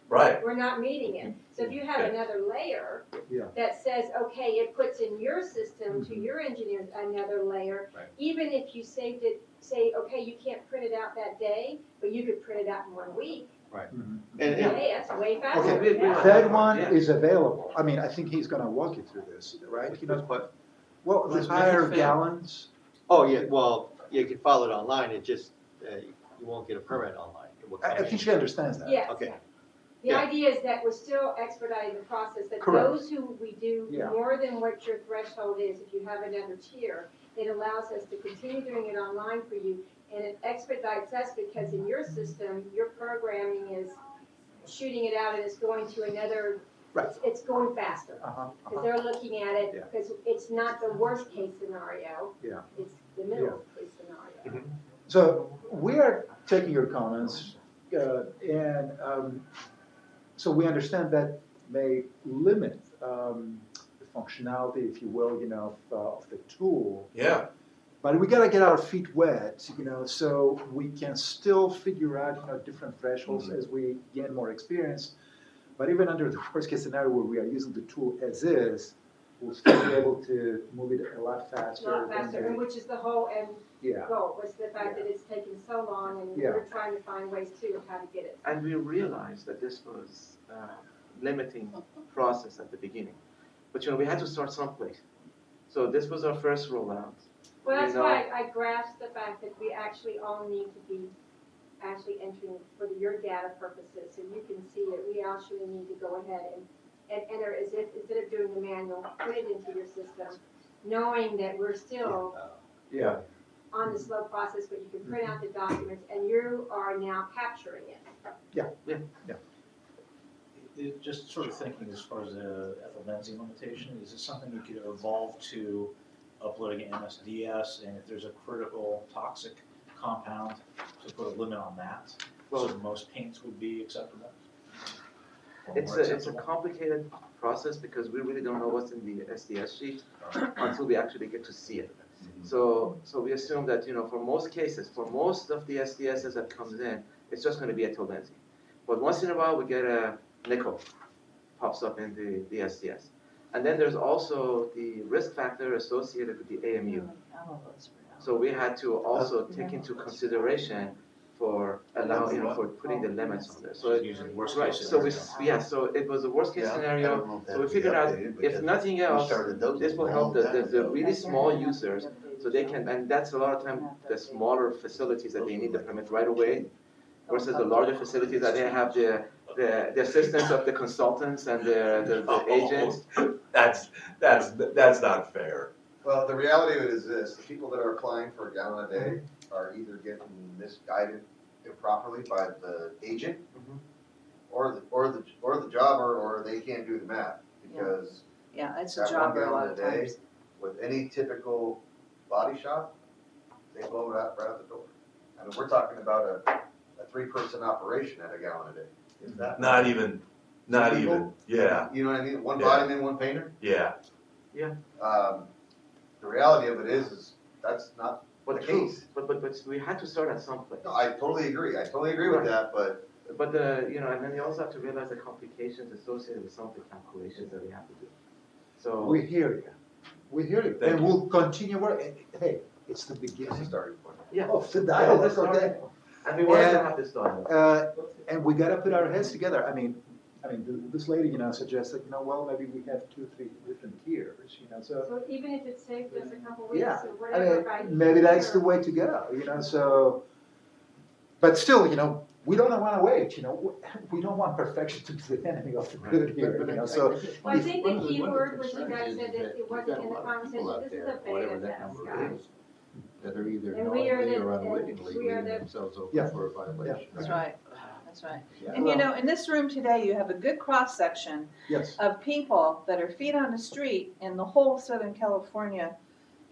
Right. we're not meeting it. So if you have Okay. another layer Yeah. that says, okay, it puts in your system to your engineers another layer, Right. even if you saved it, say, okay, you can't print it out that day, but you could print it out in 1 week. Right. Mhm. And Hey, that's way faster. Okay, Yeah. that one Yeah. is available. I mean, I think he's gonna walk you through this, right? Well, the Let's make it higher fair. gallons, Oh, yeah, well, you can file it online, it just, you won't get a permit online. It will come I think in. she understands that. Yes. Okay. The Yeah. idea is that we're still expediting the process, that Correct. those who we do Yeah. more than what your threshold is, if you have another tier, it allows us to continue doing it online for you, and it expedites us because in your system, your programming is shooting it out and it's going to another, Right. it's going faster. Because they're looking at it, Yeah. because it's not the worst case scenario, Yeah. it's the middle case scenario. So we are taking your comments, and so we understand that may limit the functionality, if you will, of the tool. Yeah. But we gotta get our feet wet, so we can still figure out, different thresholds as we gain more experience. But even under the worst case scenario where we are using the tool as is, we'll still be able to move it a lot faster. A lot faster, than and which is the whole end Yeah. goal, was the fact that it's taken so long, and Yeah. we're trying to find ways too of how to get it. And we realized that this was limiting process at the beginning. But we had to start someplace. So this was our first rollout. Well, that's You know- why I grasped the fact that we actually all need to be actually entering for your data purposes, so you can see it. We actually need to go ahead and enter as if, instead of doing the manual, put it into your system, knowing that we're still Yeah. on the slow process, but you can print out the documents, and you are now capturing it. Just sort of thinking as far as the ethyl benzene limitation, is it something you could evolve to uploading an MSDS, and if there's a critical toxic compound, to put a limit on that? So most paints would be acceptable? Or It's more a acceptable? complicated process because we really don't know what's in the SDS sheet until we actually get to see it. So we assume that, for most cases, for most of the SDSs that comes in, it's just going to be ethyl benzene. But once in a while, we get a nickel pops up in the SDS. And then there's also the risk factor associated with the AMU. So we had to also take into consideration for for putting the limits on there. So Using worst right, case so we, scenario. so it was the worst case Yeah, I don't know scenario. if that So we would be figured out, updated if because nothing we else, started those this will a help long time the ago. really small users, so they can, and that's a lot of time the smaller facilities that they need the permit right away, versus the larger facilities that they have the assistance of the consultants and the agents. That's not fair. Well, the reality of it is this, the people that are applying for a gallon a day are either getting misguided improperly by the agent, or the jobber, or they can't do the math, because Yeah, it's a that job 1 a lot gallon of a day, times. with any typical body shop, they blow it out right out the door. I mean, we're talking about a 3-person operation at a gallon a day. Is that? Not even Not Two people? even, yeah, You know what I mean? One Yeah. bodyman, one painter? yeah. The reality of it is that's not the case. But we had to start at some place. No, I totally agree. I totally agree with that, but But you know, and then you also have to realize the complications associated with some of the calculations that we have to do. So. We hear you. We hear you. Thank And you. we'll continue working. Hey, it's the beginning starting point. Yeah. of the Yeah, dialogue, that's okay? starting. And we wanted to And, have this dialogue. And we gotta put our heads together. I mean, this lady, suggested, well, maybe we have 2 or 3 different tiers, so. So even if it saves us a couple weeks Yeah, or whatever. by maybe that's the year, way to go, so. But still, we don't want to wait, we don't want perfection to be the enemy of the good here, so. Well, I if- think the key word, which you guys said, that it wasn't in the conversation, this is a Whatever beta that test, number guys. is, that are either And we are knowingly the- or and unwittingly we are leaving the- themselves open Yeah. for a violation. That's right, that's right. Yeah. And in this room today, you have a good cross-section Yes. of people that are feet on the street in the whole Southern California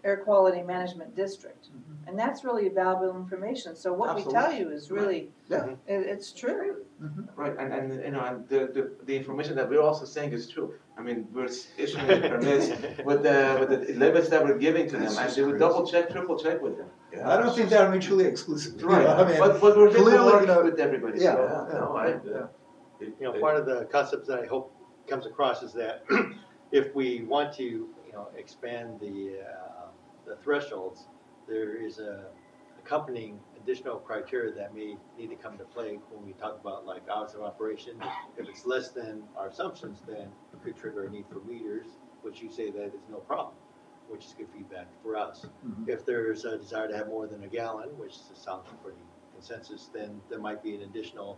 Air Quality Management District. And that's really valuable information. So what we tell you is really, Yeah. it's true. Right, and and the information that we're also saying is true. I mean, we're issuing the permits with the limits that we're giving to them, and they would double check, triple check with them. I don't think they're mutually exclusive. Right, I mean, but we're here to clearly, work with everybody. Yeah. so, No, I, You know, part of the concept that I hope comes across is that if we want to, expand the thresholds, there is a accompanying additional criteria that may need to come into play when we talk about like hours of operation. If it's less than our assumptions, then it could trigger a need for meters, which you say that is no problem, which is good feedback for us. If there's a desire to have more than a gallon, which sounds pretty consensus, then there might be an additional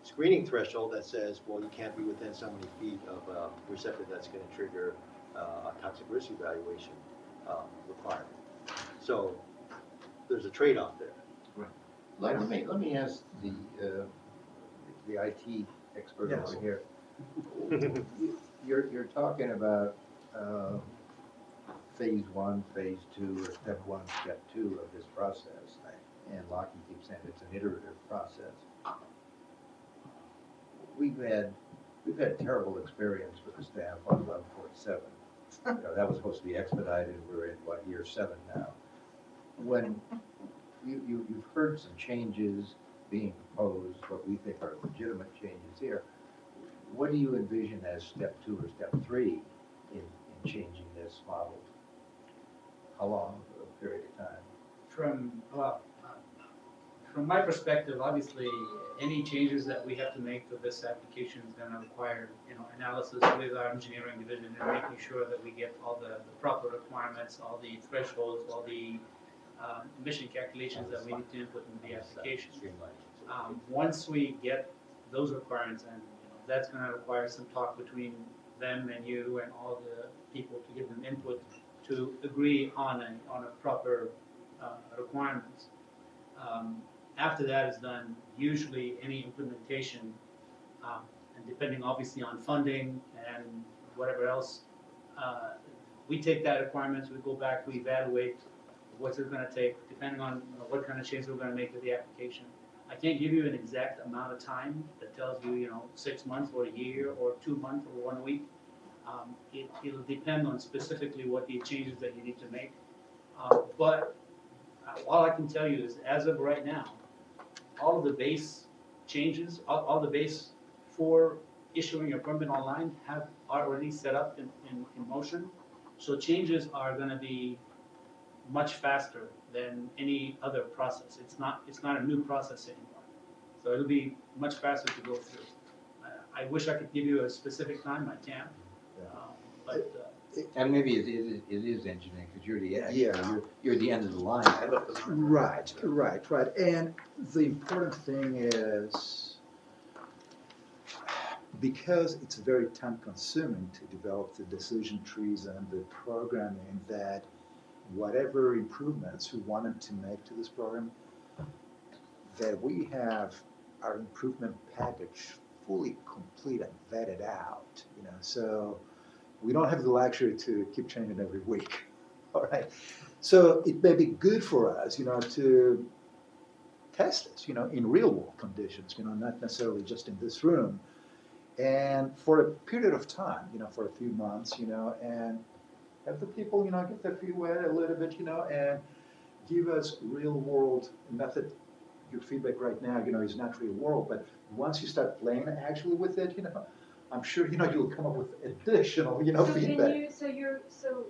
screening threshold that says, well, you can't be within so many feet of a receptor that's going to trigger a toxic risk evaluation requirement. So there's a trade-off there. Let me ask the IT expert Yes. over here. You're talking about phase 1, phase 2, or step 1, step 2 of this process, and Lockie keeps saying it's an iterative process. We've had terrible experience with the staff on 1147. That was supposed to be expedited. We're in year 7 now. When you've heard some changes being proposed, what we think are legitimate changes here. What do you envision as step 2 or step 3 in changing this model? How long a period of time? From my perspective, obviously, any changes that we have to make to this application is going to require, analysis with our engineering division and making sure that we get all the proper requirements, all the thresholds, all the emission calculations that we need to input in the application. Once we get those requirements, and that's going to require some talk between them and you and all the people to give them input to agree on a proper requirements. After that is done, usually any implementation, and depending obviously on funding and whatever else, we take that requirements, we go back, we evaluate what's it going to take, depending on what kind of changes we're going to make to the application. I can't give you an exact amount of time that tells you, 6 months or a year or 2 months or 1 week. It'll depend on specifically what the changes that you need to make. But all I can tell you is, as of right now, all of the base changes, all the base for issuing your permit online are already set up in motion. So changes are going to be much faster than any other process. It's not a new process anymore. So it'll be much faster to go through. I wish I could give you a specific time. I can't. And maybe it is engineering, because you're the Yeah. you're the end of the line. Right. And the important thing is, because it's very time consuming to develop the decision trees and the programming, that whatever improvements we wanted to make to this program, that we have our improvement package fully complete and vetted out, so we don't have the luxury to keep changing every week. All right. So it may be good for us, to test this, in real world conditions, not necessarily just in this room. and for a period of time, for a few months, and have the people, get their feet wet a little bit, and give us real world method. Your feedback right now, is not real world, but once you start playing actually with it, I'm sure, you'll come up with additional, So feedback. so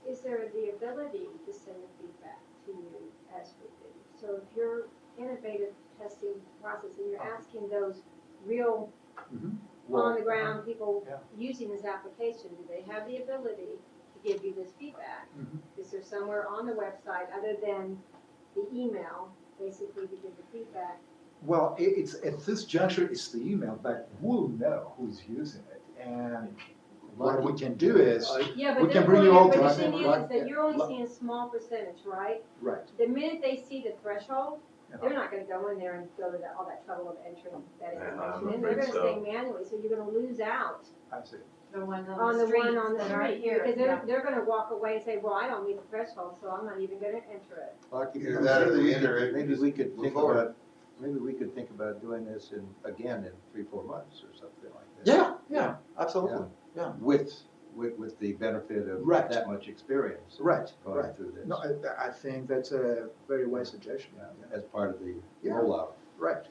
is there the ability to send the feedback to you as we do? So if you're innovative testing process and you're asking those real on the ground people using this application, do they have the ability to give you this feedback? Is there somewhere on the website other than the email, basically to give the feedback? Well, it's at this juncture, it's the email, but we'll know who's using it. And what we can do is, Yeah, we but can bring you all the to thing is that you're only seeing a small percentage, right? Right. The minute they see the threshold, they're not gonna go in there and go to all that trouble of entering that information in. They're gonna stay manually, so you're gonna lose out I see. The one on the one on the that aren't street, here. because they're gonna walk away and say, well, I don't meet the threshold, so I'm not even gonna enter it. Either that or the enter. Maybe we could think about doing this again in 3-4 months or something like that. Yeah, absolutely. Yeah. With the benefit of Right. that much experience. Right, going right. through this. No, I think that's a very wise suggestion. As part of the Yeah. rollout. Right.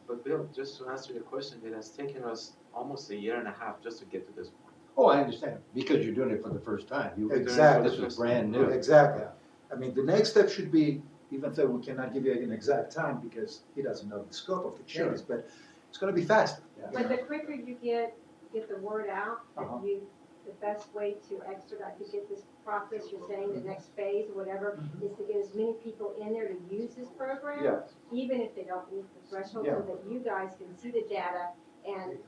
But Bill, just to answer your question, it has taken us almost 1.5 years just to get to this point. Oh, I understand, because you're doing it for the first time. Exactly. This is brand new. Exactly. I mean, the next step should be, even though we cannot give you an exact time because he doesn't know the scope of the changes, but it's gonna be faster. But the quicker you get the word out, the best way to expedite, to get this process, you're saying the next phase or whatever, is to get as many people in there to use this program, Yes. even if they don't meet the threshold, Yeah. so that you guys can see the data and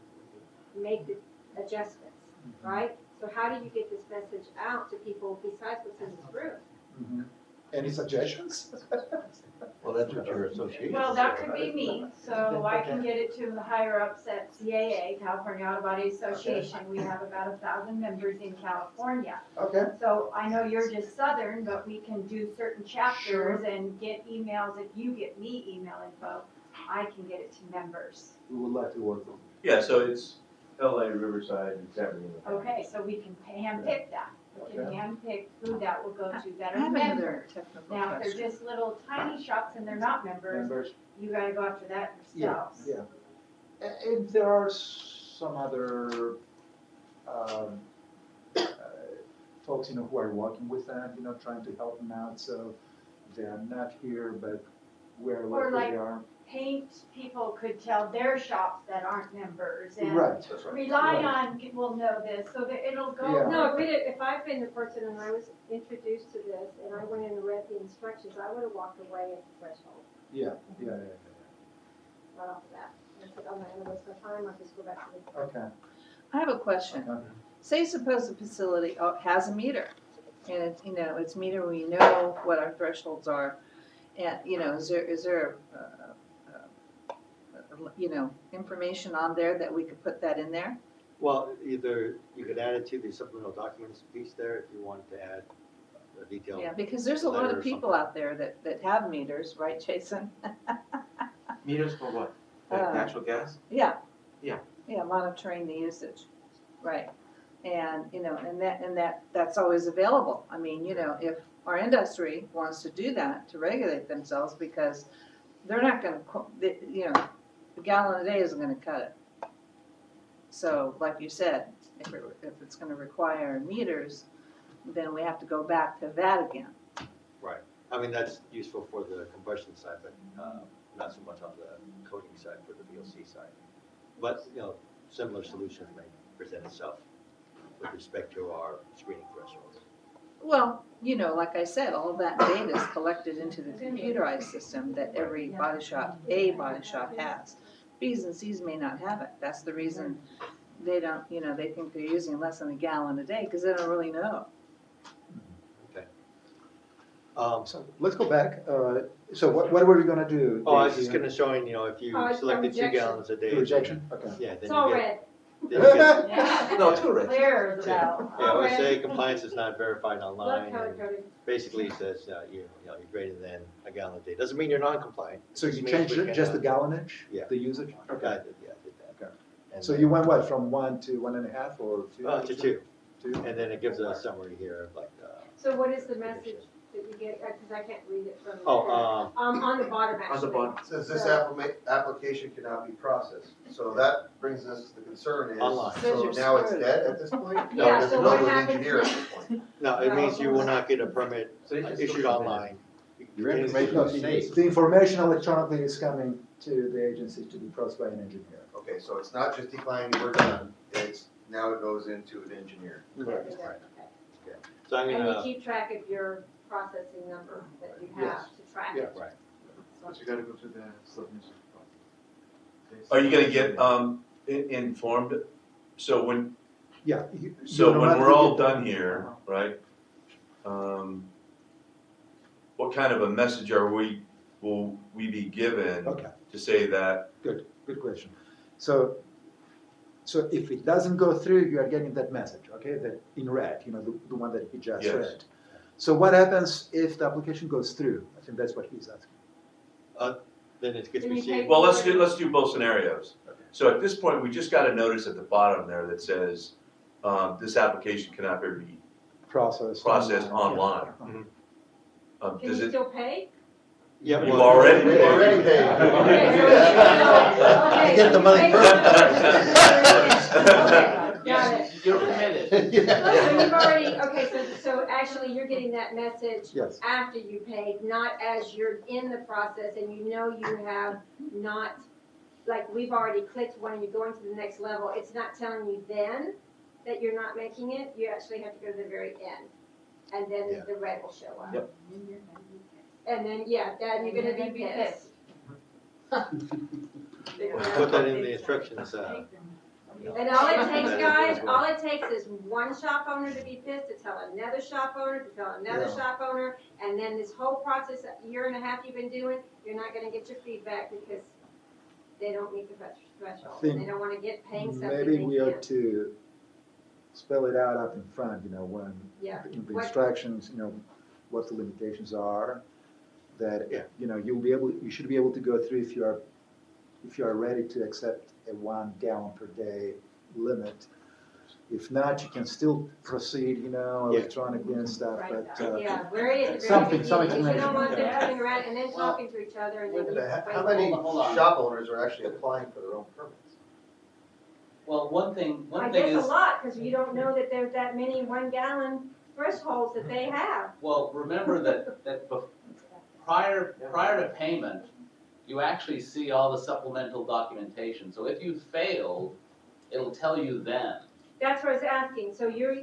make the adjustments, right? So how do you get this message out to people besides what's in this room? Any suggestions? Well, that's what your association. Well, that could be me, so I can get it to the higher ups at CAA, California Auto Body Association. We have about 1,000 members in California. Okay. So I know you're just Southern, but we can do certain chapters and get emails. If you get me email info, I can get it to members. We would like to work with you. Yeah, so it's LA, Riverside, and San Bernardino. Okay, so we can handpick that. We can handpick who that will go to that I are have another members. technical Now, if question. they're just little tiny shops and they're not members, you gotta go after that yourselves. Yeah. And there are some other folks, who are working with them, trying to help them out. So they are not here, but we're Or lucky like they are. paint people could tell their shops that aren't members and Right. rely on, will know this, so that it'll go. Yeah. No, if I've been the person and I was introduced to this and I went in and read the instructions, I would have walked away at the threshold. Yeah. Right off the bat. I said, I'm not gonna waste my time, I'll just go back to the. Okay. I have a question. Say suppose the facility has a meter, and it's, it's meter, we know what our thresholds are, and, is there, information on there that we could put that in there? Well, either you could add it to the supplemental documents piece there if you wanted to add a detailed. Yeah, because there's a lot letter of or people out there that have meters, right, Jason? Meters for what? Like natural gas? Yeah. Yeah. Yeah, monitoring the usage, right. And, that's always available. I mean, if our industry wants to do that, to regulate themselves, because they're not gonna, a gallon a day isn't gonna cut it. So, like you said, if it's gonna require meters, then we have to go back to that again. Right. I mean, that's useful for the combustion side, but not so much on the coating side for the VOC side. But, similar solutions may present itself with respect to our screening thresholds. Well, like I said, all that data is collected into the computerized system that every body shop has. B's and C's may not have it. That's the reason they don't, they think they're using less than a gallon a day because they don't really know. Okay. So let's go back. So what were we gonna do? Oh, I was just gonna show you, if you selected 2 gallons a day. Rejection? Okay. Yeah, then It's all you red. get. No, too red. Clear as a bell. Yeah, I would say compliance is not verified online. Color and coded. basically it says, you're greater than a gallon a day. Doesn't mean you're non-compliant. So Just you means changed we just the cannot- gallonage? Yeah. The usage? Yeah, I did that. Okay. And So then- you went what, from 1 to 1.5 or 2? To two. 2? And then it gives a summary here of like, So what is the message that you get, because I can't read it from the. Oh, On the bottom, actually. On the bottom. It says this So- application cannot be processed. So that brings us to the concern is, Online. so Says you're now it's screwed. dead at this point? No, Yeah, it doesn't so go what to an happens engineer at next? this point. no, it means you will not get a permit So you can still issued submit it. online. Your information No, is safe. the information electronically is coming to the agency to be processed by an engineer. Okay, so it's not just declining, we're done, it's, now it goes into an engineer. Correct. Okay. So I'm And you gonna, keep track of your processing number that you have to track it. right. But you gotta go to the submission process. Are you gonna get, informed? So when, Yeah. so when we're all done here, right? What kind of a message will we be given Okay. to say that? Good question. So if it doesn't go through, you are getting that message, okay, that in red, the one that he just Yes. read. So what happens if the application goes through? I think that's what he's asking. Then it gets Then you received. take- Well, let's do both scenarios. So at this point, we just got a notice at the bottom there that says, this application cannot be Processed online. Yeah. Can Does you it, still pay? Yeah, You've well, already We've already paid. Okay, so You get the money first. first. Got it. You're committed. So you've already, okay, so actually you're getting that message Yes. after you paid, not as you're in the process and you know you have not, like, we've already clicked one and you're going to the next level. It's not telling you then that you're not making it. You actually have to go to the very end. And then Yeah. the red will show up. Yep. And then, yeah, then you're gonna be pissed. put that in the instructions, And all it takes, guys, all it takes is one shop owner to be pissed, to tell another shop owner, to tell another Yeah. shop owner, and then this whole process, a year and a half you've been doing, you're not gonna get your feedback because they don't meet the threshold. think They don't wanna get paying something Maybe they we ought can't. to spell it out up in front, when, Yeah. in the What- instructions, what the limitations are, that, Yeah. you should be able to go through if you are ready to accept a 1 gallon per day limit. If not, you can still proceed, electronically and stuff, Right, but, yeah, very, very something beginning, because you information. don't want them coming around and then talking to each other and then you. How many shop owners are actually applying for their own permits? Well, one thing I is. guess a lot, because you don't know that there's that many 1 gallon thresholds that they have. Well, remember that prior to payment, you actually see all the supplemental documentation. So if you failed, it'll tell you then. That's what I was asking, so you're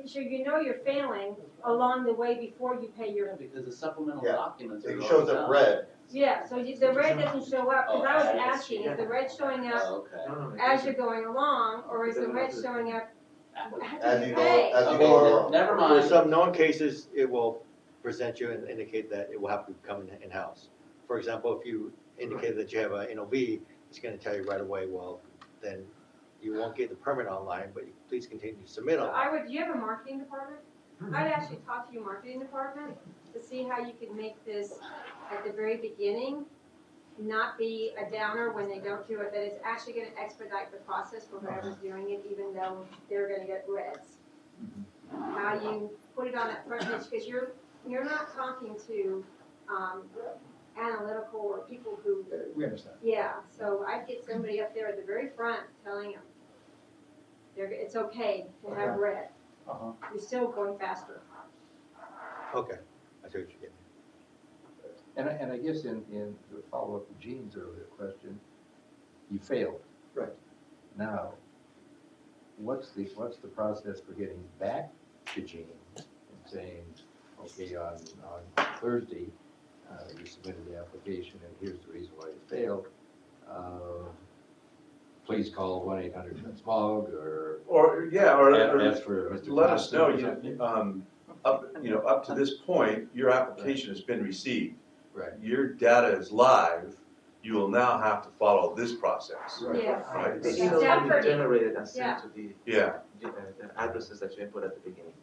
failing along the way before you pay your. Because the supplemental Yeah. documents are It already shows up done. red. Yeah, so the red doesn't show up, because I was Oh, asking, is the red showing up Oh, okay. No, as you're going along, or is the red showing up As after you you go, pay? as you Okay, go along. never For mind. some known cases, it will present you and indicate that it will have to come in-house. For example, if you indicate that you have a NOV, it's gonna tell you right away, well, then you won't get the permit online, but please continue to submit So online. do you have a marketing department? I'd actually talk to your marketing department to see how you could make this at the very beginning, not be a downer when they don't do it, that it's actually gonna expedite the process for whoever's doing it, even though they're gonna get reds. How you put it on that front page, because you're not talking to, analytical or people who, we understand. yeah, so I'd get somebody up there at the very front telling them, it's okay to have Okay. red. Uh-huh. You're still going faster. Okay, I see what you're getting. And I guess in the follow-up to Gene's earlier question, you failed. Right. Now, what's the process for getting back to Gene and saying, okay, on Thursday, you submitted the application and here's the reason why you failed. Please call 1-800-SMOG or ask for Mr. let us know, Thompson or up to this point, your application has been received. Right. Your data is live, you will now have to follow this process. Yes. Right? The email will be Separate. generated and Yeah. sent to the Yeah. the addresses that you input at the beginning.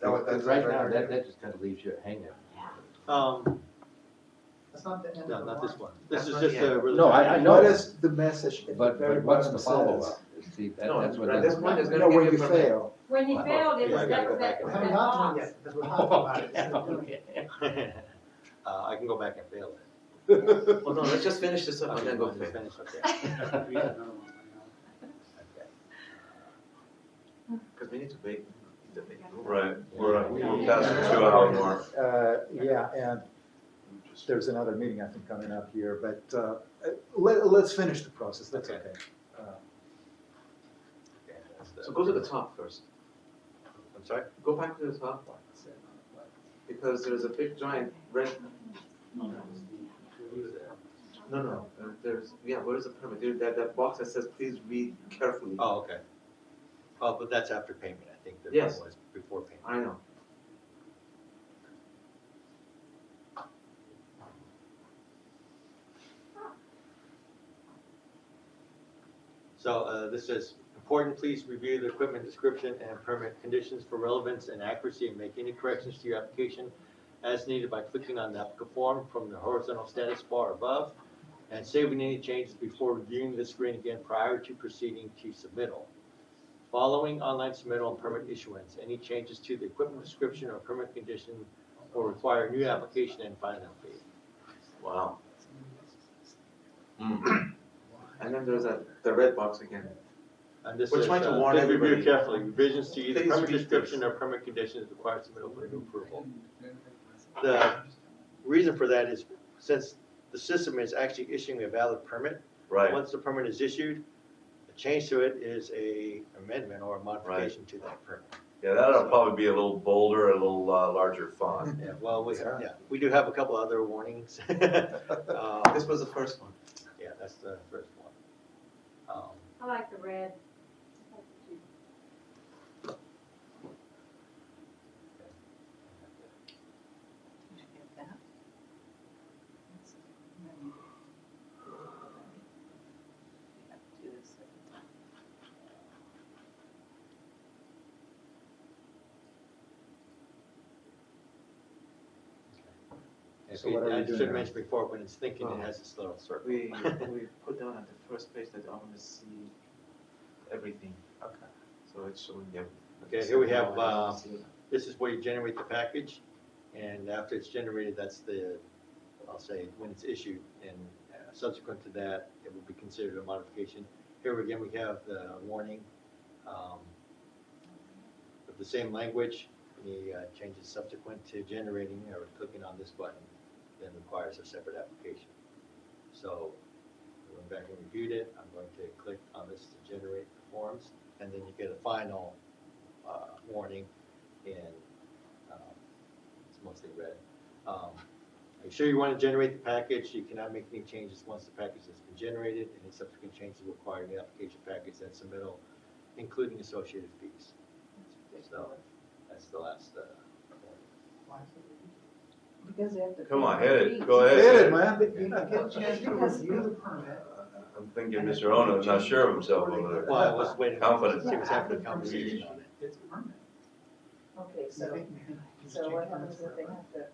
Because right now, that just kind of leaves you hanging. That's not the end No, of the not this warrant. one. This That's is not just the a end. really. No, I know. What is the message at the But very what's bottom the follow-up? says? See, No, that's what. right, this one is No, gonna when give you you permit. fail. When you failed, it Yeah, I was gotta that, go back that, and We that haven't gotten to box. it yet, because we're talking about it. I can go back and fail it. Well, no, let's just finish this up and Okay, then go we'll just fail. finish, okay. We have another one. Because we need to wait. Right, we're past the 2 hour mark. Yeah, and there's another meeting, I think, coming up here, but let's finish the process, that's Okay. okay. So go to the top first. I'm sorry? Go back to the top. Because there's a big giant red. No, there's, yeah, where's the permit? That box that says, please read carefully. Oh, okay. Oh, but that's after payment, I think the Yes. one was before payment. I know. So this says, important, please review the equipment description and permit conditions for relevance and accuracy and make any corrections to your application as needed by clicking on the applicant form from the horizontal status bar above and saving any changes before reviewing the screen again prior to proceeding to submittal. Following online submittal and permit issuance, any changes to the equipment description or permit condition will require a new application and filing fee. Wow. And then there's the red box again. And this We're is, trying to warn please everybody. review carefully. Revisions to either Please permit read description this. or permit conditions require submittal for new approval. The reason for that is since the system is actually issuing a valid permit. Right. Once the permit is issued, a change to it is a amendment or a modification to that permit. Yeah, that'll probably be a little bolder, a little larger font. Yeah, well, we do have a couple other warnings. This was the first one. Yeah, that's the first one. I like the red. So what are we I doing should now? mention before, when it's thinking, it has this little circle. We put down at the first page that I want to see everything. Okay. So it's showing everything. Okay, here we have, this is where you generate the package, and after it's generated, that's the, I'll say, when it's issued, and subsequent to that, it will be considered a modification. Here again, we have the warning of the same language. Any changes subsequent to generating or clicking on this button then requires a separate application. So I went back and reviewed it. I'm going to click on this to generate the forms, and then you get a final warning in, it's mostly red. Are you sure you want to generate the package? You cannot make any changes once the package has been generated. Any subsequent changes will require the application package and submittal, including associated fees. So that's the last. Because they have to. Come on, pay hit the it, fees. go ahead. Hit it, man. You can get a chance to review the permit. I'm thinking Mr. Ono's not sure of himself over there. Well, I was waiting. Confident. See what's happening in the conversation on it. It's a permit. Okay, so what happens if they have to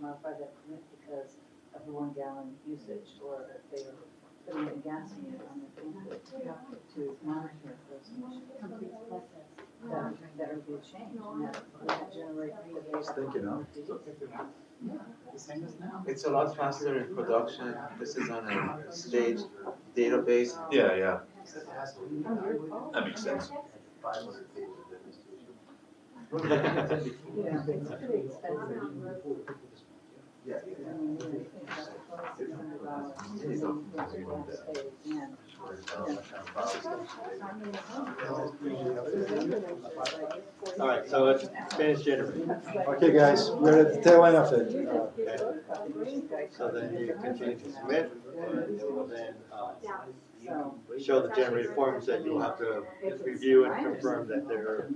modify that permit because of the 1 gallon usage, or if they are putting a gas unit on the tank to monitor those emissions? That would be a change, and that would generate the data. Thinking of. The same as now. It's a lot faster in production. This is on a stage database. Yeah, yeah, Except it has to be evaluated. that makes sense. 500 pages of Yeah, it's pretty expensive. Yeah. I mean, you think about $2,600 to go from gas station and. All right, so let's finish generating. Okay, guys, we're at the tail end of it. Okay. So then you continue to submit, and it will then show the generated forms that you'll have to review and confirm that they're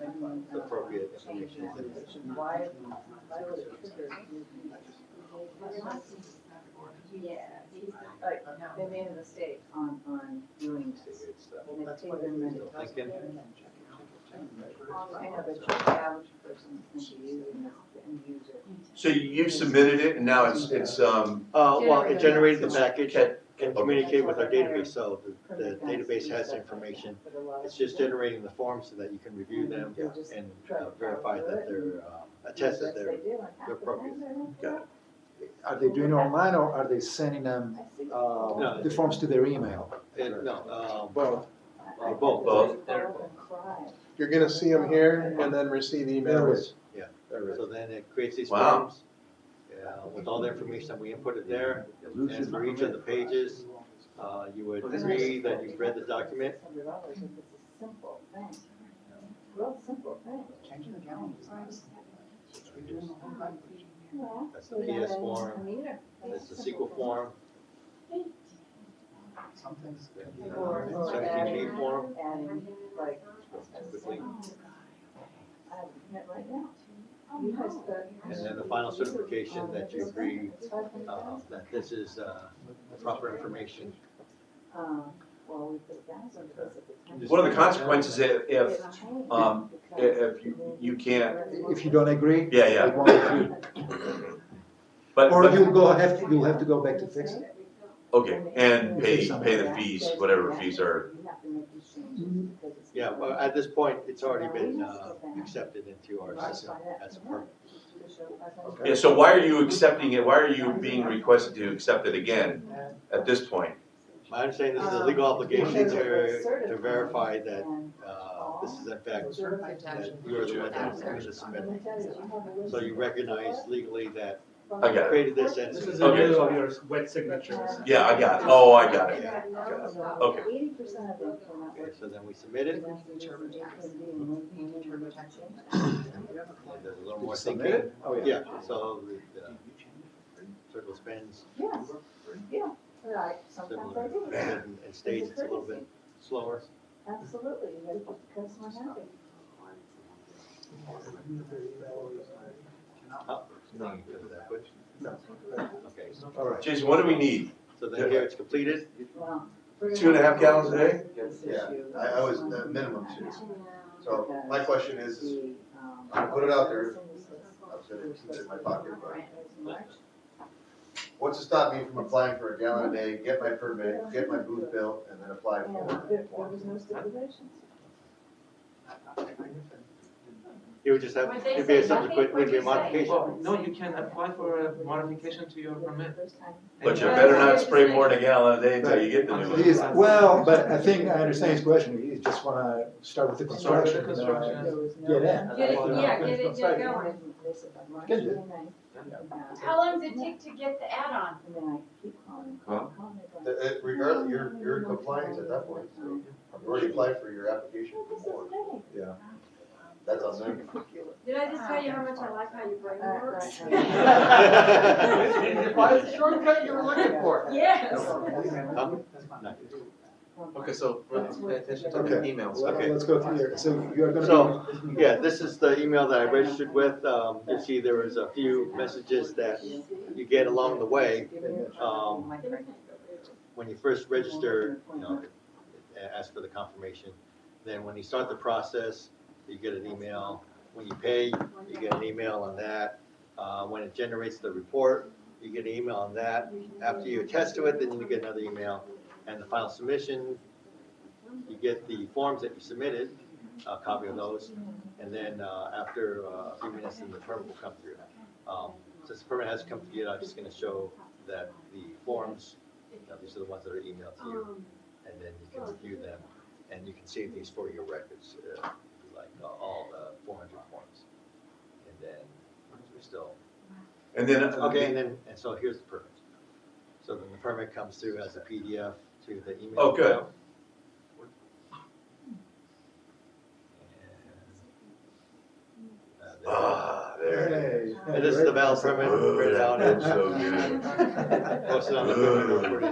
the appropriate information. Why would it trigger? Like, they made a mistake on doing this. And it's taken them Thinking. I know, but the average person is going to use it and use it. So you've submitted it and now it's Well, it generated the package, and communicate with our database, so the database has information. It's just generating the forms so that you can review them and verify that they're, attest that they're appropriate. Got it. Are they doing it online or are they sending them No. the forms to their email? Both. Both. You're gonna see them here and then receive There it emails. is. Yeah, There it is. so then it creates these Wow. forms, with all the information that we inputted there, and for each of the pages, you would agree that you've read the document. Simple thing. Real simple thing. Changing the gallon is nice. Redoing the whole thing. Yeah. That's the PS form, that's the SQL form, Some things. SCAQMD form. Adding, like, Quickly. I have it right now. You guys got- And then the final certification that you agree, that this is, the proper information. Well, we put it down so because of the time. What are the consequences if you can't? If you don't agree? Yeah, yeah. it won't agree. Or you'll have to go back to fix it. Okay, and pay the fees, whatever fees are. Yeah, well, at this point, it's already been, accepted into our system as a permit. Yeah, so why are you accepting it? Why are you being requested to accept it again at this point? My understanding is a legal obligation to verify that, this is in fact, that you are the one that's going to submit it. So you recognize legally that I got you it. created this and. This is in lieu of your wet signatures. Yeah, I got it. Oh, I got it. Yeah. Okay. 80% of them come out Okay, so then we submit it. There's a little more Submit thinking. it? Oh, yeah. Yeah, so the circle spins Yes, yeah, right, sometimes I do. and stays, it's a little bit slower. Absolutely, you gotta keep the customer happy. No, you go to that question. No. Okay. All right. Jason, what do we need? So then here it's completed. Well, 2.5 gallons a day? Yeah, I was minimum 2. So my question is, I put it out there, I've said it in my pocket, but what's to stop me from applying for a gallon a day, get my permit, get my booth built, and then apply And for there was no stipulations. You would just have, Would they it'd be a say subsequent, nothing? would be a What'd you say? modification. Well, no, you can apply for a modification to your permit. But you better not spray more than a gallon a day until you get the new one. Well, but I think I understand his question. You just want to start with the construction. Start with the construction. Get in. Get it going. Can do. How long does it take to get the add-on? And then I keep calling. Huh? regardless, you're in compliance at that point, so you've already applied for your application before. Yeah. That's on them. Did I just tell you how much I like how your brain works? It's the shortcut you were looking for. Yes. Okay, so pay attention to the Okay. emails. Let's go through here. So you're going to. So, yeah, this is the email that I registered with. You see there was a few messages that you get along the way. When you first register, it asks for the confirmation. Then when you start the process, you get an email. When you pay, you get an email on that. When it generates the report, you get an email on that. After you attest to it, then you get another email. And the final submission, you get the forms that you submitted, a copy of those. And then after a few minutes, then the permit will come through. Since the permit hasn't come through yet, I'm just going to show that the forms, these are the ones that are emailed to you. And then you can review them. And you can save these for your records, like all the 400 forms. And then we're still. And then. Okay, and so here's the permit. So then the permit comes through as a PDF to the email. Oh, good. account. There. And this is the valid permit, printed out and So good. posted on the permit report,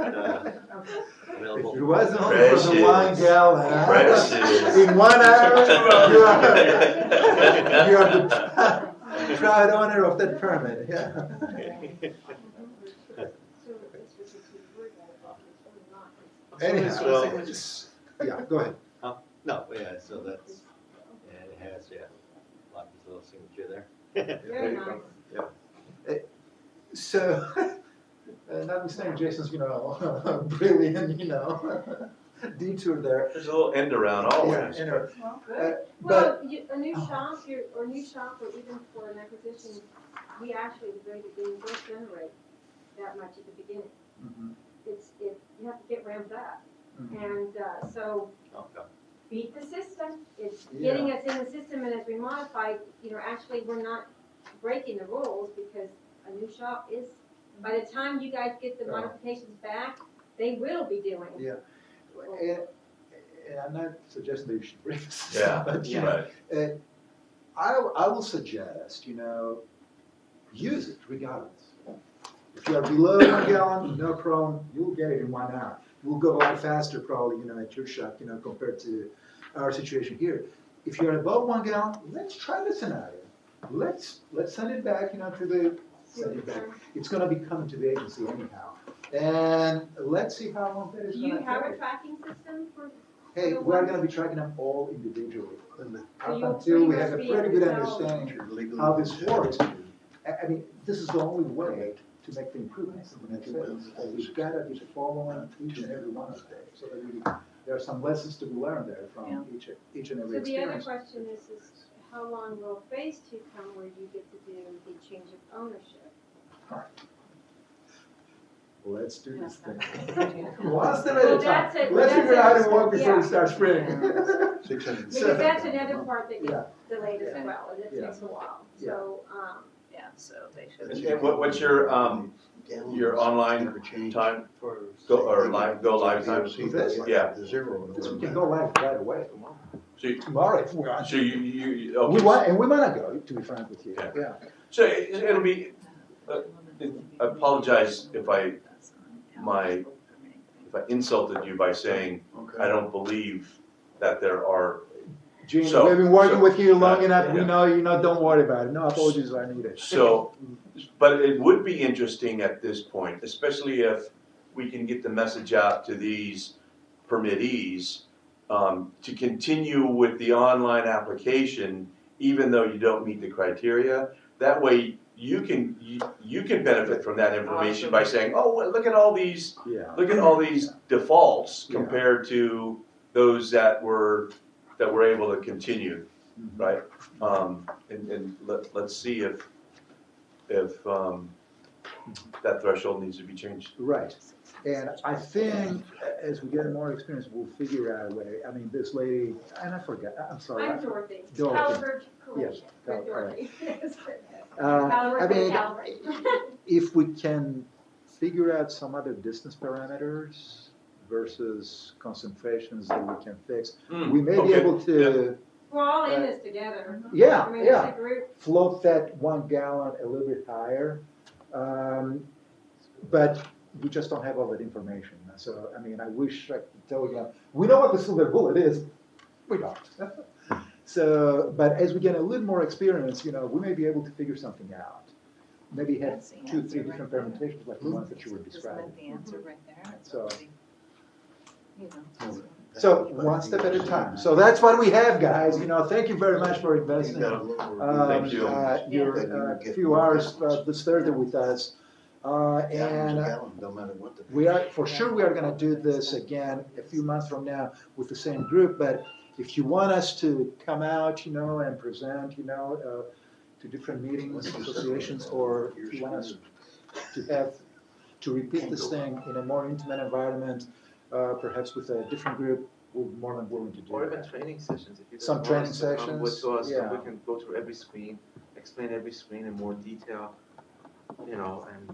available. If it wasn't only for the 1 gallon. Precious. In 1 hour, you are the proud owner of that permit. Yeah. Anyhow, yeah, go ahead. No, yeah, so that's, and it has, Lockie's little signature there. Very nice. So, notwithstanding Jason's, brilliant, detour there. There's a little end around always. Yeah, anyway. Well, Uh, good. but- Well, a new shop, or new shop, or even for an acquisition, we actually, at the very beginning, don't generate that much at the beginning. Mhm. You have to get ramped up. Mhm. And so, Okay. beat the system. It's Yeah. getting us in the system, and as we modify, actually, we're not breaking the rules, because a new shop is, by the time you guys get the Yeah. modifications back, they will be doing. Yeah. And I'm not suggesting that you should break this. Yeah, But, right. I will suggest, use it regardless. If you are below 1 gallon, no problem, you'll get it in 1 hour. We'll go a lot faster probably, at your shop, compared to our situation here. If you're above 1 gallon, let's try the scenario. Let's send it back, send it back. It's gonna be coming to the agency anyhow. And let's see how long that is Do gonna you take. have a tracking system for? Hey, the we're ones- gonna be tracking them all individually. So you'll Until we pretty have a much be pretty able good to tell- understanding how this works. I mean, this is the only way to make the improvements. We've gotta be following each and every one of them, so that there are some lessons to be learned there from each and every So the other experience. question is how long will phase 2 come where you get to do the change of ownership? Let's do this thing. One step at Well, a time. that's it. Let's That's figure out how it. to walk before we Yeah. start sprinting. Because that's another part that Yeah. gets delayed as Yeah. well, and it Yeah. takes a while, Yeah. so, Yeah, so they should. And what's your online time? Go live time? This? Yeah. This we can go live right away. So you, Tomorrow if we want. so you, okay. We wanna go, to be frank with you, Yeah. yeah. So it'll be, I apologize if I insulted you by saying, I don't believe that there are. Gene, So- we've been working so- with you long enough, we yeah. know, don't worry about it, no apologies are needed. So, but it would be interesting at this point, especially if we can get the message out to these permittees, to continue with the online application, even though you don't meet the criteria. That way, you can benefit from that information by saying, oh, well, look at all these defaults Yeah. compared to those that were able to continue, right? And let's see if that threshold needs to be changed. Right, and I think as we get more experience, we'll figure out a way, I mean, this lady, and I forgot, I'm sorry. I'm Dorothy. Dorothy. Caliber Yes, Collegiate, all right. Dorothy. I Caliber, mean, Calibrate. if we can figure out some other distance parameters versus concentrations that we can fix, we may be okay, able to We're all in this together. Yeah, I mean, yeah. it's a group. float that 1 gallon a little bit higher. But we just don't have all that information. So, I mean, I wish I could tell you, we know what the silver bullet is. We don't. So, but as we get a little more experience, we may be able to figure something out. Maybe have That's the 2 or 3 answer right different there. permutations like the ones that you were Isn't describing. that the answer right there? It's So- already, So, one step at a time. So that's what we have, guys. Thank you very much for investing Thank you. your few hours this Thursday with us. And we are going to do this again a few months from now with the same group. But if you want us to come out, and present, to different meetings, associations, or if you want us to repeat this thing in a more intimate environment, perhaps with a different group, we're more than willing to do Or even that. training sessions, if you Some want training us to come sessions, with us, yeah. we can go through every screen, explain every screen in more detail, and.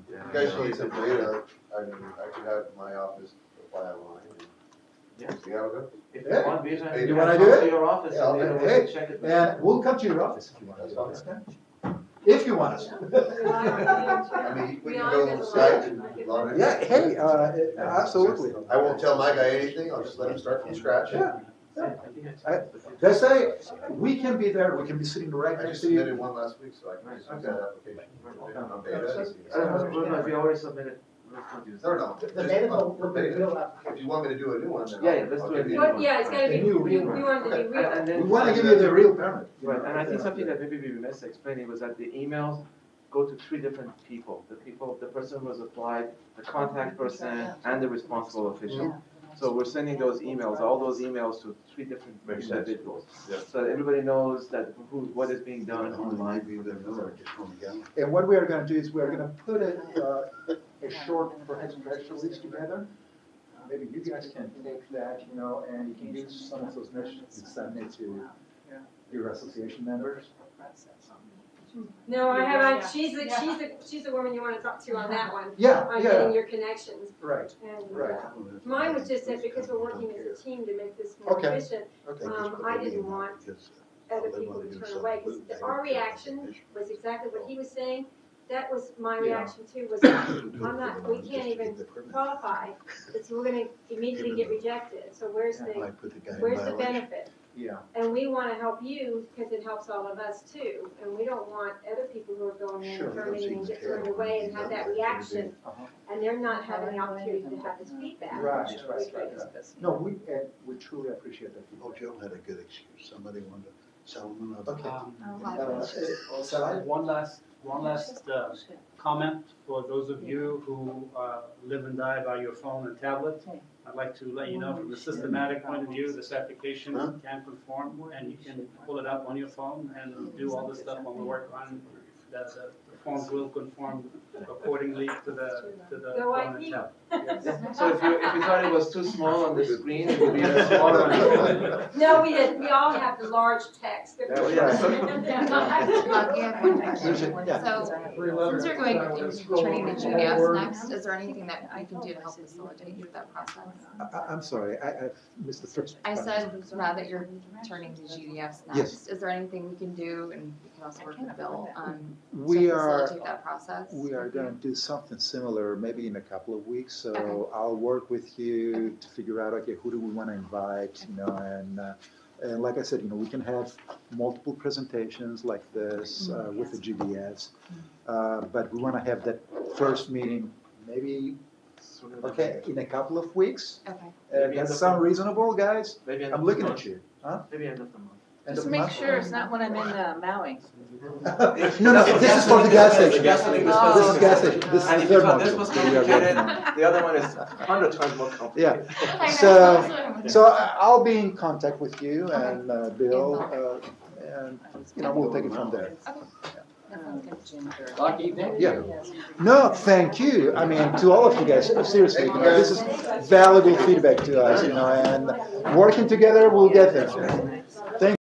You guys need some data, I could have my office apply online. Yeah. See how it goes? If Yeah. you want, we can You wanna come do to it? your office Yeah, and then we Hey, can check it. and we'll come to your office if you want. That's fine. If you want us. I mean, we can go on the site and log in. Yeah, hey, absolutely. I won't tell my guy anything, I'll just let him start from scratch. Yeah. That's it. We can be there. We can be sitting right I next just to you. submitted one last week, so I can just use that application. On beta. If you already submitted, let's not do this. No. The beta will be real application. If you want me to do a new one, then Yeah, let's I'll do give it. you But, one. yeah, it's gotta be, The new real we want it to be real. And then. We want to give you the real permit. Right, and I think something that maybe we missed explaining was that the emails go to 3 different people. The person who has applied, the contact person, and the responsible official. So we're sending those emails, all those emails to 3 different individuals. So that everybody knows that what is being done online. And what we are going to do is we are going to put a short, perhaps press release together. Maybe you guys can take that, and you can use some of those messages and send it to your association members. No, I haven't. She's the woman you want to talk to on that one. Yeah, On yeah. getting your connections. Right. And Right. mine was just that because we're working as a team to make this more Okay. efficient, I didn't want other people to turn away, because our reaction was exactly what he was saying. That was my reaction too, was we can't even qualify, so we're gonna immediately get rejected, so where's the benefit? Yeah. And we wanna help you, because it helps all of us too, and we don't want other people who are going in and turning and get turned away and have that reaction, and they're not having the opportunity to have this feedback. Right. No, we truly appreciate that. Oh, Joe had a good excuse. Somebody wanted to sell him another. Okay. One last comment for those of you who live and die by your phone and tablet. I'd like to let you know from the systematic point of view, this application can conform, and you can pull it up on your phone and do all the stuff on the work on. The forms will conform accordingly to the phone and tablet. So if you thought it was too small on the screen, it would be a smaller one. No, we didn't. We all have the large text. I have one question. So, since you're going to training the GDS next, is there anything that I can do to help facilitate that process? I'm sorry, I missed the first. I said, now that you're turning to GDS next, Yes. is there anything we can do, and we can also work with Bill on We to are facilitate that process? We are going to do something similar, maybe in a couple of weeks. So Okay. I'll work with you to figure out, okay, who do we want to invite, and like I said, we can have multiple presentations like this with the GDS, but we want to have that first meeting maybe, okay, in a couple of weeks. Okay. Does that sound reasonable, guys? Maybe end I'm of looking the at month. you. Huh? Maybe end of the month. Just make sure it's not when I'm in Maui. No, this is for the gas station. This is gas station. This is And the if you third thought one. this was we are working complicated, on. the other one is 100 times more complicated. Yeah. So I'll be in contact with you and Bill, and we'll take it from there. Yeah. No, thank you. I mean, to all of you guys, seriously, this is valuable feedback to us, and working together, we'll get there. Thank